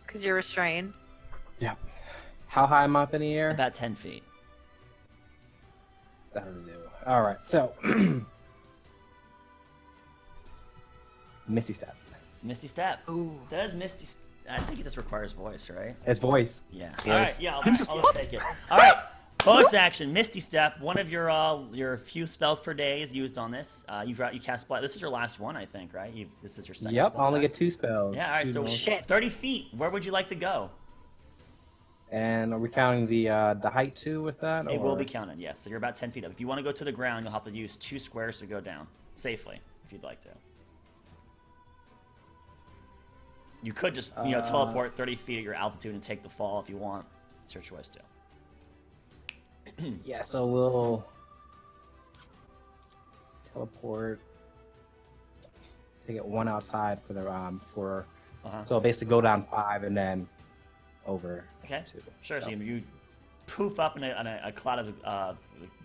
Because you're restrained. Yep. How high am I up in the air? About 10 feet. That'll do. All right, so Misty Step. Misty Step. Does Misty... I think it just requires voice, right? It's voice. Yeah. Yes. All right, yeah, I'll take it. All right, bonus action, Misty Step. One of your few spells per day is used on this. You cast Blight. This is your last one, I think, right? This is your second Yep, spell I only back. get 2 spells. Yeah, all right, Two so more. 30 feet. Where would you like to go? And are we counting the height too with that? It will be or- counted, yes. So you're about 10 feet up. If you want to go to the ground, you'll have to use 2 squares to go down safely, if you'd like to. You could just, teleport 30 feet at your altitude and take the fall if you want. It's your choice too. Yeah, so we'll teleport. Take it 1 outside for the So basically go down 5 and then over. Okay. 2. Sure. So you poof up in a cloud of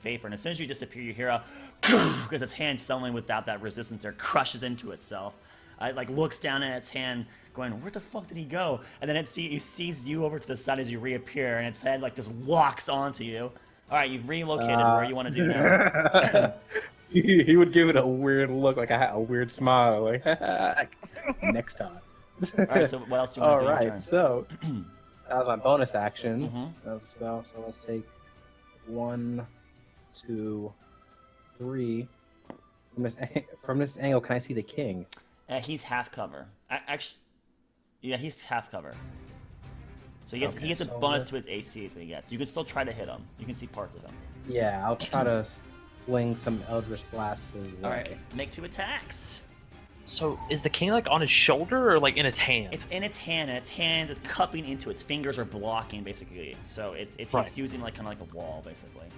vapor, and as soon as you disappear, you hear a because its hand suddenly, without that resistance there, crushes into itself. It like looks down at its hand, going, "Where the fuck did he go?" And then it sees you over to the side as you reappear, and its head like just locks onto you. All right, you've relocated. Where you want to do now? He would give it a weird look, like a weird smile, like next time. All right. So what else do you want to do? All in your right, turn? so that was my bonus action. Mhm. That was a spell. So let's take 1, 2, 3. From this angle, can I see the king? He's half cover. Actually, yeah, he's half cover. So he gets a so bonus to his AC is what he gets. You can still try to hit him. You can see parts of him. Yeah, I'll try to swing some Eldritch Blasts his way. All right, make 2 attacks. So is the king like on his shoulder or like in his hand? It's in its hand, and its hand is cupping into its fingers are blocking basically. So it's Right. he's using like kind of like a wall basically.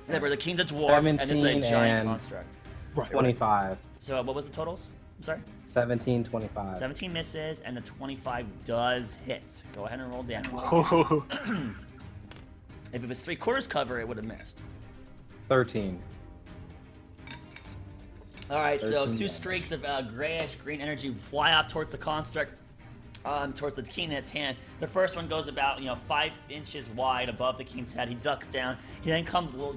Remember, the king's a dwarf, and this is a 17 giant and- construct. Right. 25. So what was the totals? I'm sorry. 17, 25. 17 misses, and the 25 does hit. Go ahead and roll damage. If it was 3/4 cover, it would have missed. 13. All right, so 13 2 damage. streaks of grayish green energy fly off towards the construct, towards the king in its hand. The first one goes about 5 inches wide above the king's head. He ducks down. He then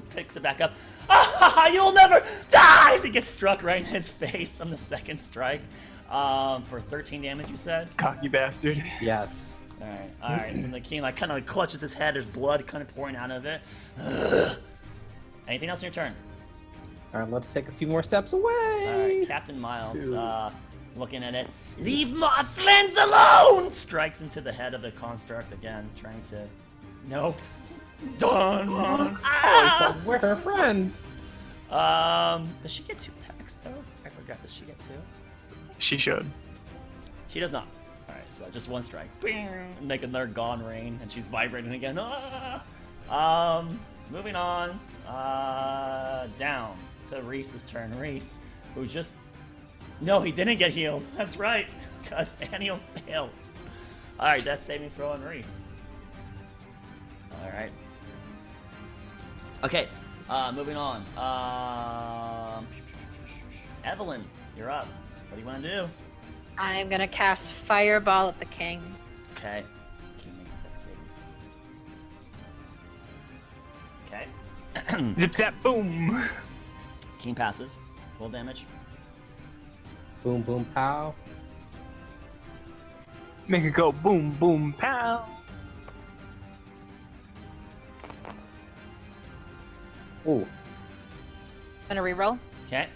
picks it back up. Ah, you'll never die! As he gets struck right in his face from the second strike. For 13 damage, you said. Cocky bastard. Yes. All right. So the king kind of clutches his head. There's blood kind of pouring out of it. Anything else on your turn? All right, let's take a few more steps away. All right, Captain Miles, Two. looking at it. Leave my friends alone! Strikes into the head of the construct again, trying to. Nope. Done. Ah! We're her friends. Does she get 2 attacks though? I forgot. Does she get 2? She should. She does not. All right, so just 1 strike. Bing! Make another gone rain, and she's vibrating again. Ah! Moving on. Down to Reese's turn. Reese, who just. No, he didn't get healed. That's right, because Anio failed. All right, that's saving throw on Reese. All right. Okay, moving on. Evelyn, you're up. What do you want to do? I'm gonna cast Fireball at the king. Okay. King makes that save. Okay. Zip zap boom. King passes. Roll damage. Boom, boom, pow. Make it go boom boom pow. Ooh. Gonna reroll. Okay.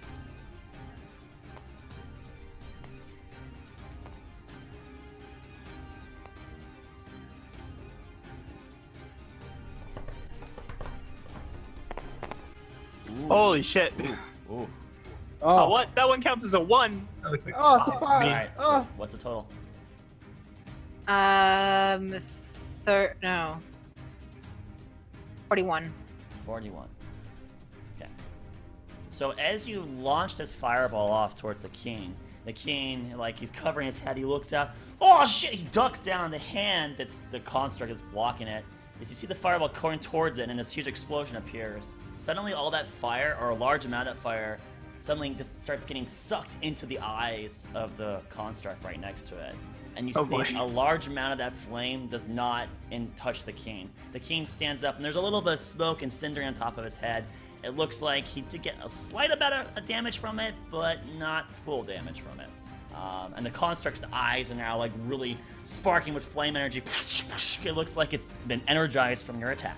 Holy shit. Ooh. Oh, what? That one counts as a 1. That looks like Oh, it's a 5. All right. So Oh. what's the total? No. 41. 41. Okay. So as you launch this fireball off towards the king, like he's covering his head, he looks out. Oh shit! He ducks down. The hand that's the construct that's blocking it. As you see the fireball going towards it, and this huge explosion appears. Suddenly, all that fire, or a large amount of fire, suddenly just starts getting sucked into the eyes of the construct right next to it. And you see a large amount of that flame does not touch the king. The king stands up, and there's a little bit of smoke and cinder on top of his head. It looks like he did get a slight amount of damage from it, but not full damage from it. And the construct's eyes are now like really sparking with flame energy. It looks like it's been energized from your attack.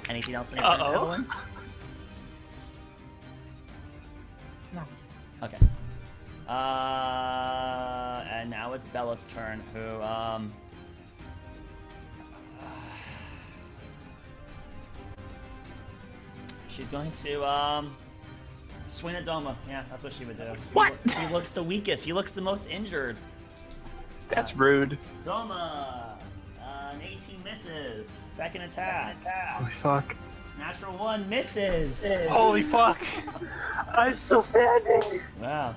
Anything else in your turn, Evelyn? No. Okay. And now it's Bella's turn, who she's going to swing at Doma. Yeah, that's what she would do. What? He looks the weakest. He looks the most injured. That's rude. Doma, an 18 misses. Second attack. Holy fuck. Natural 1 misses. Holy fuck. I'm still standing. Wow.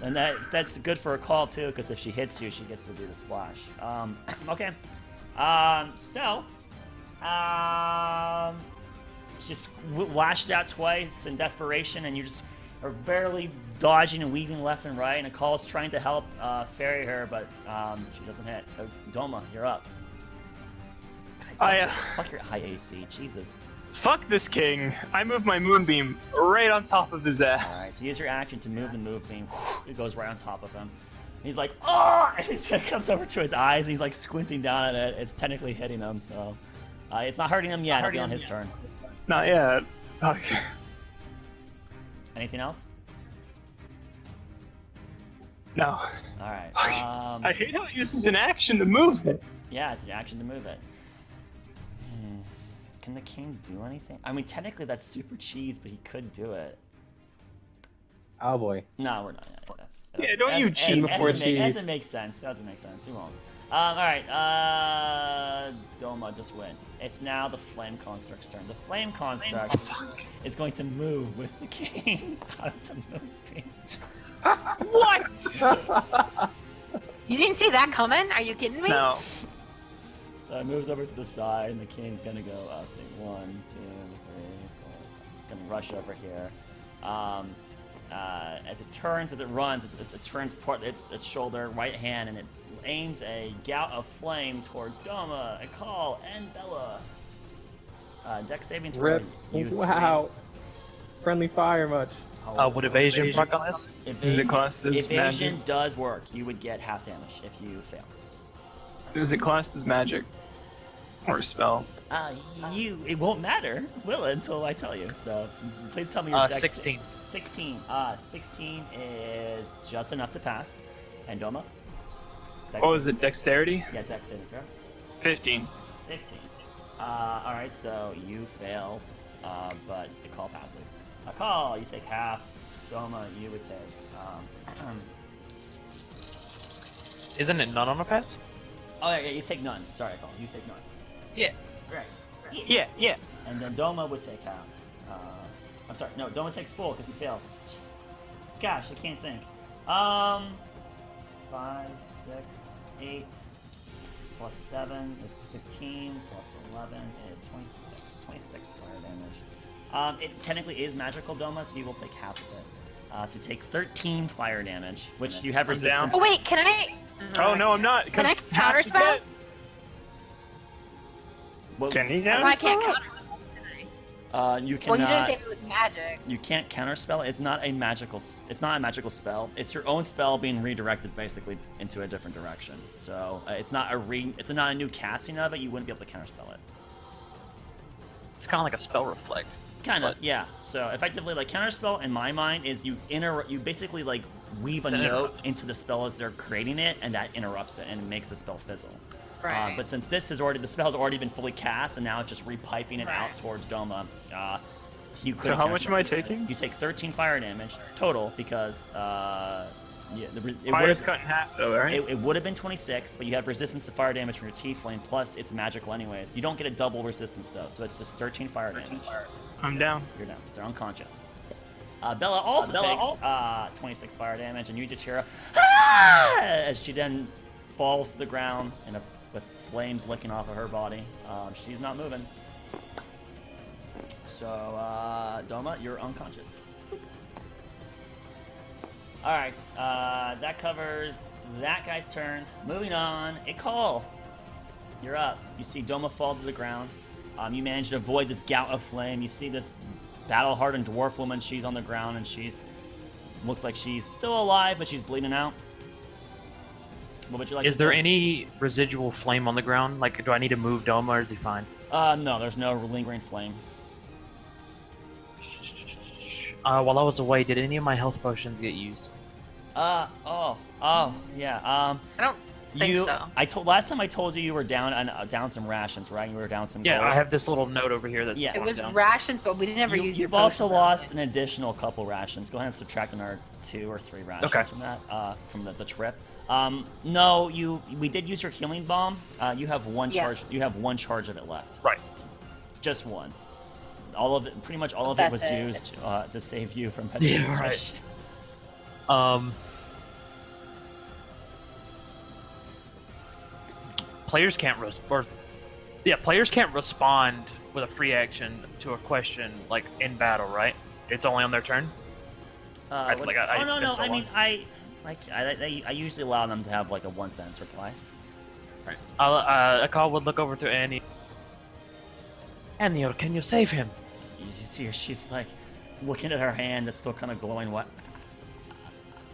And that's good for a call too, because if she hits you, she gets to do the splash. Okay. Just lashed out twice in desperation, and you just are barely dodging and weaving left and right. And a call is trying to help ferry her, but she doesn't hit. Doma, you're up. Fuck your high AC, Jesus. Fuck this king. I move my moonbeam right on top of his ass. Alright, so use your action to move the moonbeam. It goes right on top of him. He's like, oh! And it comes over to his eyes, and he's like squinting down at it. It's technically hitting him, so it's not hurting him yet. It'll be on his turn. Not yet. Fuck. Anything else? No. Alright. I hate how it uses an action to move it. Yeah, it's an action to move it. Can the king do anything? I mean, technically that's super cheese, but he could do it. Oh boy. No, we're not. Yeah, don't you cheat before cheese. Doesn't make sense. Doesn't make sense. We won't. Alright, Doma just wins. It's now the flame construct's turn. The flame construct is going to move with the king out of the movie. What? You didn't see that coming? Are you kidding me? No. So it moves over to the side, and the king's gonna go, 1, 2, 3, 4. It's gonna rush over here. As it turns, as it runs, it turns its shoulder, right hand, and it aims a gout of flame towards Doma, Akal, and Bella. Dex saving throw. Rip. Wow. Friendly fire much. Would evasion work on this? Does it cost as Evasion magic? does work. You would get half damage if you fail. Is it classed as magic? Or a spell? It won't matter, will it, until I tell you. So please tell me your dex. 16. 16. 16 is just enough to pass. And Doma? Oh, is it dexterity? Yeah, dex saving throw. 15. 15. Alright, so you fail, but the call passes. A call, you take half. Doma, you would take. Isn't it none on a pass? Oh, yeah, you take none. Sorry, Call. You take none. Yeah. Right. Yeah. And then Doma would take half. I'm sorry, no, Doma takes full because he failed. Jeez. Gosh, I can't think. 5, 6, 8, plus 7 is 15, plus 11 is 26. 26 fire damage. It technically is magical, Doma, so you will take half of it. So you take 13 fire damage, which you have resistance. Oh wait, can I? Oh no, I'm not. Can I counterspell? Well, Can he Oh, I can't counter. you Well, cannot. you didn't say it was magic. You can't counterspell. It's not a magical. It's not a magical spell. It's your own spell being redirected basically into a different direction. So it's not It's not a new casting of it. You wouldn't be able to counterspell it. It's kind of like a spell reflect. Kind of, yeah. So effectively, like counterspell in my mind is you basically like weave a note into the spell as they're creating it, and that interrupts it and makes the spell fizzle. Right. But since the spell has already been fully cast, and now it's just repiping it out towards Doma, you could. So how much am I taking? You take 13 fire damage total because Yeah, it Fire's would cut in half, though, right? it would have been 26, but you have resistance to fire damage from your T-Flame, plus it's magical anyways. You don't get a double resistance though, so it's just 13 fire damage. I'm down. You're down, so you're unconscious. Bella also takes 26 fire damage, and you just hear a "Ah!" as she then falls to the ground and with flames licking off of her body. She's not moving. So, Doma, you're unconscious. Alright, that covers that guy's turn. Moving on, Ikal, you're up. You see Doma fall to the ground. You manage to avoid this gout of flame. You see this battle-hardened dwarf woman. She's on the ground, and looks like she's still alive, but she's bleeding out. What would you like Is to there do? any residual flame on the ground? Like, do I need to move Doma, or is he fine? No, there's no lingering flame. While I was away, did any of my health potions get used? Yeah. I don't think so. Last time I told you were down some rations, right? You were down some Yeah, gold. I have this little note over here that's Yeah. It was down. rations, but we didn't ever use your You've also potions, though. lost an additional couple rations. Go ahead and subtract another 2 or 3 rations Okay. from that, from the trip. No, we did use your healing bomb. You have one Yeah. charge. You have one charge of it left. Right. Just one. All of it, pretty much all of it That's was it. used to save you from Yeah, petrification. right. Players can't players can't respond with a free action to a question like in battle, right? It's only on their turn. Oh it's no, been no. so I mean, long. I usually allow them to have like a 1 sentence reply. Right. A call would look over to Annie. Annie, can you save him? You see her, she's like looking at her hand that's still kind of glowing,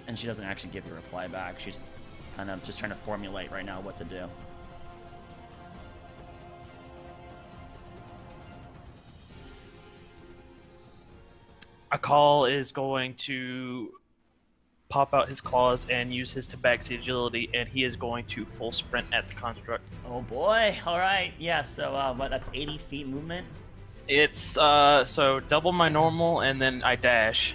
and she doesn't actually give you a reply back. She's kind of just trying to formulate right now what to do. A call is going to pop out his claws and use his tabaxi agility, and he is going to full sprint at the construct. Oh boy! All right, yeah. So that's 80 feet movement. It's so double my normal, and then I dash.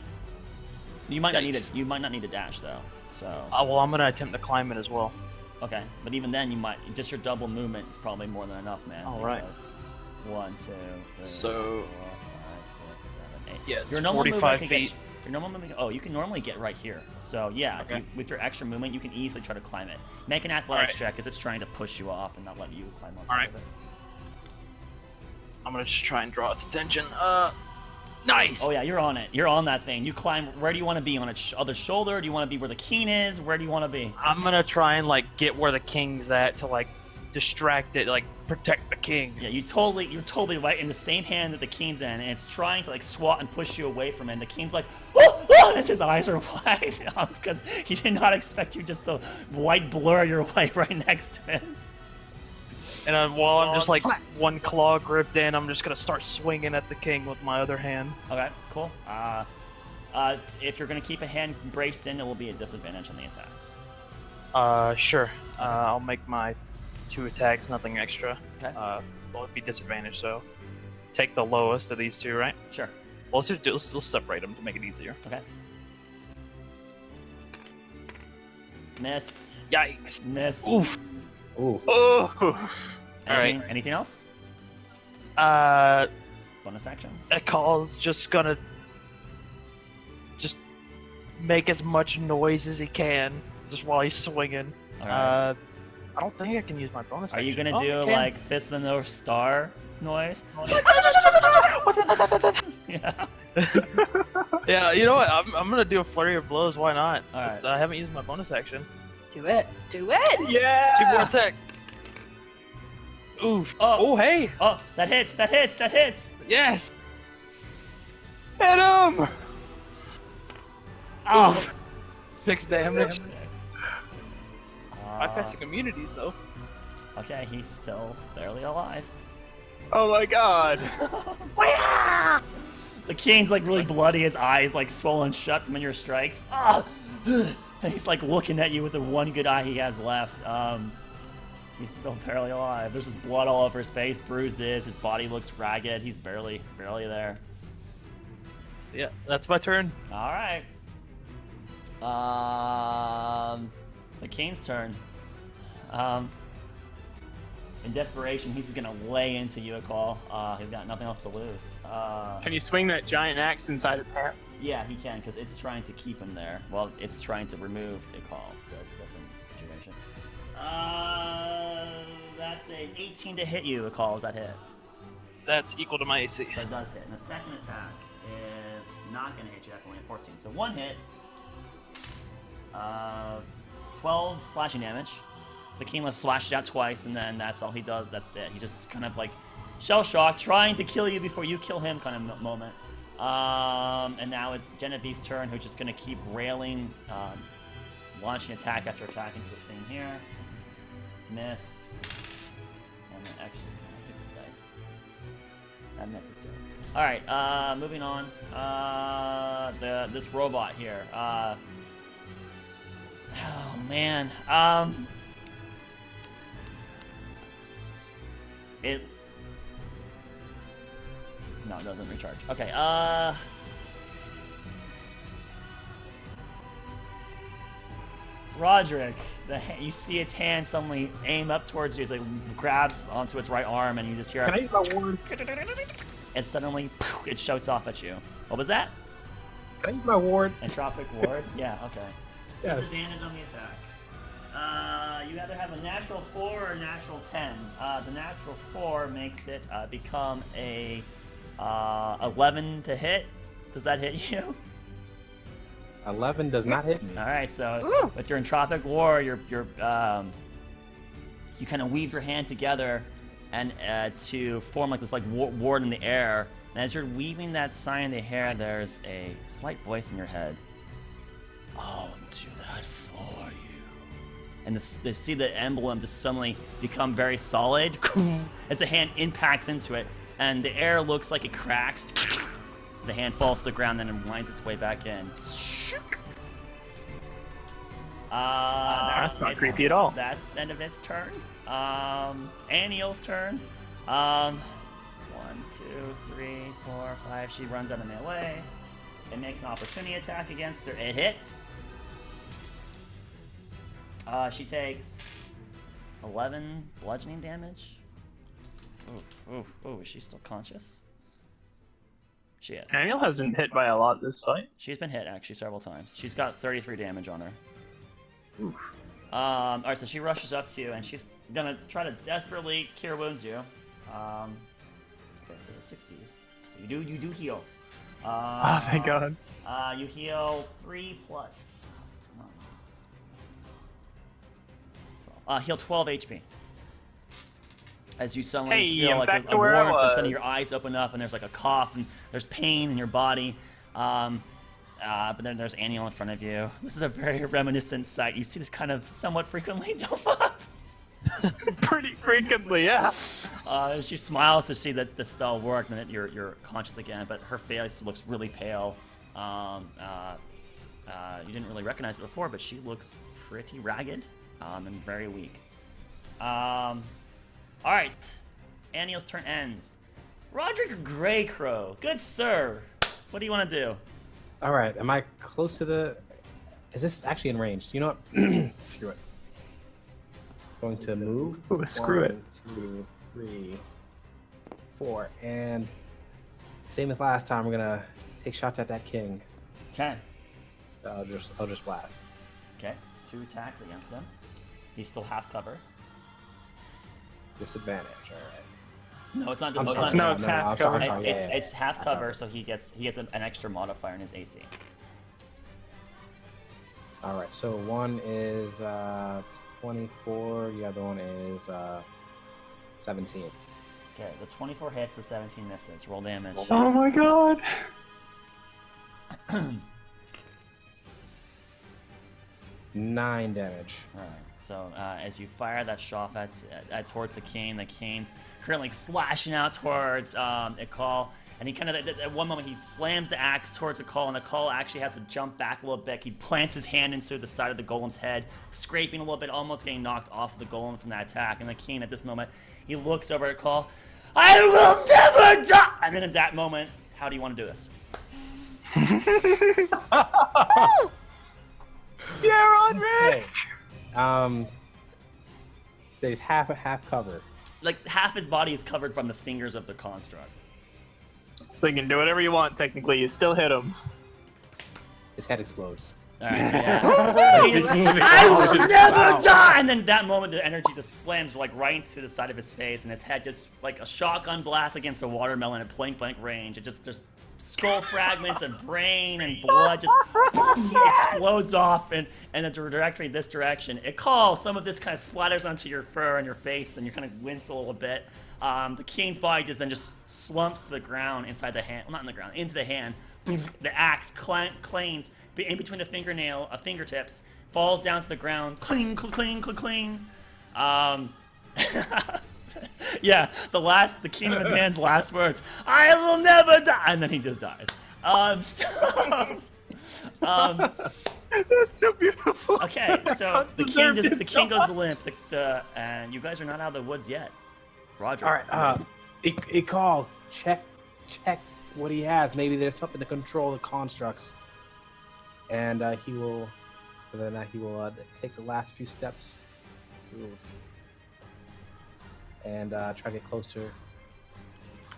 You might not need Yikes. You might not need a dash though. So Well, I'm gonna attempt to climb it as well. okay, but even then, you might just your double movement is probably more than enough, man. All right. because 1, 2, 3, So- 4, 5, 6, 7, 8. Yeah, it's Your normal 45 movement can feet. Your normal movement. Oh, you can normally get right here. So yeah, Okay. with your extra movement, you can easily try to climb it. Make an athletics Alright. check because it's trying to push you off and not let you climb on top Alright. of it. I'm gonna just try and draw its attention. Nice. Oh yeah, you're on it. You're on that thing. You climb. Where do you want to be? On its other shoulder? Do you want to be where the king is? Where do you want to be? I'm gonna try and like get where the king's at to like distract it, like protect the king. Yeah, you're totally right. In the same hand that the king's in, and it's trying to like swat and push you away from it. And the king's like, oh, as his eyes are wide because he did not expect you just to white blur your way right next to him. And while I'm just like one claw gripped in, I'm just gonna start swinging at the king with my other hand. Okay, cool. If you're gonna keep a hand braced in, it will be a disadvantage on the attacks. Sure. I'll make my 2 attacks, nothing extra. Okay. Well, it'd be disadvantage, so take the lowest of these 2, right? Sure. Well, let's separate them to make it easier. Okay. Miss. Yikes. Miss. Oof. Ooh. Oh. Alright. Anything else? Bonus action. A call's just gonna just make as much noise as he can just while he's swinging. All right. I don't think I can use my bonus. Are you action. gonna Oh, do I can. like Fist of the North Star noise? Yeah. Yeah, you know what? I'm gonna do a flurry of blows. Why not? All right. I haven't used my bonus action. Do it. Do it. Yeah. 2 more attack. Oof. Oh. Oh, hey. Oh, that hits! That hits! That hits! Yes. Hit him. Oh. 6 damage. Uh, Bypassing immunities though. Okay, he's still barely alive. Oh my god. The king's like really bloody, his eyes like swollen shut from your strikes. Ah! And he's like looking at you with the one good eye he has left. He's still barely alive. There's just blood all over his face, bruises, his body looks ragged, he's barely there. So, yeah, that's my turn. Alright. The Kane's turn. In desperation, he's just gonna lay into you, Akal. He's got nothing else to lose. Can you swing that giant axe inside its hand? Yeah, he can, because it's trying to keep him there. Well, it's trying to remove Akal, so it's a different situation. That's an 18 to hit you, Akal. Is that hit? That's equal to my AC. So it does hit. And the second attack is not gonna hit you. That's only a 14. So one hit. 12 slashing damage. So the King slashes out twice, and then that's all he does. That's it. He just kind of like shell shock, trying to kill you before you kill him, kind of moment. And now it's Genevieve's turn, who's just gonna keep railing, launching attack after attack into this thing here. Miss. And then actually, I hate this dice. That misses too. All right. Moving on. This robot here. Oh man. No, it doesn't recharge. Okay. Roderick, you see its hand suddenly aim up towards you. It's like grabs onto its right arm, and you just hear. Can I use my ward? And suddenly, it shoots off at you. What was that? Can I use my ward? Entropic ward? Yeah, okay. Yes. Disadvantage on the attack. You either have a natural 4 or a natural 10. The natural 4 makes it become a 11 to hit. Does that hit you? 11 does not hit me. All right, so Ooh. with your entropic war, you kind of weave your hand together and to form like this like ward in the air. And as you're weaving that sign in the air, there's a slight voice in your head. I'll do that for you. And they see the emblem just suddenly become very solid as the hand impacts into it, and the air looks like it cracks. The hand falls to the ground, then it winds its way back in. That's not creepy at all. That's the end of its turn. Aniel's turn. 1, 2, 3, 4, 5. She runs out of melee. It makes an opportunity attack against her. It hits. She takes 11 bludgeoning damage. Ooh, is she still conscious? She is. Daniel has been hit by a lot this fight. She's been hit actually several times. She's got 33 damage on her. Oof. Alright, so she rushes up to you and she's gonna try to desperately cure wounds you. Okay, so it succeeds. So you do heal. Oh, thank God. You heal 3 plus. Heal 12 HP. As you suddenly feel like back a to where I warmth, and suddenly was. your eyes open up, and there's like a cough, and there's pain in your body. But then there's Aniel in front of you. This is a very reminiscent sight. You see this kind of somewhat frequently, Delma. Pretty frequently, yeah. She smiles to see that the spell worked, and that you're conscious again. But her face looks really pale. You didn't really recognize it before, but she looks pretty ragged and very weak. All right, Aniel's turn ends. Roderick Greycrow, good sir. What do you want to do? All right, am I close to the? Is this actually in range? You know what? Screw it. Going to move. Ooh, screw it. 1, 2, 3, 4, and same as last time. We're gonna take shots at that king. Okay. I'll just blast. Okay. 2 attacks against him. He's still half cover. Disadvantage. All right. No, it's not. I'm It's sorry. not. it's half cover. I'm sorry, yeah. It's half cover, so he gets an extra modifier in his AC. All right. So one is 24. The other one is 17. Okay, the 24 hits, the 17 misses. Roll damage. Oh my God. 9 damage. All right. So as you fire that shot towards the cane's currently slashing out towards Akal, and he kind of at one moment he slams the axe towards Akal, and Akal actually has to jump back a little bit. He plants his hand into the side of the golem's head, scraping a little bit, almost getting knocked off of the golem from that attack. And the cane at this moment he looks over at Akal. I will never die. And then at that moment, how do you want to do this? So he's half covered. Like half his body is covered from the fingers of the construct. So you can do whatever you want. Technically, you still hit him. His head explodes. All right, so yeah. So he's, I will never die! And then that moment, the energy just slams like right into the side of his face, and his head just like a shotgun blast against a watermelon at point blank range. It just there's skull fragments and brain and blood just explodes off in the directory this direction. It calls. Some of this kind of splatters onto your fur and your face, and you kind of wince a little bit. The king's body just slumps to the ground inside the hand. Well, not in the ground, into the hand. The axe clangs in between the fingertips, falls down to the ground. Cling, cling, cling, cling. Yeah, the king of Midan's last words. I will never die, and then he just dies. That's so beautiful. Okay, so the king goes limp. And you guys are not out of the woods yet. Roger. All right. Call. Check what he has. Maybe there's something to control the constructs. And he will take the last few steps and try to get closer.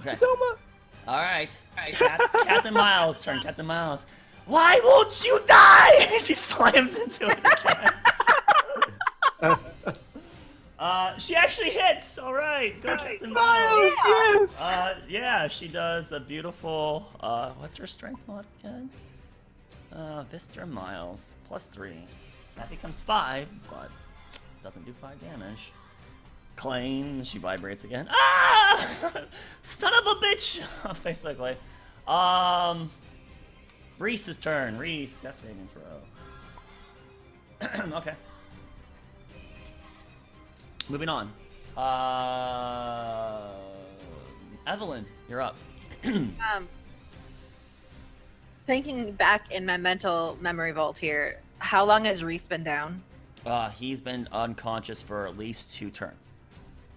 Okay. All right. Captain Miles' turn. Captain Miles. Why won't you die? She slams into it again. She actually hits. All right. Go, Captain Miles. Yes. Yeah, she does a beautiful. What's her strength mod again? Vistra Miles +3. That becomes 5, but doesn't do 5 damage. Claim. She vibrates again. Ah! Son of a bitch! Basically. Reese's turn. Reese, death saving throw. Okay. Moving on. Evelyn, you're up. Thinking back in my mental memory vault here, how long has Reese been down? He's been unconscious for at least 2 turns.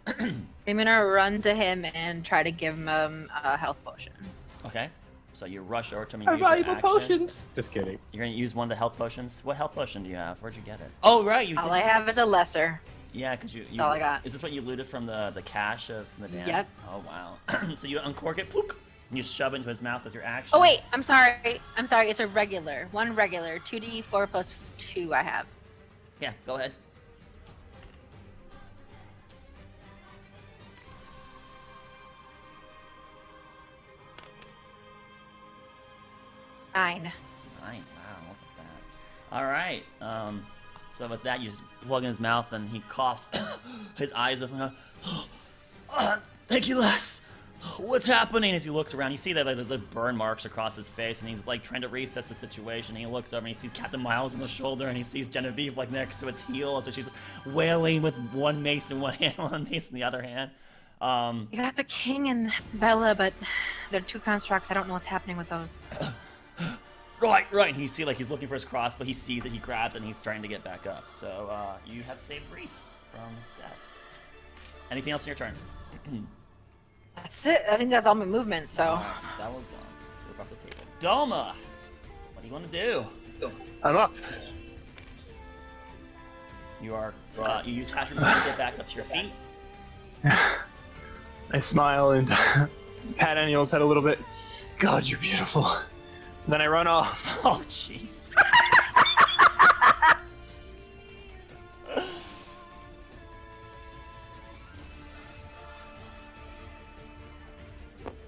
I'm gonna run to him and try to give him a health potion. Okay. So you rush over to him Our and use your valuable action. potions. Just kidding. You're gonna use one of the health potions. What health potion do you have? Where'd you get it? Oh, right, you All did. I have is a lesser. Yeah, because you. all I got. Is this what you looted from the cache of Midan? Yep. Oh wow. So you uncork it, plook, and you shove it into his mouth with your action. Oh wait, I'm sorry. It's a regular. 1 regular. 2d4 plus 2 I have. Yeah, go ahead. Nine. Wow, look at that. All right. So with that, you just plug in his mouth, and he coughs. His eyes open. Thank you, Les. What's happening? As he looks around, you see that there's like burn marks across his face, and he's like trying to reassess the situation. And he looks over and he sees Captain Miles on the shoulder, and he sees Genevieve like next to its heel, so she's wailing with one mace in one hand, one mace in the other hand. You got the king and Bella, but they're 2 constructs. I don't know what's happening with those. Right. And you see like he's looking for his crossbow. He sees it, he grabs it, and he's trying to get back up. So you have saved Reese from death. Anything else in your turn? That's it. I think that's all my movement. So. Alright, that was gone. Move off the table. Doma, what do you want to do? I'm up. You are. You use half your movement to get back up to your feet. I smile and pat Anniel's head a little bit. God, you're beautiful. Then I run off. Oh, jeez.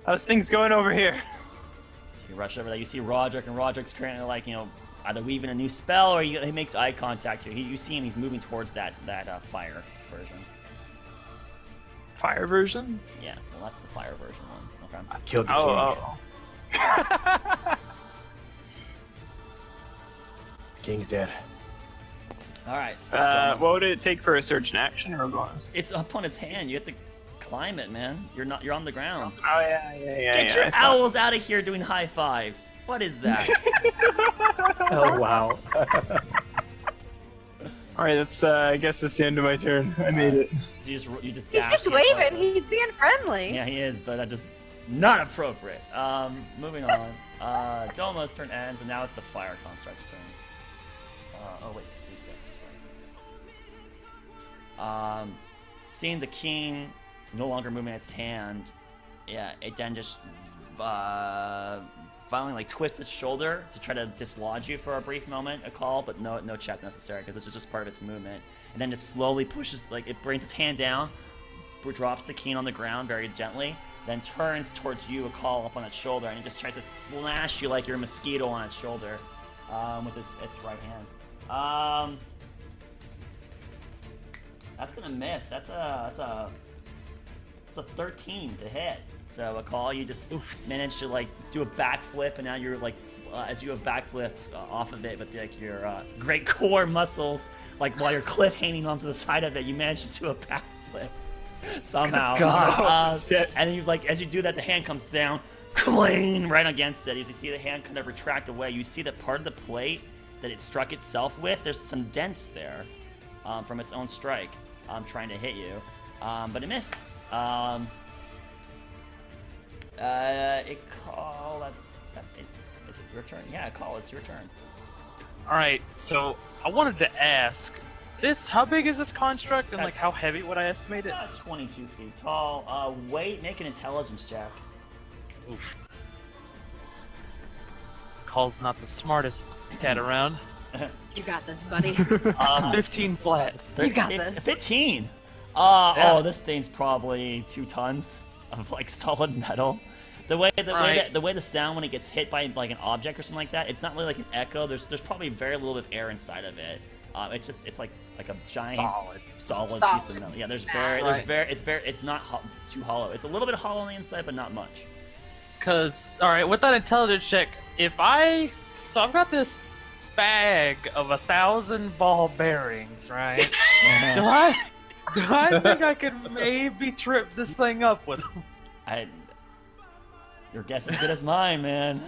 How's things going over here? So you rush over there. You see Roderick, and Roderick's currently like, either weaving a new spell, or he makes eye contact here. You see him. He's moving towards that fire version. Fire version? Yeah, well, that's the fire version one. Okay. I killed the king. Oh. The king's dead. All right. What would it take for a surge in action or a bonus? It's up on its hand. You have to climb it, man. You're on the ground. Oh yeah. Get your owls out of here doing high fives. What is that? Oh wow. All right, that's. I guess that's the end of my turn. I made it. So you just He's dash. just to get waving. closer. He's being friendly. Yeah, he is, but just not appropriate. Moving on. Doma's turn ends, and now it's the fire construct's turn. Oh wait, it's D6. Right, D6. Seeing the king no longer moving its hand, yeah, it then just violently like twists its shoulder to try to dislodge you for a brief moment, a call, but no check necessary because this is just part of its movement. And then it slowly pushes, like it brings its hand down, drops the keen on the ground very gently, then turns towards you, a call up on its shoulder, and it just tries to slash you like you're a mosquito on its shoulder with its right hand. That's gonna miss. That's a 13 to hit. So a call, you just managed to like do a backflip, and now you're like, as you have backflip off of it with like your great core muscles, like while you're cliff hanging onto the side of it, you managed to do a backflip somehow. And you like, as you do that, the hand comes down, cling right against it. As you see the hand kind of retract away, you see that part of the plate that it struck itself with, there's some dents there from its own strike, trying to hit you, but it missed. It call. Is it your turn? Yeah, call. It's your turn. All right. So I wanted to ask, how big is this construct, and like how heavy would I estimate it? 22 feet tall. Weight. Make an intelligence check. Oof. Call's not the smartest cat around. You got this, buddy. 15 flat. You got this. 15. Yeah. Oh, this thing's probably 2 tons of like solid metal. The way the sound when it gets hit by like an object or something like that, it's not really like an echo. There's probably very little bit of air inside of it. It's like a giant solid piece of metal. Yeah, it's not too hollow. It's a little bit hollow on the inside, but not much. Cause all right, with that intelligence check, I've got this bag of 1,000 ball bearings, right? Do I think I could maybe trip this thing up with them? Your guess is as good as mine, man.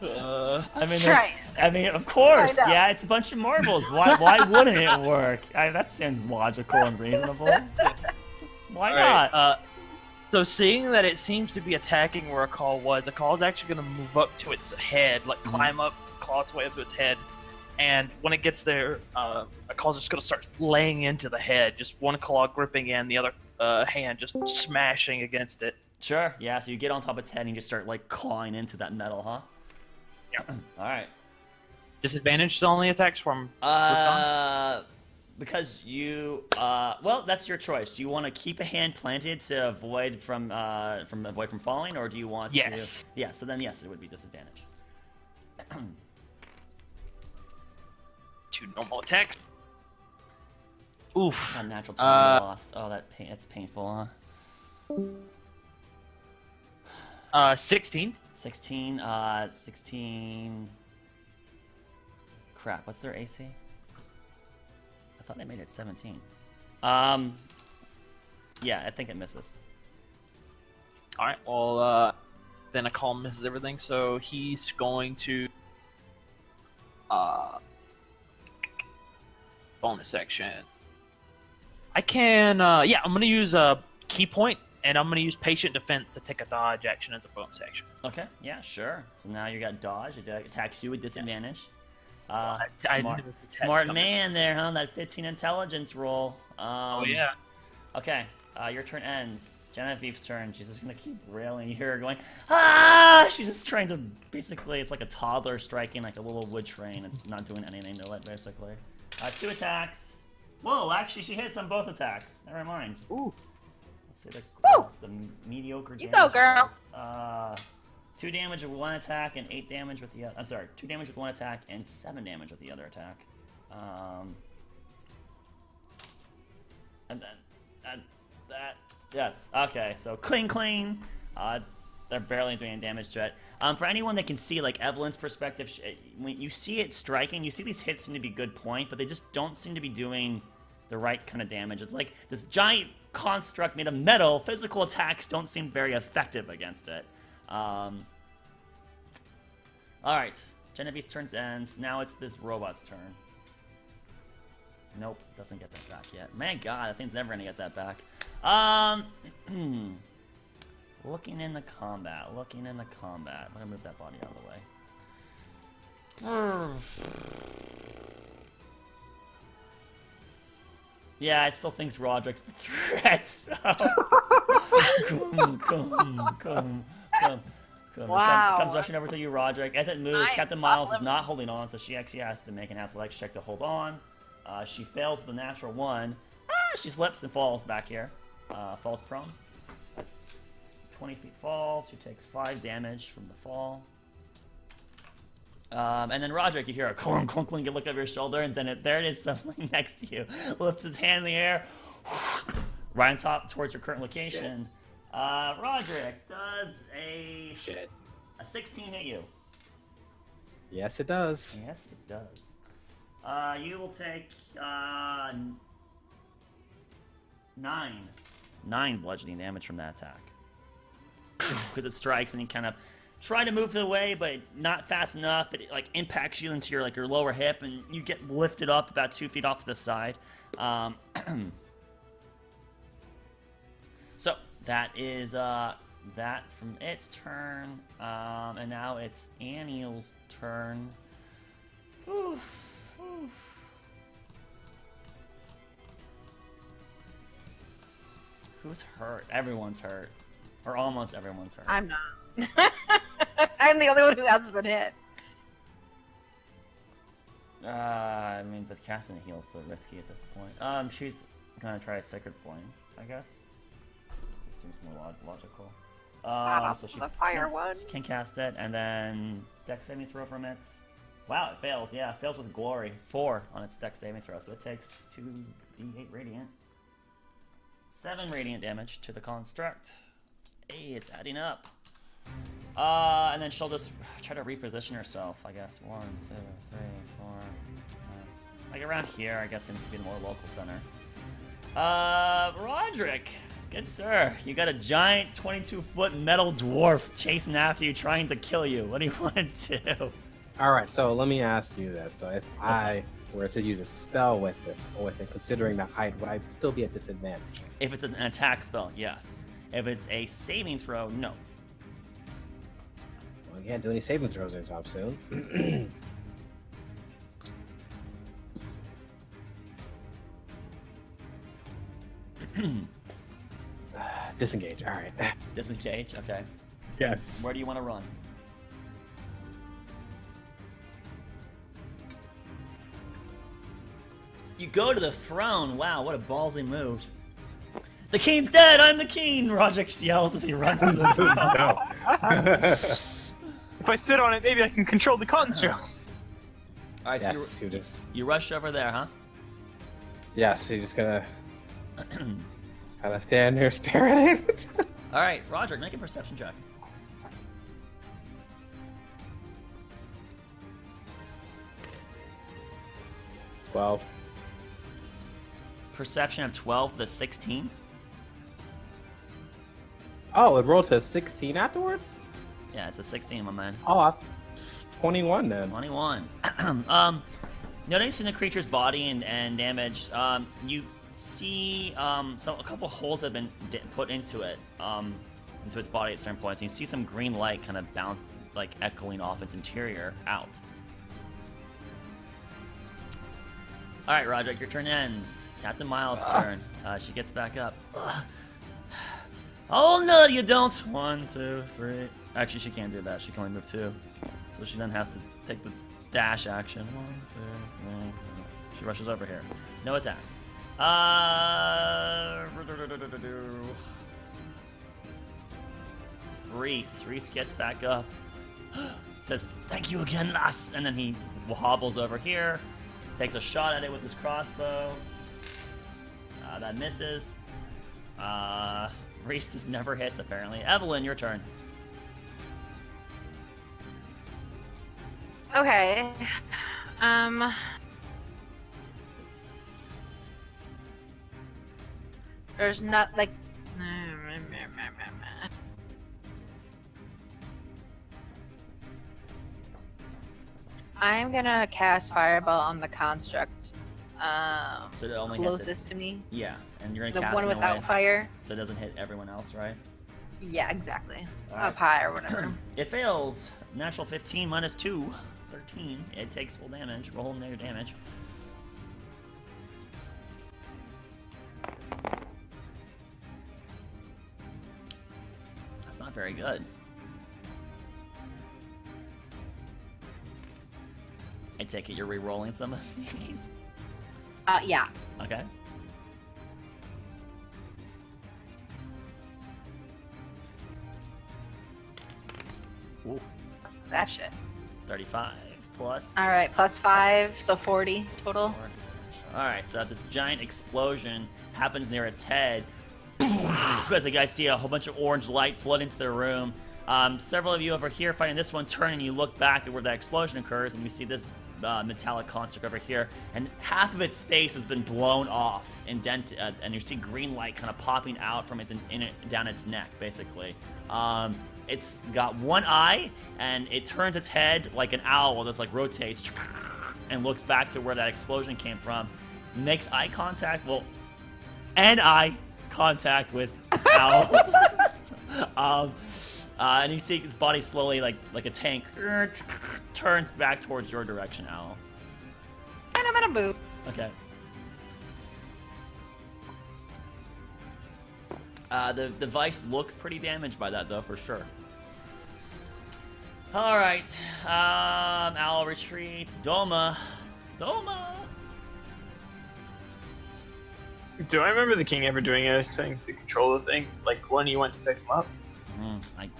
Try. Of course, yeah, it's a bunch of marbles. Why wouldn't it work? That sounds logical and reasonable. Why not? So seeing that it seems to be attacking where a call is actually going to move up to its head, like climb up, claw its way up to its head. And when it gets there, a call's just going to start laying into the head, just one claw gripping in, the other hand just smashing against it. Sure, yeah, so you get on top of its head and you just start, like, clawing into that metal, huh? Yeah. Alright. Disadvantage to only attacks from... because you, well, that's your choice. Do you want to keep a hand planted to avoid from falling, or do you want to... Yes. Yeah, so then, yes, it would be disadvantage. 2 normal attacks. Oof. A natural 20 lost. Oh, that's painful, huh? 16. 16. Crap, what's their AC? I thought they made it 17. Yeah, I think it misses. Alright, well, then a call misses everything, so he's going to... bonus action. I can, yeah, I'm going to use a key point, and I'm going to use patient defense to take a dodge action as a bonus action. Okay, yeah, sure. So now you got dodge. It attacks you with disadvantage. Smart man there, huh? That 15 intelligence roll. Oh, yeah. Okay, your turn ends. Genevieve's turn. She's just going to keep railing. You hear her going, ah! She's just trying to, basically, it's like a toddler striking like a little wood train. It's not doing anything to it, basically. 2 attacks. Whoa, actually, she hits on both attacks. Never mind. Ooh. Let's see the mediocre damage. You go, girl. 2 damage with 1 attack and 8 damage with the other. I'm sorry, 2 damage with 1 attack and 7 damage with the other attack. And then that. Yes. Okay. So cling. They're barely doing any damage to it. For anyone that can see, like Evelyn's perspective, when you see it striking, you see these hits seem to be good point, but they just don't seem to be doing the right kind of damage. It's like this giant construct made of metal. Physical attacks don't seem very effective against it. All right, Genevieve's turn ends. Now it's this robot's turn. Nope, doesn't get that back yet. Man, God, that thing's never gonna get that back. Looking in the combat. I'm gonna move that body out of the way. Yeah, it still thinks Roderick's the threat, so... come. Wow. It comes rushing over to you, Roderick. As it moves, I Captain am Miles is not not holding on, so she actually has to make an athletics check to hold on. She fails with a natural 1. She slips and falls back here. Falls prone. That's 20 feet fall. She takes 5 damage from the fall. And then Roderick, you hear a clunk, clunk, clunk. You look over your shoulder, and then there it is suddenly next to you. Lifts his hand in the air, right on top towards your current location. Roderick, does a 16 hit you? Yes, it does. Yes, it does. You will take 9 bludgeoning damage from that attack. Because it strikes and you kind of try to move away, but not fast enough. It like impacts you into your lower hip, and you get lifted up about 2 feet off to the side. So that is that from its turn, and now it's Aniel's turn. Who's hurt? Everyone's hurt. Or almost everyone's hurt. I'm not. I'm the only one who hasn't been hit. I mean, but casting a heal is so risky at this point. She's gonna try a Sacred Flame, I guess. This seems more logical. So she the fire one. can cast it, and then Dex saving throw from it. Wow, it fails. Yeah, it fails with glory. 4 on its Dex saving throw, so it takes 2d8 radiant. 7 radiant damage to the construct. Hey, it's adding up. And then she'll just try to reposition herself, I guess. 1, 2, 3, 4. Like around here, I guess seems to be the more local center. Roderick, good sir. You got a giant 22-foot metal dwarf chasing after you, trying to kill you. What do you want to do? All right, so let me ask you this: so if I were to use a spell with it, considering the height, would I still be at disadvantage? If it's an attack spell, yes. If it's a saving throw, no. Well, you can't do any saving throws anytime soon. Disengage. All right. Disengage, okay. Yes. Where do you want to run? You go to the throne. Wow, what a ballsy move. The king's dead! I'm the king! Roderick yells as he runs to the throne. If I sit on it, maybe I can control the constructs. Alright, so Yes, you rush over there, huh? yes, you're just gonna kind of stand there, stare at it. Alright, Roderick, make a perception check. Twelve. Perception of 12 to 16. Oh, it rolled to 16 afterwards? Yeah, it's a 16, my man. Oh, 21 then. 21. Noticing the creature's body and damage, you see a couple holes have been put into it, into its body at certain points. And you see some green light kind of bounce, like echoing off its interior out. All right, Roderick, your turn ends. Captain Miles' turn. She gets back up. Oh no, you don't! 1, 2, 3. Actually, she can't do that. She can only move 2. So she then has to take the dash action. 1, 2, 3, 4. She rushes over here. No attack. Reese gets back up. Says, "Thank you again, lass." And then he hobbles over here. Takes a shot at it with his crossbow. That misses. Reese just never hits, apparently. Evelyn, your turn. Okay. There's not like. I'm gonna cast Fireball on the construct. So it only hits Closest to me. Yeah, and you're gonna The cast one it in a without way fire. so it doesn't hit everyone else, right? Yeah, exactly. Alright. Up high or whatever. It fails. Natural 15 minus 2. 13. It takes full damage. Roll their damage. not very good. I take it you're re-rolling some of these. Yeah. Okay. Ooh, That shit. 35 plus. All right, plus 5, so 40 total. All right, so this giant explosion happens near its head. As you guys see a whole bunch of orange light flood into the room. Several of you over here fighting this one turn, and you look back at where that explosion occurs, and you see this metallic construct over here, and half of its face has been blown off, indented, and you see green light kind of popping out from its down its neck, basically. It's got one eye, and it turns its head like an owl, just like rotates and looks back to where that explosion came from. Makes eye contact, and eye contact with Owl. And you see its body slowly, like a tank, turns back towards your direction, Owl. And I'm gonna move. Okay. The device looks pretty damaged by that, though, for sure. All right. Owl retreats. Doma. Do I remember the king ever doing anything to control the things, like when he went to pick them up? I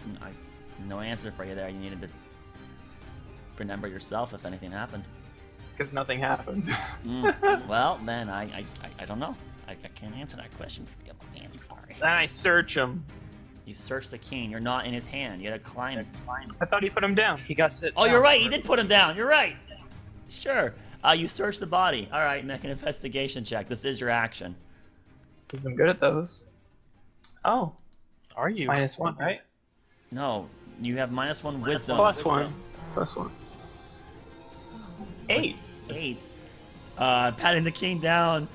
no answer for you there. You needed to remember yourself if anything happened. Because nothing happened. Well, then I don't know. I can't answer that question for you. I'm sorry. Then I search him. You search the king. You're not in his hand. You gotta climb. I thought he put him down. He got sit. Oh, down. you're right. You did put him down. You're right. Sure. You search the body. All right. Make an investigation check. This is your action. Because I'm good at those. Oh, Are you? -1, right? No, you have -1 wisdom. +1. +1. 8. 8. Patting the king down.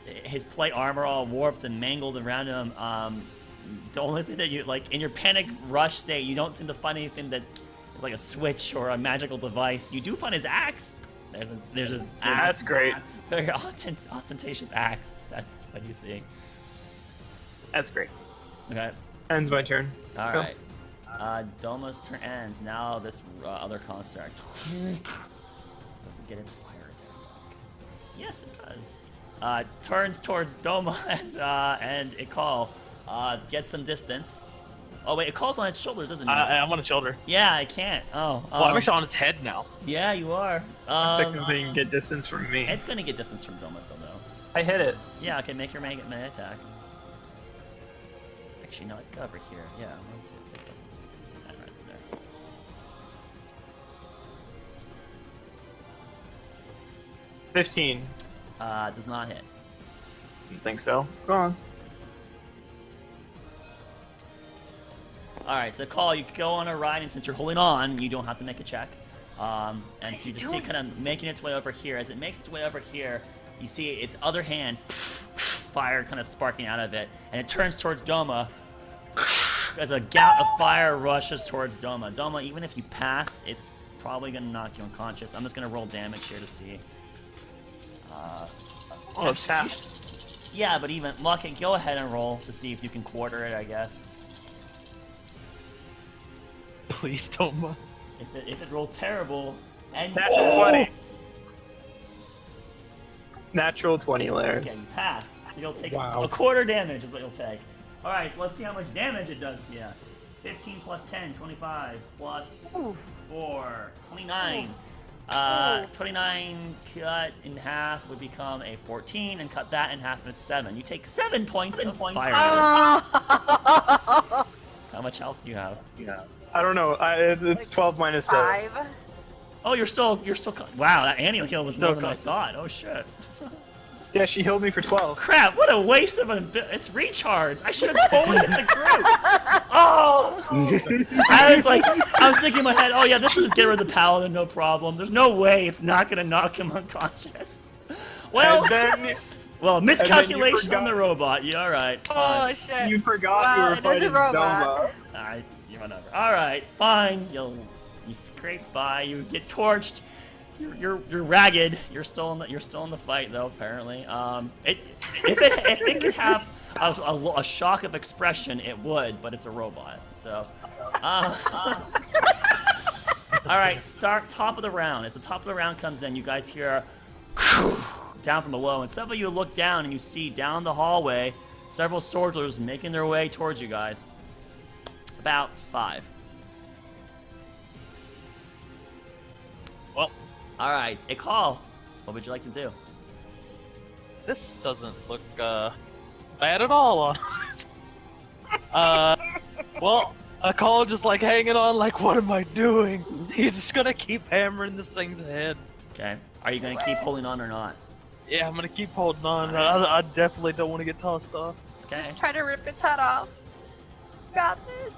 His plate armor all warped and mangled around him. The only thing that you, like, in your panic rush state, you don't seem to find anything that is like a switch or a magical device. You do find his axe. There's his axe. That's great. Very ostentatious axe. That's what you see. That's great. Okay. Ends my turn. All Go. right. Doma's turn ends. Now this other construct doesn't get its fire attack. Yes, it does. Turns towards Doma and Ikal. Gets some distance. Oh wait, it calls on its shoulders, doesn't it? I'm on his shoulder. Yeah, I can't. Oh. Well, I'm actually on his head now. Yeah, you are. Technically, you can get distance from me. It's gonna get distance from Doma still, though. I hit it. Yeah, okay, make your melee attack. Actually, no, it's got over here. Yeah, 1, 2, 3, 4. That right there. 15. Does not hit. Didn't think so. Go on. Alright, so Call, you go on a ride, and since you're holding on, you don't have to make a check. And so you just see it kind of making its way over here. As it makes its way over here, you see its other hand, fire kind of sparking out of it, and it turns towards Doma as a gout of fire rushes towards Doma. Doma, even if you pass, it's probably going to knock you unconscious. I'm just going to roll damage here to see. Oh, it's tapped. Yeah, but even, Lucky, go ahead and roll to see if you can quarter it, I guess. Please don't. If it rolls terrible, and Natural 20. Natural 20 okay, layers. you pass. So you'll take Wow. a quarter damage is what you'll take. All right, so let's see how much damage it does to you. 15 plus 10, 25 plus 4, 29. 29 cut in half would become a 14, and cut that in half is 7. You take 7 points of fire damage. Oh. How much health do you have? I don't know. It's 12 minus 7. 5. Oh, you're still. Wow, that Annie heal was more Still than I thought. Oh shit. Yeah, she healed me for 12. Crap! What a waste of it's recharge. I should have totally hit the group. Oh! I was thinking in my head, oh yeah, this will just get rid of the paladin, no problem. There's no way it's not gonna knock him unconscious. Well, And then miscalculation on forgot- the robot. Yeah, all right. Oh Fine. shit. you forgot Wow, you it were is a fighting robot. Doma. All right, whatever. All right, fine. You scrape by. You get torched. You're ragged. You're still in the fight though. Apparently, if it could have a shock of expression, it would, but it's a robot. So, all right, start top of the round. As the top of the round comes in, you guys hear down from below, and some of you look down and you see down the hallway several soldiers making their way towards you guys. About 5. Well, all right, a call. What would you like to do? this doesn't look bad at all. Well, a call just like hanging on, like, what am I doing? He's just gonna keep hammering this thing's head. Okay. Are you gonna keep holding on or not? Yeah, I'm gonna keep holding on. I definitely don't want to get tossed off. Okay. Just try to rip its head off. Got this.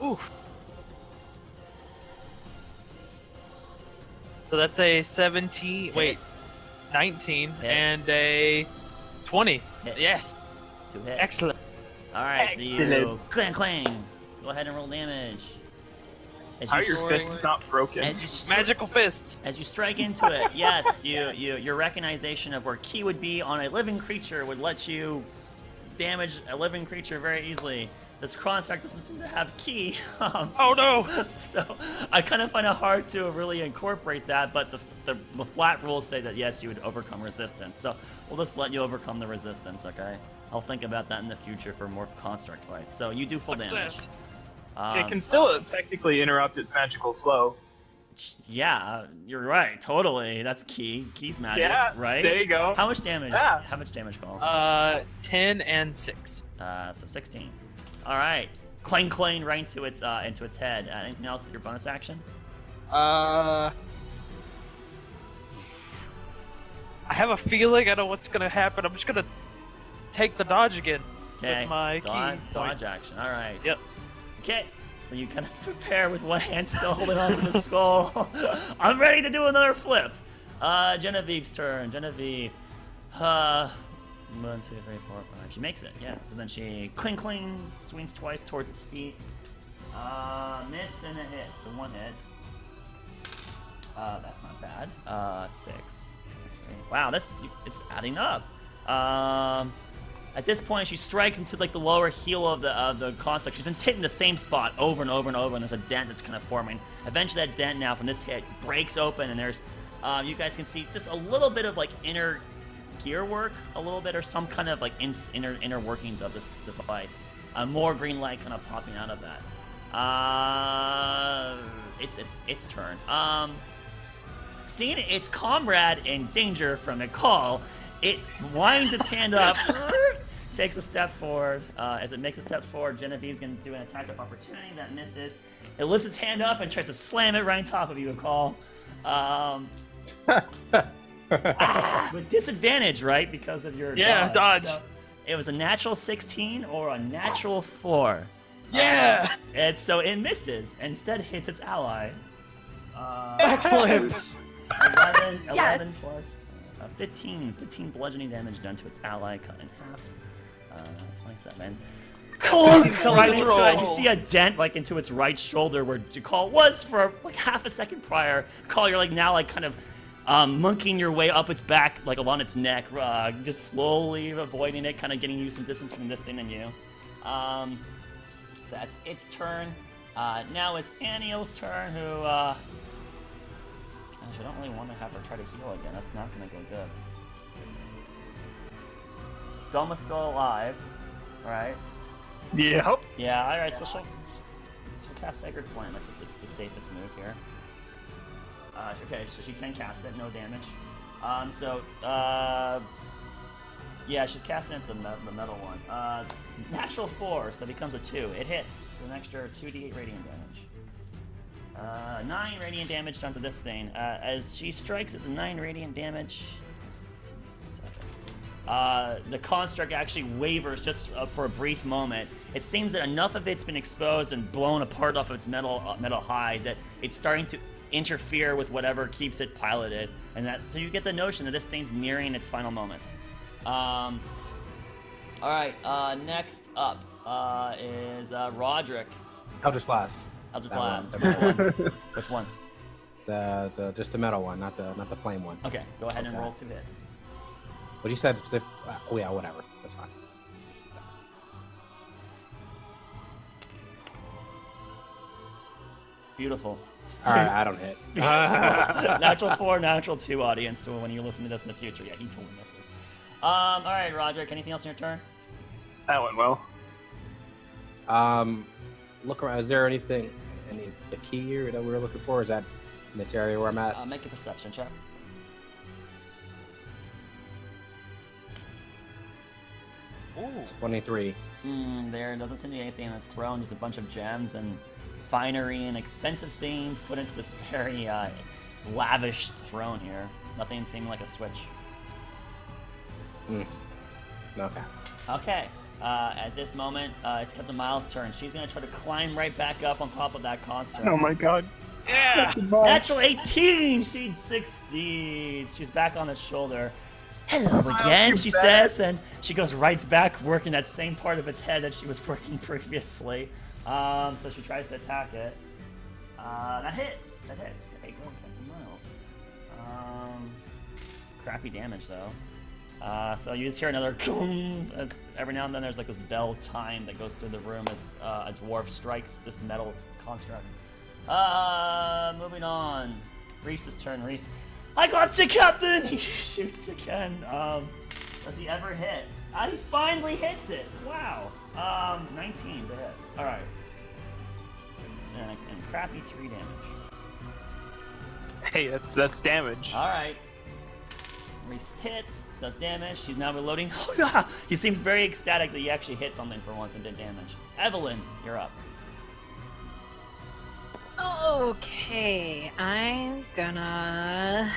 Oof. So that's a 17. Wait, 19 Hit. and a 20. Hit. Yes. 2 hits. Excellent. All right, so you Excellent. clang. Go ahead and roll damage. As How are you your fists not broken? As you Magical fists. As you strike into it, yes, your recognition of where ki would be on a living creature would let you damage a living creature very easily. This construct doesn't seem to have ki, Oh no! so I kind of find it hard to really incorporate that. But the flat rules say that yes, you would overcome resistance. So we'll just let you overcome the resistance. Okay, I'll think about that in the future for more construct fights. So you do full damage. Success. It can still technically interrupt its magical flow. Yeah, you're right. Totally. That's key. Key's magic, Yeah, right? there you go. How much damage? Yeah. How much damage, Cole? 10 and 6. So 16. All right. Clang right into its head. Anything else with your bonus action? I have a feeling I know what's gonna happen. I'm just gonna take the dodge again Okay. with my Dodge action. All right. Yep. Okay. So you kind of prepare with one hand still holding on to the skull. I'm ready to do another flip. Genevieve's turn. Genevieve. 1, 2, 3, 4, 5. She makes it. Yeah. So then she cling swings twice towards its feet. Miss and a hit. So 1 hit. That's not bad. 6. 3. Wow. It's adding up. At this point, she strikes into like the lower heel of the construct. She's been hitting the same spot over and over and over, and there's a dent that's kind of forming. Eventually, that dent now from this hit breaks open, and there's you guys can see just a little bit of like inner gear work, a little bit, or some kind of like inner workings of this device. More green light kind of popping out of that. Its turn. Seeing its comrade in danger from a call, it winds its hand up, takes a step forward. As it makes a step forward, Genevieve's going to do an attack of opportunity that misses. It lifts its hand up and tries to slam it right on top of you, Call. With disadvantage, right? Because of your dodge. So it was a natural 16 or a natural 4. Yeah! And so it misses. Instead, hits its ally. Backflip! 11 plus 15 bludgeoning damage done to its ally, cut in half. 27. Right into it. You see a dent like into its right shoulder where Call was for like half a second prior. Call, you're like now like kind of monkeying your way up its back, like along its neck, just slowly avoiding it, kind of getting you some distance from this thing and you. That's its turn. Now it's Aniel's turn, who gosh, I don't really want to have her try to heal again. That's not going to go good. Doma's still alive, right? Yep. Yeah, alright, so she'll cast Sacred Flame. It's the safest move here. Okay, so she can cast it, no damage. Yeah, she's casting it the metal one. Natural 4, so it becomes a 2. It hits, an extra 2d8 radiant damage. 9 radiant damage done to this thing. As she strikes at the 9 radiant damage, the construct actually wavers just for a brief moment. It seems that enough of it's been exposed and blown apart off of its metal hide that it's starting to interfere with whatever keeps it piloted, and so you get the notion that this thing's nearing its final moments. All right. Next up is Roderick. Eldritch Blast. Eldritch That Blast. one. Which one? Just the metal one, not the flame one. Okay, go ahead and Okay. roll 2 hits. What you said specific? Oh yeah, whatever. That's fine. Beautiful. All right, I don't hit. Natural 4, natural 2 audience. So when you listen to this in the future, yeah, he totally misses. All right, Roderick. Anything else in your turn? That went well. Look around. Is there any the key here that we're looking for? Is that in this area where I'm at? Make a perception check. It's 23. There doesn't seem to be anything that's thrown. Just a bunch of gems and finery and expensive things put into this very lavish throne here. Nothing seeming like a switch. Okay. Okay. At this moment, it's Captain Miles' turn. She's gonna try to climb right back up on top of that construct. Oh my god. Yeah! Natural 18! She succeeds. She's back on the shoulder. Hello again, she says, and she goes right back working that same part of its head that she was working previously. So she tries to attack it. That hits. Hey, go, Captain Miles. Crappy damage, though. So you just hear another boom. Every now and then there's like this bell chime that goes through the room as a dwarf strikes this metal construct. Moving on. Reese's turn. Reese. I got you, Captain! He shoots again. Does he ever hit? He finally hits it. Wow. 19 to hit. Alright. And crappy 3 damage. Hey, that's damage. Alright. Reese hits, does damage. She's now reloading. Oh, yeah! He seems very ecstatic that he actually hit something for once and did damage. Evelyn, you're up. Okay, I'm gonna.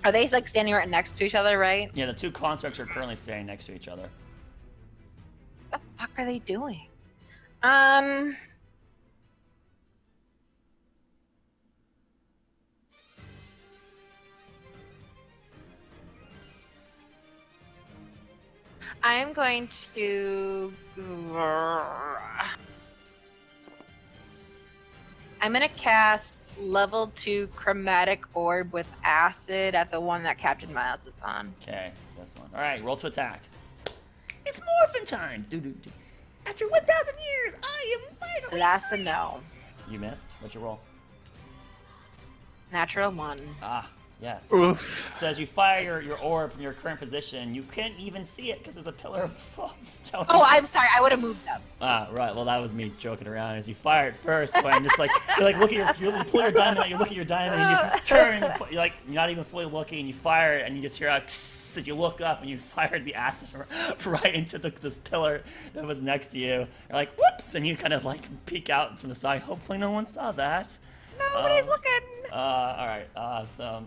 Are they like standing right next to each other, right? Yeah, the 2 constructs are currently standing next to each other. What the fuck are they doing? I'm going to. I'm gonna cast level 2 chromatic orb with acid at the one that Captain Miles is on. Okay, this one. Alright, roll to attack. It's morphin' time! Do-do-do. After 1,000 years, I am finally That's a free. no. You missed? What'd you roll? Natural 1. Ah, yes. Oof. So as you fire your orb from your current position, you can't even see it because there's a pillar of stone. Oh, I'm sorry. I would have moved them. Ah, right. Well, that was me joking around. As you fire it first, and just like you look at you pull your diamond out, you look at your diamond, and you just turn, you're not even fully looking, and you fire it, and you just hear as you look up, and you fired the acid right into this pillar that was next to you. You're like, whoops, and you kind of like peek out from the side. Hopefully, no one saw that. Nobody's looking. All right. So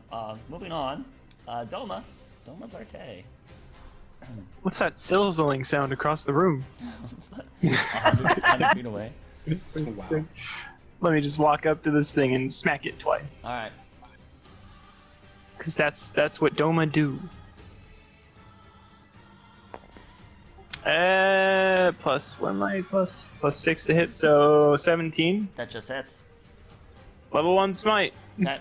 moving on. Doma Zarte. What's that sizzling sound across the room? 100 feet away. Wow. Let me just walk up to this thing and smack it twice. All right. Cause that's what Doma do. Plus 6 to hit, so 17. That just hits. Level 1 smite. Okay.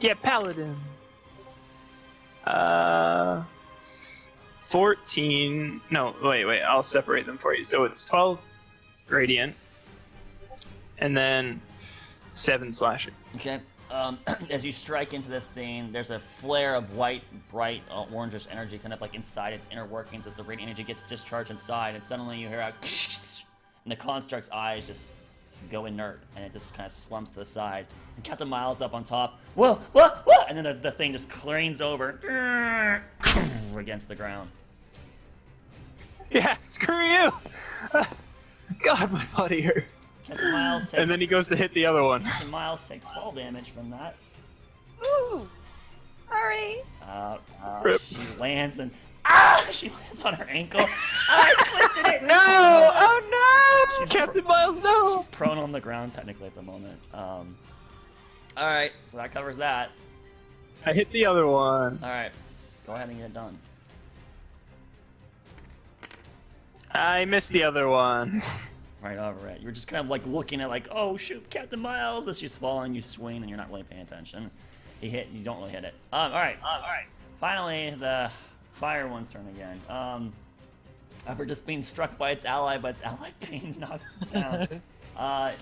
Yeah, paladin. 14. No, wait. I'll separate them for you. So it's 12 radiant, and then 7 slashing. Okay. As you strike into this thing, there's a flare of white, bright, orangish energy kind of like inside its inner workings as the radiant energy gets discharged inside, and suddenly you hear a and the construct's eyes just go inert, and it just kind of slumps to the side. And Captain Miles up on top, whoa, and then the thing just cranes over against the ground. Yeah, screw you! God, my body hurts. Captain Miles takes, And then he goes to hit the other one. Captain Miles takes fall damage from that. Ooh. Sorry. Rip. She lands and she lands on her ankle. I twisted it. No! Oh no! She's Captain Miles, no! She's prone on the ground technically at the moment. All right, so that covers that. I hit the other one. All right, go ahead and get it done. I missed the other one. Right over it. You're just kind of like looking at like, oh shoot, Captain Miles! As she's falling, you swing, and you're not really paying attention. You don't really hit it. All right. Finally, the fire one's turn again. After just being struck by its ally, being knocked down.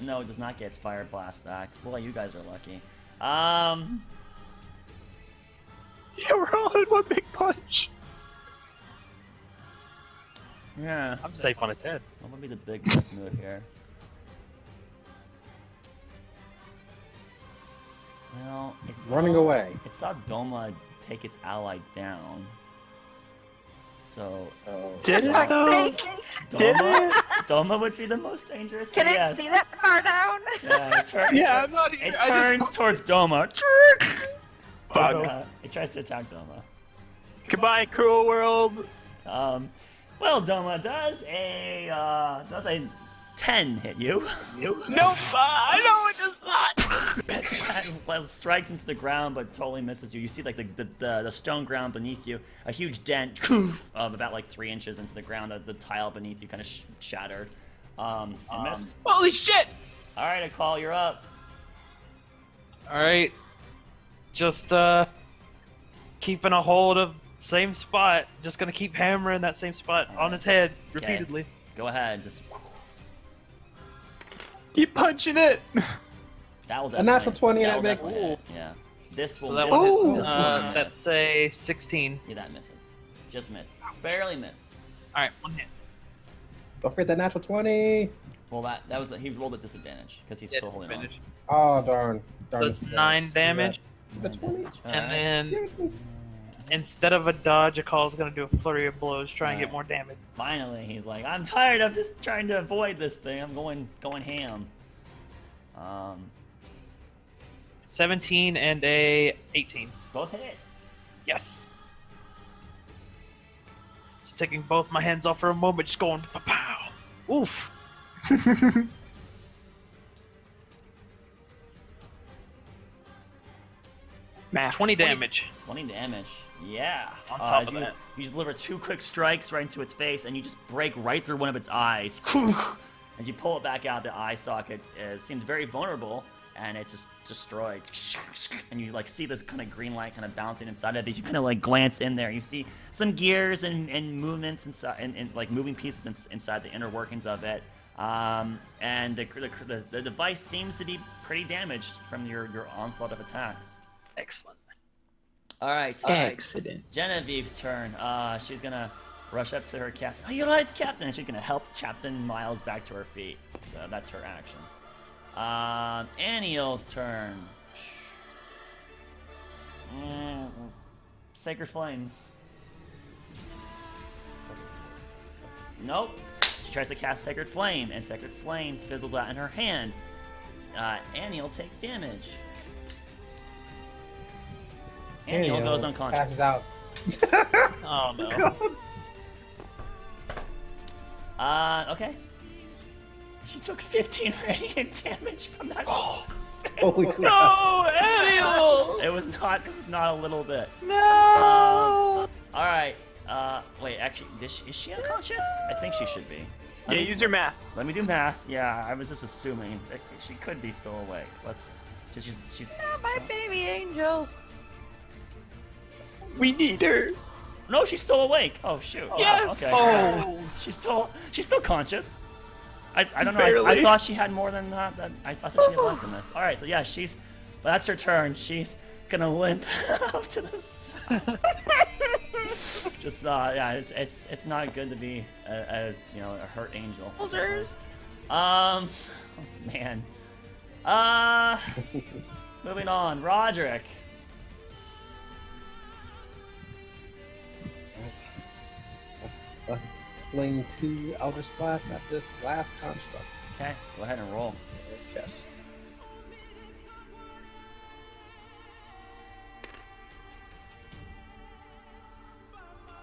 No, it does not get its fire blast back. Boy, you guys are lucky. Yeah, we're all in one big punch. Yeah. I'm safe on its head. What would be the big best move here? Well, it's Running away. It saw Doma take its ally down. So Did it Fuck's though? sake. Doma would be the most dangerous. Can yes. it see that far down? Yeah, Yeah, I'm not even. it turns towards Doma. Fuck. It tries to attack Doma. Goodbye, cruel world. Well, Doma does a 10 hit you. Nope. I know it does not. Strikes into the ground, but totally misses you. You see like the stone ground beneath you, a huge dent of about like 3 inches into the ground. The tile beneath you kind of shattered. And missed. Holy shit! All right, I call. You're up. All right, just keeping a hold of same spot. Just gonna keep hammering that same spot on his head repeatedly. Go ahead. Just Keep punching it. that will A natural 20 and that'll that makes. definitely hit. Yeah. This will. So that miss. one, This will miss. that's a 16. Yeah, that misses. Just miss. Barely miss. All right, 1 hit. Don't forget that natural 20. Well, that was he rolled at disadvantage because he's still holding on. Disadvantage. Oh, darn. So it's 9 damage, The 20. and then instead of a dodge, a call is gonna do a flurry of blows, try and get more damage. Finally, he's like, I'm tired of just trying to avoid this thing. I'm going ham. 17 and a 18. Both hit. Yes. Just taking both my hands off for a moment, just going pow. Oof. Math. 20 damage. 20 damage. Yeah. On top as of you, that. You just deliver 2 quick strikes right into its face, and you just break right through one of its eyes. As you pull it back out, the eye socket seems very vulnerable, and it's just destroyed. And you like see this kind of green light kind of bouncing inside of it. You kind of like glance in there. You see some gears and movements inside, and like moving pieces inside the inner workings of it. And the device seems to be pretty damaged from your onslaught of attacks. Excellent. All right. Accident. Genevieve's turn. She's gonna rush up to her captain. Oh, you're right, Captain. And she's gonna help Captain Miles back to her feet. So that's her action. Aniel's turn. Sacred Flame. Nope. She tries to cast Sacred Flame, and Sacred Flame fizzles out in her hand. Aniel takes damage. Aniel goes unconscious. Passes out. Oh no. Okay. She took 15 radiant damage from that. Holy crap. No, Ariel! It was not a little bit. No. All right. Wait, actually, is she unconscious? I think she should be. Yeah, use your math. Let me do math. Yeah, I was just assuming that she could be still awake. She's Oh, my baby angel. We need her. No, she's still awake. Oh shoot. Yes. Okay. Oh. She's still conscious. I don't know. I Barely. thought she had more than that. I thought she had less than this. All right. So yeah, but that's her turn. She's gonna limp up to this. Just yeah, it's not good to be a hurt angel. Soldiers. Man. Moving on, Roderick. Let's sling 2 Eldritch Blasts at this last construct. Okay, go ahead and roll. Yes.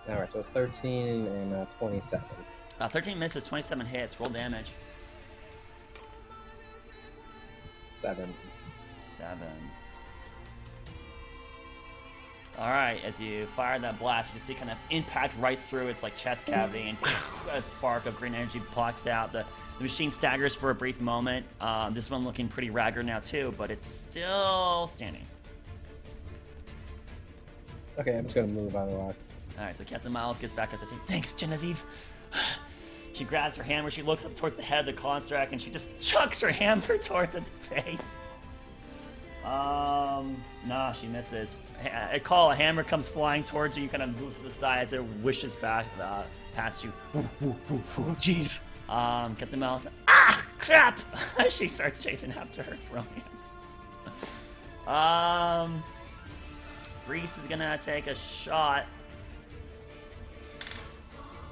Alright, so 13 and 27. 13 misses, 27 hits. Roll damage. 7. 7. All right, as you fire that blast, you see kind of impact right through its like chest cavity, and a spark of green energy blocks out. The machine staggers for a brief moment. This one looking pretty ragged now too, but it's still standing. Okay, I'm just gonna move out of the rock. All right, so Captain Miles gets back up to think. Thanks, Genevieve. She grabs her hammer. She looks up towards the head of the construct, and she just chucks her hammer towards its face. Nah, she misses. A hammer comes flying towards you. You kind of move to the side as it wishes back past you. Oh, jeez. Captain Miles. Ah, crap! She starts chasing after her, throwing him. Reese is gonna take a shot.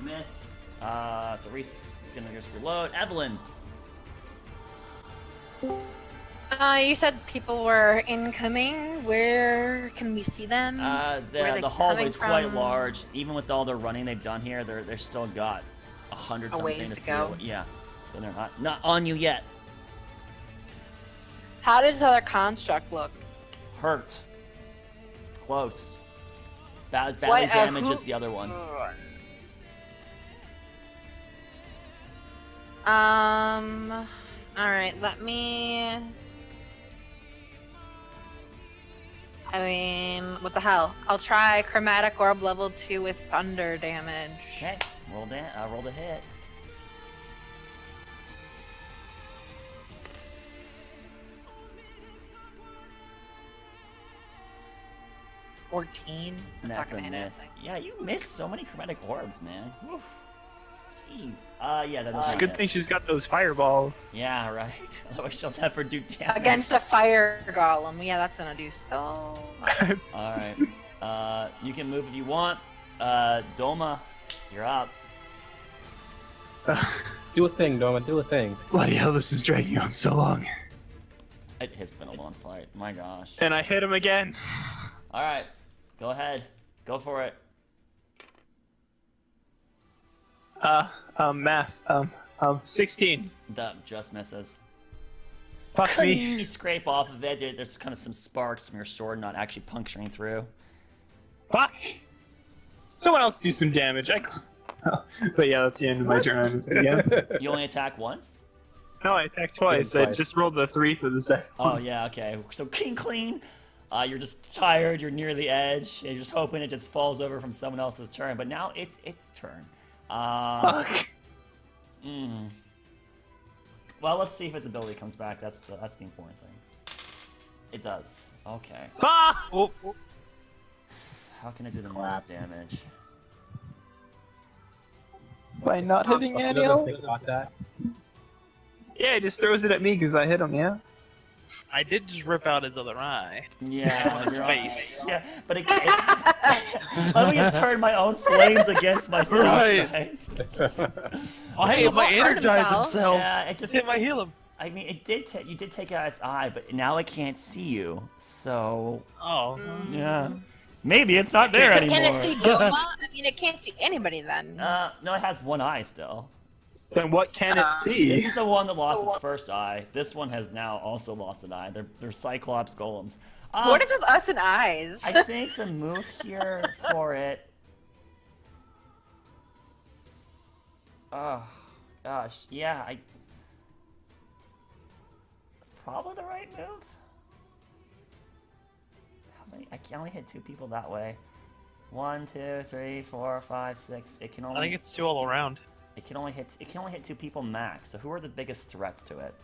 Miss. So Reese is gonna just reload. Evelyn. You said people were incoming. Where can we see them? Where are they The hallway's coming quite from? large. Even with all the running they've done here, they're still got 100 A something ways to to go. feel. Yeah, so they're not on you yet. How does the other construct look? Hurt. Close. About as badly damaged as the other one. All right. Let me. I mean, what the hell? I'll try chromatic orb level 2 with thunder damage. Okay, roll the hit. $14. That's a not gonna hit miss. anything. Yeah, you missed so many chromatic orbs, man. Whew. Jeez. Yeah, that It's is a good thing she's got those fireballs. Yeah, right. Otherwise she'll never do damage. Against a fire golem. Yeah, that's gonna do so much. Alright. You can move if you want. Doma, you're up. Do a thing, Doma. Do a thing. Bloody hell, this is dragging on so long. It has been a long fight. My gosh. And I hit him again. Alright. Go ahead. Go for it. Math. 16. That just misses. Fuck me. You scrape off of it. There's kind of some sparks from your sword not actually puncturing through. Fuck. Someone else do some damage. But yeah, that's the end of my turn. Again. You only attack once? No, I attacked twice. I Twice. just rolled the 3 for the second Oh, one. yeah, okay. So clean. You're just tired. You're near the edge. You're just hoping it just falls over from someone else's turn. But now it's its turn. Fuck. Well, let's see if its ability comes back. That's the important thing. It does. Okay. Fuck! Oh, oh. How can it do the Crap. most damage? By not hitting Doesn't Daniel? think about that. Yeah, he just throws it at me because I hit him, yeah? I did just rip out his other eye. Yeah, Its you're face. right. Yeah, but let me just turn my own flames against myself. Right. Oh, hey, it might He won't hurt energize himself. himself. Yeah, it just. It might heal him. I mean, you did take out its eye, but now it can't see you. So Oh. yeah, maybe it's not there Can anymore. it see Doma? I mean, it can't see anybody then. No, it has one eye still. Then what can it see? This is the one that lost its first eye. This one has now also lost an eye. They're Cyclops golems. What is with us and eyes? I think the move here for it. Oh, gosh, yeah, it's probably the right move. How many? I can only hit 2 people that way. 1, 2, 3, 4, 5, 6. It can only. I think it's 2 all around. It can only hit 2 people max. So who are the biggest threats to it?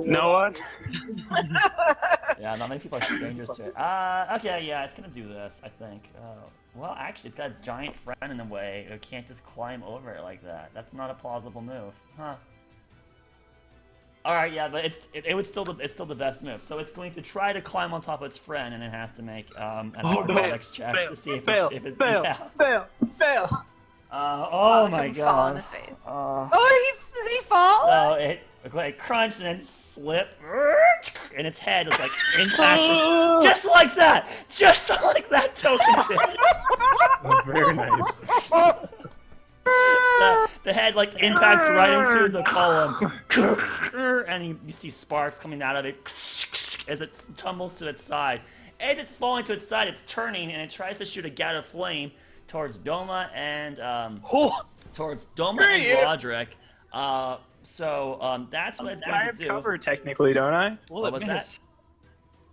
No one? Yeah, not many people are dangerous to it. Okay, yeah, it's gonna do this, I think. Well, actually, it's got a giant friend in the way. It can't just climb over it like that. That's not a plausible move, huh? All right, yeah, but it's still the best move. So it's going to try to climb on top of its friend, and it has to make an acrobatics check to see if fail, it fail, yeah. fail, fail. Oh my Him fall in god. his face. Uh, Oh, did he fall? So it like crunched and then slip, and its head was like impacts it, just like that, Token did. Oh, very nice. The head like impacts right into the column, and you see sparks coming out of it, as it tumbles to its side. As it's falling to its side, it's turning and it tries to shoot a gout of flame towards Doma and Roderick. That's what it's going I to have do. cover technically, don't I? What was that?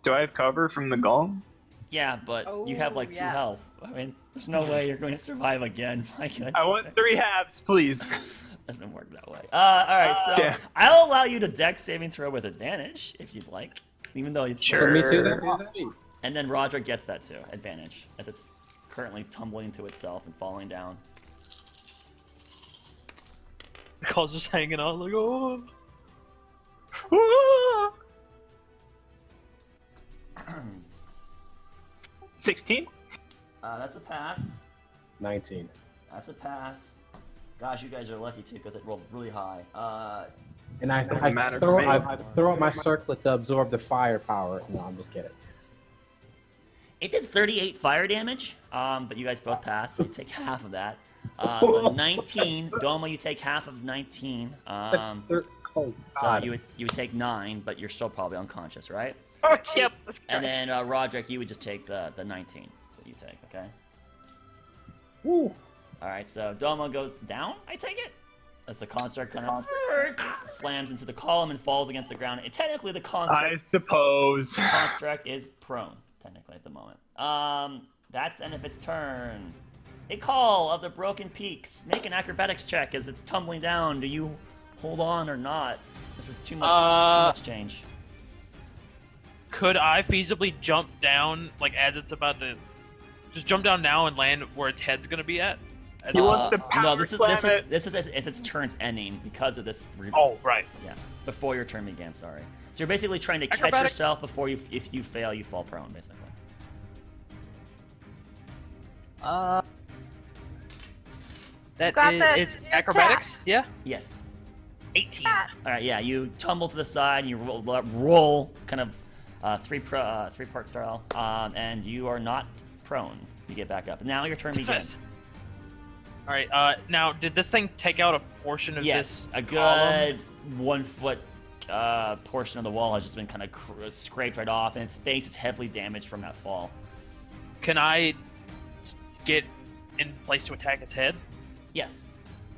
Do I have cover from the golem? Yeah, but you have like 2 health. I mean, there's no way you're going to survive again. My goodness. I want 3 halves, please. Doesn't work that way. All right, so Damn. I'll allow you to dex saving throw with advantage if you'd like, even though it's Sure. For me too, then? Sweet. And then Roderick gets that too, advantage, as it's currently tumbling to itself and falling down. The call's just hanging on like, oh. 16? That's a pass. 19. That's a pass. Gosh, you guys are lucky too, because it rolled really high. And I Doesn't matter throw, for me. I throw out my circlet to absorb the firepower. No, I'm just kidding. It did 38 fire damage, but you guys both passed, so you take half of that. So 19. Doma, you take half of 19. Oh, So God. you would take 9, but you're still probably unconscious, right? Yep. And then Roderick, you would just take the 19. That's what you take, okay? Woo. All right, so Doma goes down, I take it? As the construct kind of slams into the column and falls against the ground. Technically, the I suppose. construct is prone, technically, at the moment. That's the end of its turn. A call of the broken peaks. Make an acrobatics check as it's tumbling down. Do you hold on or not? This is too much change. Could I feasibly jump down, like, as it's about to... Just jump down now and land where its head's gonna be at? As He it- wants to power No, this slam is it. as its turn's ending because of this. Oh, right. Yeah, before your turn began. Sorry. So you're basically trying to catch Acrobatic. yourself before you. If you fail, you fall prone, basically. That Got is that. it's acrobatics? Yeah? Yes. 18. All right. Yeah. You tumble to the side and you roll kind of three-part style, and you are not prone. You get back up. Now your turn Success. begins. Alright, now, did this thing take out a portion of Yes, this a column? good 1 foot portion of the wall has just been kind of scraped right off, and its face is heavily damaged from that fall. Can I get in place to attack its head? Yes.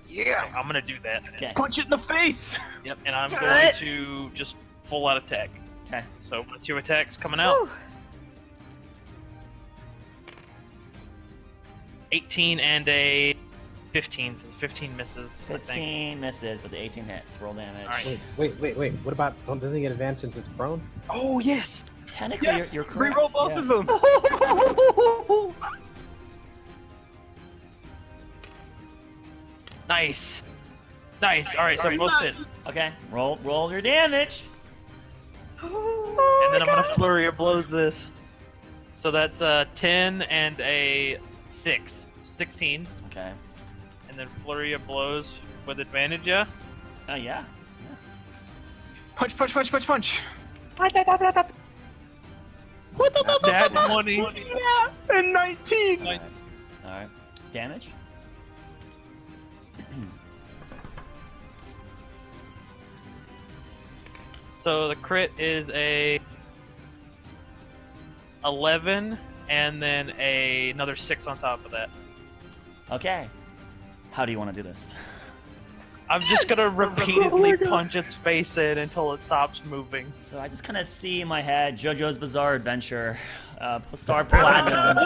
Yeah. I'm gonna do that. Okay. Punch it in the face. Yep, and I'm Got going it. to just full out attack. Okay. So, what's your attacks coming out? Woo. 18 and a 15, so 15 misses, I think. 15 misses, but the 18 hits. Roll damage. All right. Wait. What about? Doesn't he get advantage since it's prone? Oh, yes! Technically, Yes, you're correct. reroll both yes. of them. Nice! Nice, alright, so both hit. Okay. Roll your damage. And then I'm gonna flurry of blows this. So that's 10 and a 6. 16. Okay. And then flurry of blows with advantage, yeah? Oh yeah. Punch, punch, punch, punch, punch. That 20. Yeah, and 19. All right. Damage. So the crit is a 11 and then another 6 on top of that. Okay. How do you want to do this? I'm just gonna repeatedly punch its face in until it stops moving. So I just kind of see in my head JoJo's Bizarre Adventure, Star Platinum.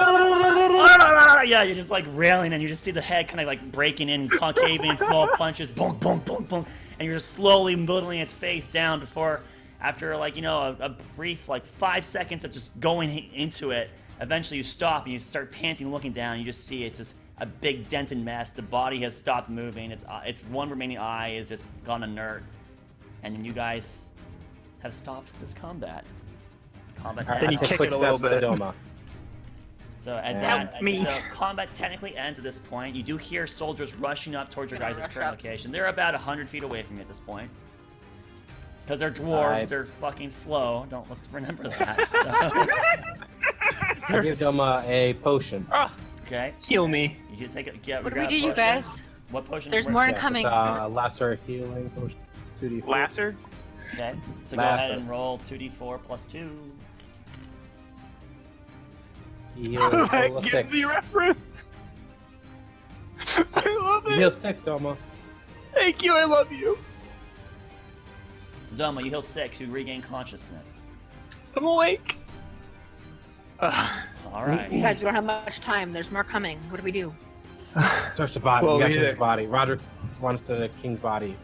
Yeah, you're just like railing, and you just see the head kind of like breaking in, concaving in small punches, boom, boom, boom, boom, and you're just slowly whittling its face down before, after like a brief like 5 seconds of just going into it, eventually you stop and you start panting, looking down, and you just see it's just a big dented mess. The body has stopped moving. Its one remaining eye is just gone inert, and then you guys have stopped this combat. Combat. Alright, Then I you take kick quick it a little steps to bit. Doma. So at Yeah. that, Me. so combat technically ends at this point. You do hear soldiers rushing up towards your Gonna guys' rush current up. location. They're about 100 feet away from you at this point. Because they're dwarves, Alright. they're fucking slow. Let's remember that. So. I give Doma a potion. Ah, Okay. heal me. You can take it. Yeah, What do grab we a do, you potion. guys? What potion? There's where- more Yes, coming. It's a lesser healing potion. 2d4. Lasser. Okay, so go Massive. ahead and roll 2d4 plus 2. You How did I heal get 6. the reference? I love You heal it. 6, Doma. Thank you. I love you. So Doma, you heal 6, you regain consciousness. I'm awake. Alright. You guys, we don't have much time. There's more coming. What do we do? Search the body. Well, You gotta we search did. the body. Roger runs to the king's body.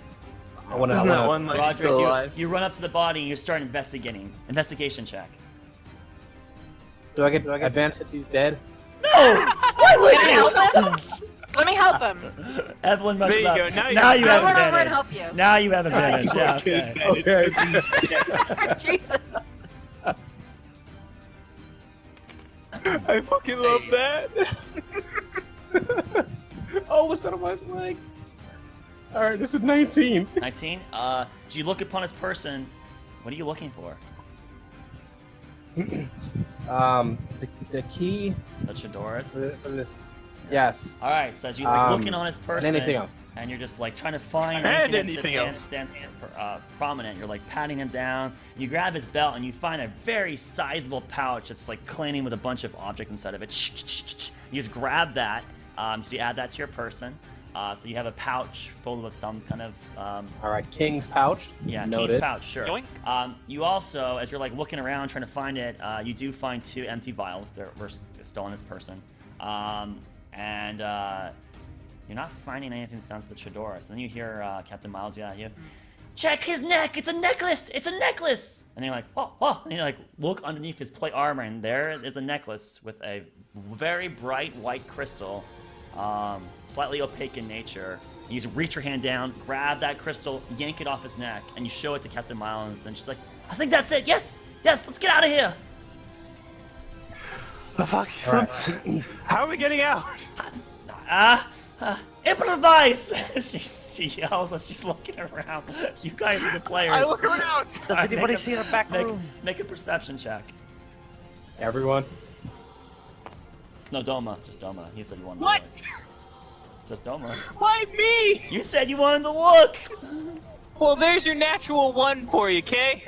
I wanna. Isn't that one like Roderick, still alive? you run up to the body and you start investigating. Investigation check. Do I get advantage if he's dead? No! Why would Can I you? help him? Let me help him. Evelyn There rushes you up. go, now you- Now you I'll have run over and advantage. help you. Now you have advantage. Yeah, okay. Okay. Jesus. I fucking love that. Oh, what's that on my leg? Alright, this is 19. 19. Do you look upon his person? What are you looking for? The key The Chadoris? for this. Yes. Alright, so as you like looking on his And person, anything else. and you're just like trying to find And anything anything that stands prominent. You're like patting him down. You grab his belt and you find a very sizable pouch that's like cleaning with a bunch of objects inside of it. You just grab that. So you add that to your person. So you have a pouch filled with some kind of Alright, king's pouch. yeah, Noted. king's pouch, sure. Yoink. You also, as you're like looking around trying to find it, you do find 2 empty vials. They're still on this person. And you're not finding anything that sounds to the Chadoris. Then you hear Captain Miles yell at you, "Check his neck! It's a necklace! It's a necklace!" And you're like, "Oh, oh!" And you like look underneath his plate armor, and there is a necklace with a very bright white crystal, slightly opaque in nature. You just reach your hand down, grab that crystal, yank it off his neck, and you show it to Captain Miles, and she's like, "I think that's it. Yes, yes, let's get out of here." The fuck? Alright. How are we getting out? Improvise! she yells as she's looking around. You guys are the players. I look around. Does anybody see the back room? Make a perception check. Everyone. No, Doma. Just Doma. He said you wanted What? to look. Just Doma. Why me? You said you wanted to look! Well, there's your natural 1 for you, Kay.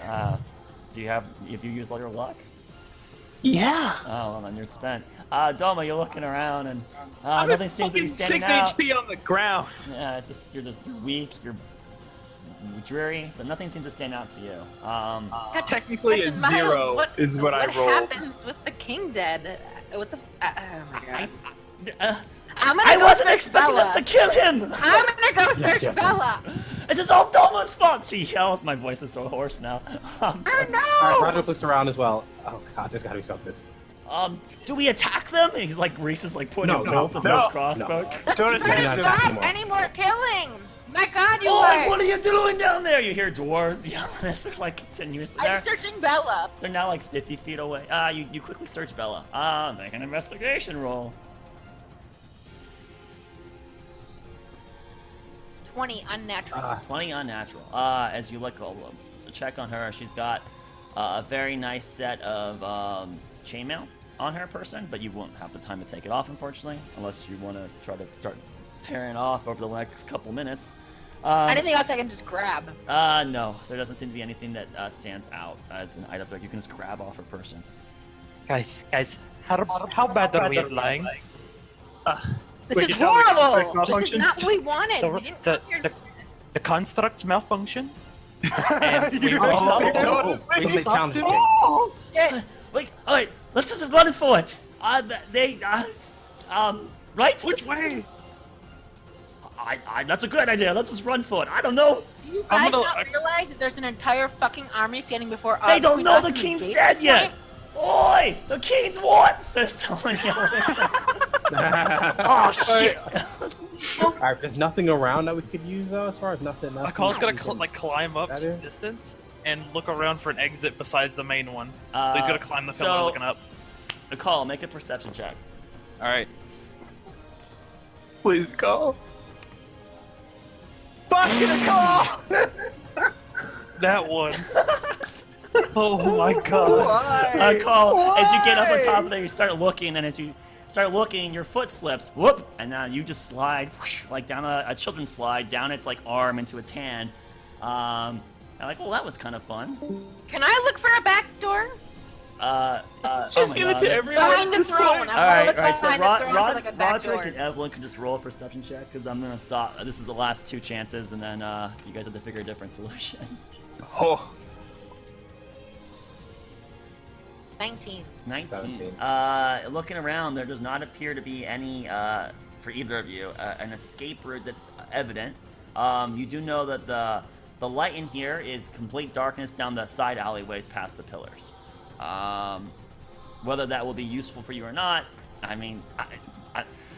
Do you have... If you use all your luck? Yeah. Oh, well, then you're spent. Doma, you're looking around and nothing seems to be standing 6 out. HP on the ground. Yeah, you're weak, you're dreary, so nothing seems to stand out to you. Technically, a Captain Miles, 0 is what I rolled. What happens with the king dead? What the? Oh my god. I'm gonna I go wasn't search expecting Bella. us to kill him! I'm gonna go search yes. Bella. This is all Doma's fault! She yells, my voice is so hoarse now. Oh Alright, no! Roger looks around as well. Oh god, there's gotta be something. Do we attack them? He's like, Reese is like putting No, a no, bolt into no, his crossbow. Don't Try attack to them. stop any more killing. My god, you Oh, are! what are you doing down there? You hear dwarves yelling as they're like continuously there. I'm searching Bella. They're now like 50 feet away. You quickly search Bella. Make an investigation roll. 20 unnatural. 20 unnatural. As you look over, so check on her. She's got a very nice set of chainmail on her person, but you won't have the time to take it off, unfortunately, unless you want to try to start tearing it off over the next couple minutes. Anything else I can just grab? No, there doesn't seem to be anything that stands out as an item that you can just grab off her person. Guys, how bad are we at lying? This Wait, is you tell me the construct's horrible. This is malfunction? not what we wanted. We didn't come here. The constructs malfunction. You we guys all- don't know what Oh, it's we like. can challenge the king. Oh! Shit. Wait, all right, let's just run for it. Right? Which way? That's a good idea. Let's just run for it. I don't know. Do you I'm guys gonna- not realize that there's an entire fucking army standing before us? They don't between know us the and king's gate dead at this yet. point? Oi, the king's what? Says someone yelling. Oh shit! Alright, there's nothing around that we could use though, as far as nothing. Call's gonna we can- climb up That some is? distance and look around for an exit besides the main one. So he's gonna climb the pillar so- looking up. Nicole, make a perception check. All right. Please call. Fucking call! That one. Oh my god. Call. As you get up on top of there, you start looking, and as you start looking, your foot slips. Whoop! And now you just slide, whoosh, like down a children's slide, down its like arm into its hand. I'm like, well, that was kind of fun. Can I look for a back door? Just oh my give it God. to everyone. Behind the throne. All right. So behind the throne for like a back Roderick door. and Evelyn can just roll a perception check because I'm gonna stop. This is the last 2 chances, and then you guys have to figure a different solution. Oh, 19. 19. 17. Looking around, there does not appear to be any for either of you an escape route that's evident. You do know that the light in here is complete darkness down the side alleyways past the pillars. Whether that will be useful for you or not, I mean,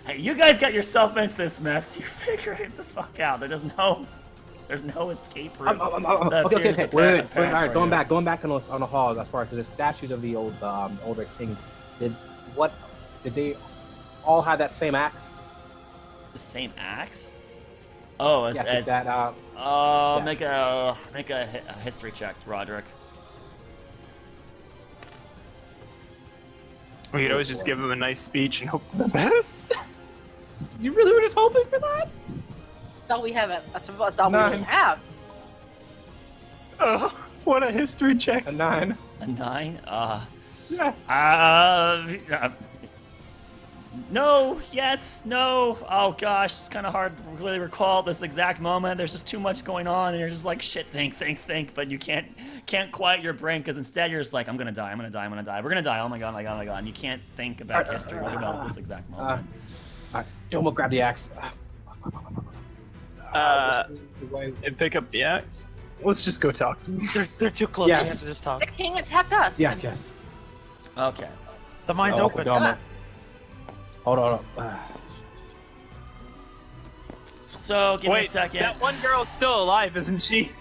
hey, you guys got yourself into this mess. You figure it the fuck out. There's no escape route. Okay. Wait. All right, going back on the halls as far as the statues of the older kings. Did they all have that same axe? The same axe? Oh, Yes, as that. yes. Make a history check, Roderick. we could always just give him a nice speech and hope for the best. You really were just hoping for that? That's all we have. That's all we 9. really have. Oh, what a history check. A 9. A 9? Yeah. No, yes, no. Oh gosh, it's kind of hard to really recall this exact moment. There's just too much going on, and you're just like, shit, think, but you can't quiet your brain because instead you're just like, I'm gonna die. We're gonna die. Oh my god. And you can't think about history really well at this exact moment. Domo, grab the axe. And pick up the axe. Let's just go talk to him. They're too close. Yes. We have to just talk. The king attacked us. Yes. Okay. The mine's So, open. Domo. Hold on. So give me a Wait, second. that one girl's still alive, isn't she?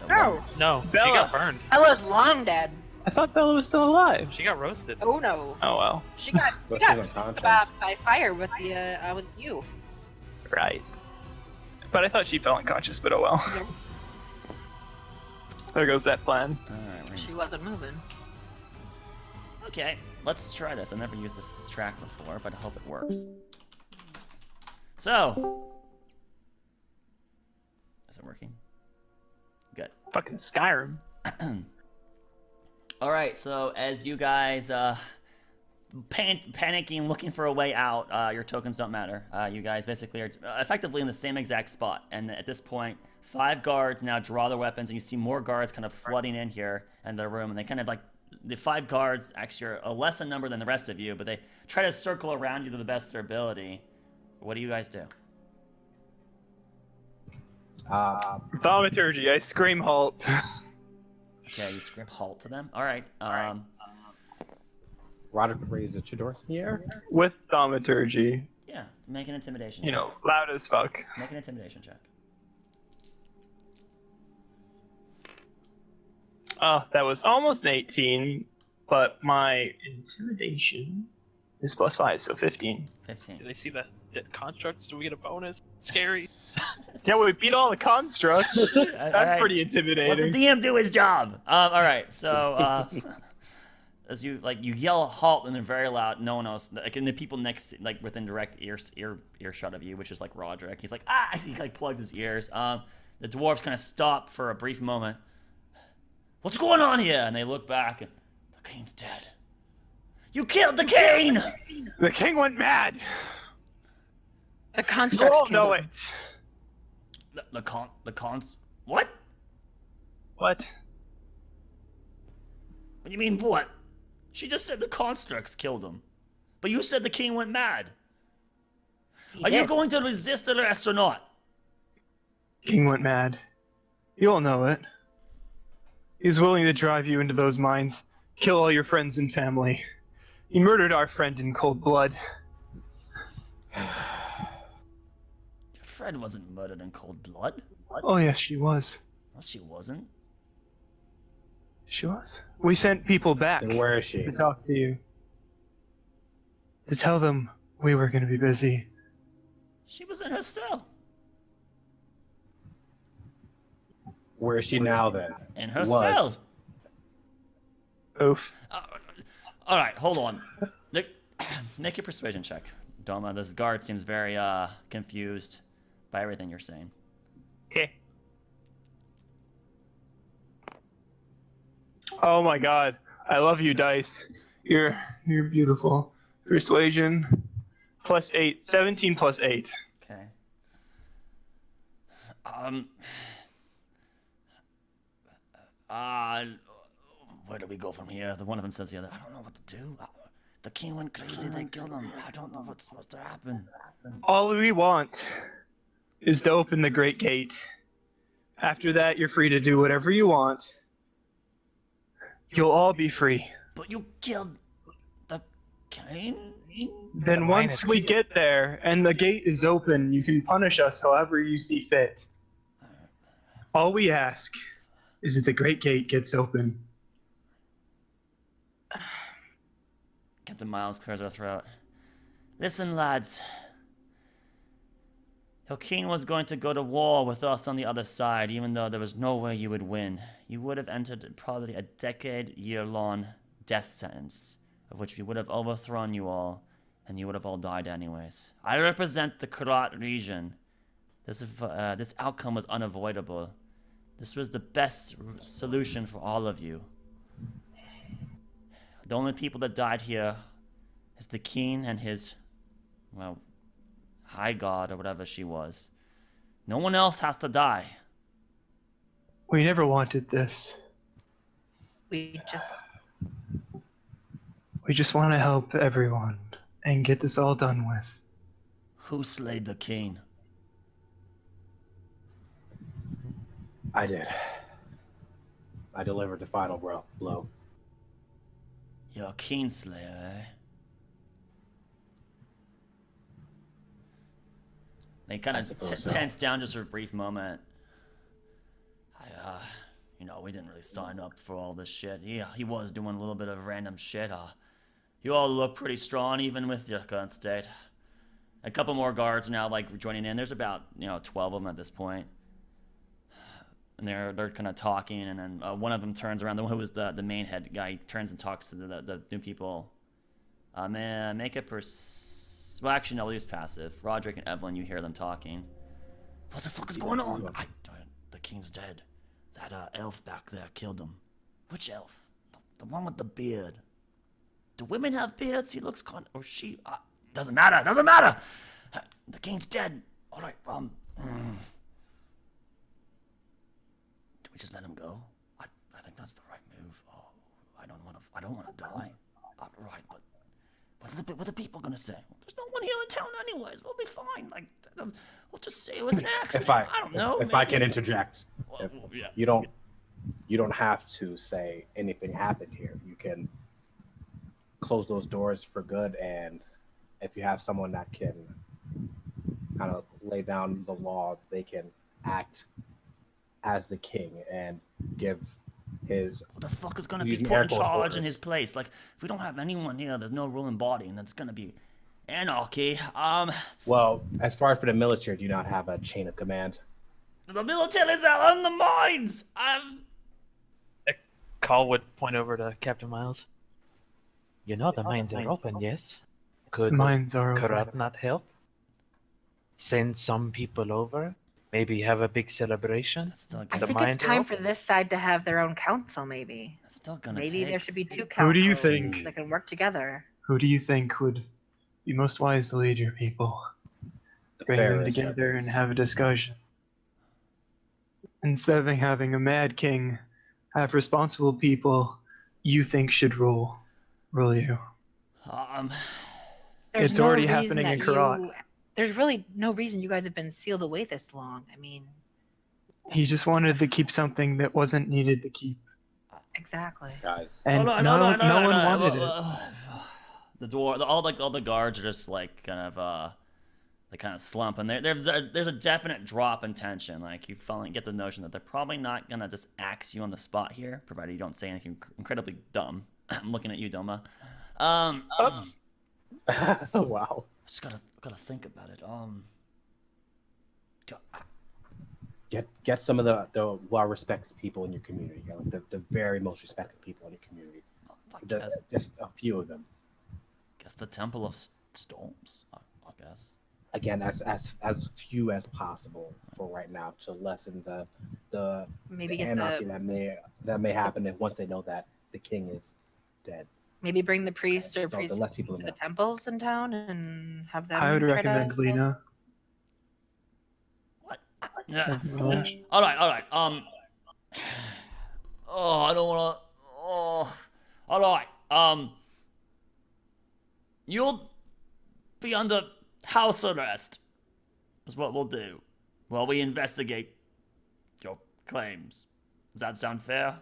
No. No, she Bella. got burned. Bella's long dead. I thought Bella was still alive. She got roasted. Oh no. Oh well. She got But she got she's unconscious. by fire with the with you. Right. But I thought she fell unconscious, but oh well. Nope. There goes that plan. All right, we're She gonna- wasn't moving. Okay, let's try this. I've never used this track before, but I hope it works. So, is it working? Good. Fucking Skyrim. All right, so as you guys panicking, looking for a way out, your tokens don't matter. You guys basically are effectively in the same exact spot, and at this point, 5 guards now draw their weapons, and you see more guards kind of flooding in here in the room, and they kind of like, the 5 guards actually are a less in number than the rest of you, but they try to circle around you to the best of their ability. What do you guys do? Thaumaturgy. I scream halt. Okay, you scream halt to them. All right. Roderick raised the Chidors in the air. With thaumaturgy. Yeah, make an intimidation. You check. know, loud as fuck. Make an intimidation check. Oh, that was almost an 18, but my intimidation is +5, so 15. 15. Do they see the constructs? Do we get a bonus? Scary. Yeah, we beat all the constructs. That's pretty Let the intimidating. DM do his job. All right. So as you yell halt and they're very loud, no one else, like, and the people next, like within direct earshot of you, which is like Roderick. He's like, ah, he like plugged his ears. The dwarves kind of stop for a brief moment. What's going on here? And they look back, and the king's dead. You killed the king! The king went mad. The You constructs all know killed it. him. The cons. What? What? What do you mean, what? She just said the constructs killed him. But you said the king went mad. He Are you did. going to resist the arrest or not? King went mad. You all know it. He's willing to drive you into those mines, kill all your friends and family. He murdered our friend in cold blood. Your friend wasn't murdered in cold blood. Oh yes, she was. No, she wasn't. She was. We sent people back Then where is she? to talk to you. To tell them we were going to be busy. She was in her cell. Where is she now then? In her Was. cell. Oof. All right, hold on. Make your persuasion check, Doma. This guard seems very confused by everything you're saying. Okay. Oh my god. I love you, Dice. You're beautiful. Persuasion +8. 17 +8. Okay. Where do we go from here? The one of them says the other. I don't know what to do. The king went crazy. They killed him. I don't know what's supposed to happen. All we want is to open the Great Gate. After that, you're free to do whatever you want. You'll all be free. But you killed the king? Then once we get there and the gate is open, you can punish us however you see fit. All we ask is that the Great Gate gets open. Captain Miles clears her throat. Listen, lads. Joaquin was going to go to war with us on the other side, even though there was no way you would win. You would have entered probably a decade-year-long death sentence, of which we would have overthrown you all, and you would have all died anyways. I represent the Karat region. This outcome was unavoidable. This was the best solution for all of you. The only people that died here is the king and his, well, high god or whatever she was. No one else has to die. We never wanted this. We just want to help everyone and get this all done with. Who slayed the king? I did. I delivered the final blow. You're a king slayer, eh? They kind of tense down just for a brief moment. We didn't really sign up for all this shit. Yeah, he was doing a little bit of random shit. You all look pretty strong, even with your current state. A couple more guards are now, like, joining in. There's about, 12 of them at this point. And they're kind of talking, and then one of them turns around. The one who was the main head guy turns and talks to the new people. Make a well, actually, no, we'll use passive. Roderick and Evelyn, you hear them talking. What the fuck is going on? The king's dead. That elf back there killed him. Which elf? The one with the beard. Do women have beards? He looks or she? Doesn't matter. Doesn't matter. The king's dead. All right. Do we just let him go? I think that's the right move. Oh, I don't want to die. Right, but what are the people gonna say? There's no one here in town anyways. We'll be fine. Like, we'll just say it was an accident. I don't know. If I can interject, Yeah. you don't have to say anything happened here. You can close those doors for good, and if you have someone that can kind of lay down the law, they can act as the king and give his... What the fuck is gonna be put in charge in his place? Like, if we don't have anyone here, there's no ruling body, and that's gonna be anarchy. Well, as far as for the military, do you not have a chain of command? The military's on the mines. Call would point over to Captain Miles. You know the mines are open, yes? Could Mines are open. Karat not help? Send some people over? Maybe have a big celebration? I think it's time for this side to have their own council, maybe. That's still gonna Maybe there should be two councils Who do you think? that can work together. Who do you think would be most wise to lead your people? Bring them together and have a discussion. Instead of having a mad king, have responsible people you think should rule you. It's already happening in Karat. There's really no reason you guys have been sealed away this long. I mean, he just wanted to keep something that wasn't needed to keep. Exactly. Guys. And no one wanted it. The door, all the guards are just like kind of slump, and there's a definite drop in tension. Like, you finally get the notion that they're probably not gonna just axe you on the spot here, provided you don't say anything incredibly dumb. I'm looking at you, Doma. Oops. Wow. Just gotta think about it. Get some of the well-respected people in your community. Like the very most respected people in your communities. Just a few of them. Guess the Temple of Storms. I guess. Again, as few as possible for right now to lessen the the Maybe get anarchy the that may happen if once they know that the king is dead. maybe bring the priest or So the priest less people to the know. temples in town and have them I would try recommend to. Lina. What? Yeah. Knowledge. All right, all right. Oh, I don't wanna. Oh, all right. You'll be under house arrest. Is what we'll do while we investigate your claims. Does that sound fair?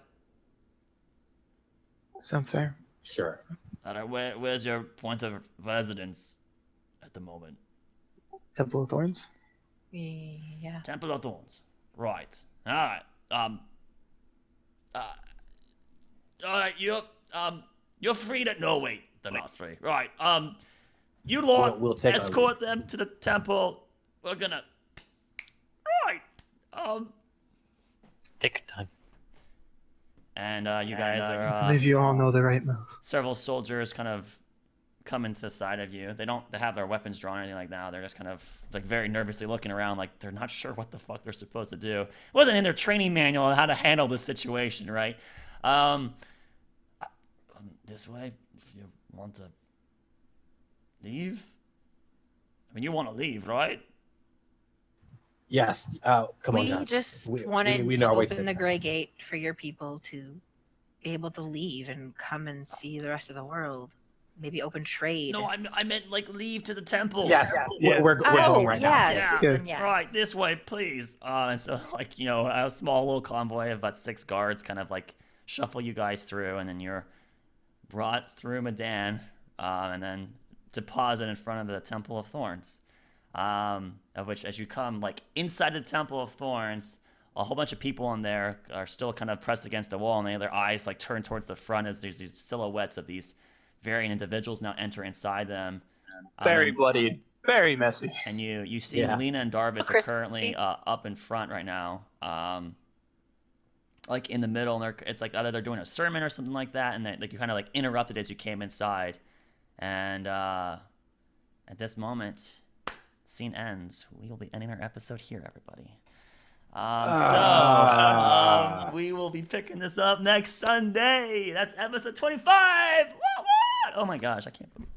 Sounds fair. Sure. All right. Where's your point of residence at the moment? Temple of Thorns. Yeah. Temple of Thorns. Right. All right. All right. You're free to. No, wait. They're not free. Right. You lot We'll take our escort them to the temple. We're gonna. Right. Take your time. And you guys I are. believe you all know the right move. Several soldiers kind of come into the side of you. They have their weapons drawn or anything like that. They're just kind of like very nervously looking around, like they're not sure what the fuck they're supposed to do. It wasn't in their training manual on how to handle this situation, right? This way, if you want to leave. I mean, you want to leave, right? Yes. Come on, We guys. just We wanted know to our way open the town. gray gate for your people to be able to leave and come and see the rest of the world. Maybe open trade. No, I meant like leave to the temple. Yes. Yeah. We're going right now. Yeah. then yeah. Right, this way, please. And so, like, you know, a small little convoy of about 6 guards kind of like shuffle you guys through, and then you're brought through Midan, and then deposit in front of the Temple of Thorns. Of which, as you come like inside the Temple of Thorns, a whole bunch of people in there are still kind of pressed against the wall, and their eyes like turn towards the front as there's these silhouettes of these varying individuals now enter inside them. Very bloodied. Very messy. And you see Yeah. Lina and Darvis are Crispy. currently up in front right now, like in the middle, and it's like either they're doing a sermon or something like that, and like you kind of like interrupted as you came inside, and at this moment, scene ends. We will be ending our episode here, everybody. We will be picking this up next Sunday. That's episode 25. What? Oh my gosh, I can't believe.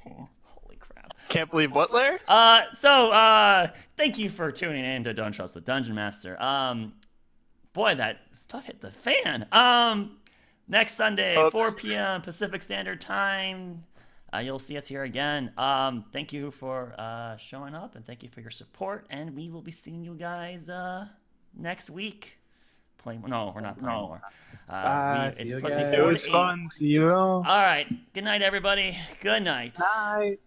Holy crap. Can't believe what, Larry? Thank you for tuning in to Don't Trust the Dungeon Master. Boy, that stuff hit the fan. Next Sunday, Oops. 4 p.m. Pacific Standard Time. You'll see us here again. Thank you for showing up, and thank you for your support. And we will be seeing you guys next week. No, we're not playing more. See It's you supposed to be again. It 4 was to 8. fun. See you all. All right. Good night, everybody. Good night. Night.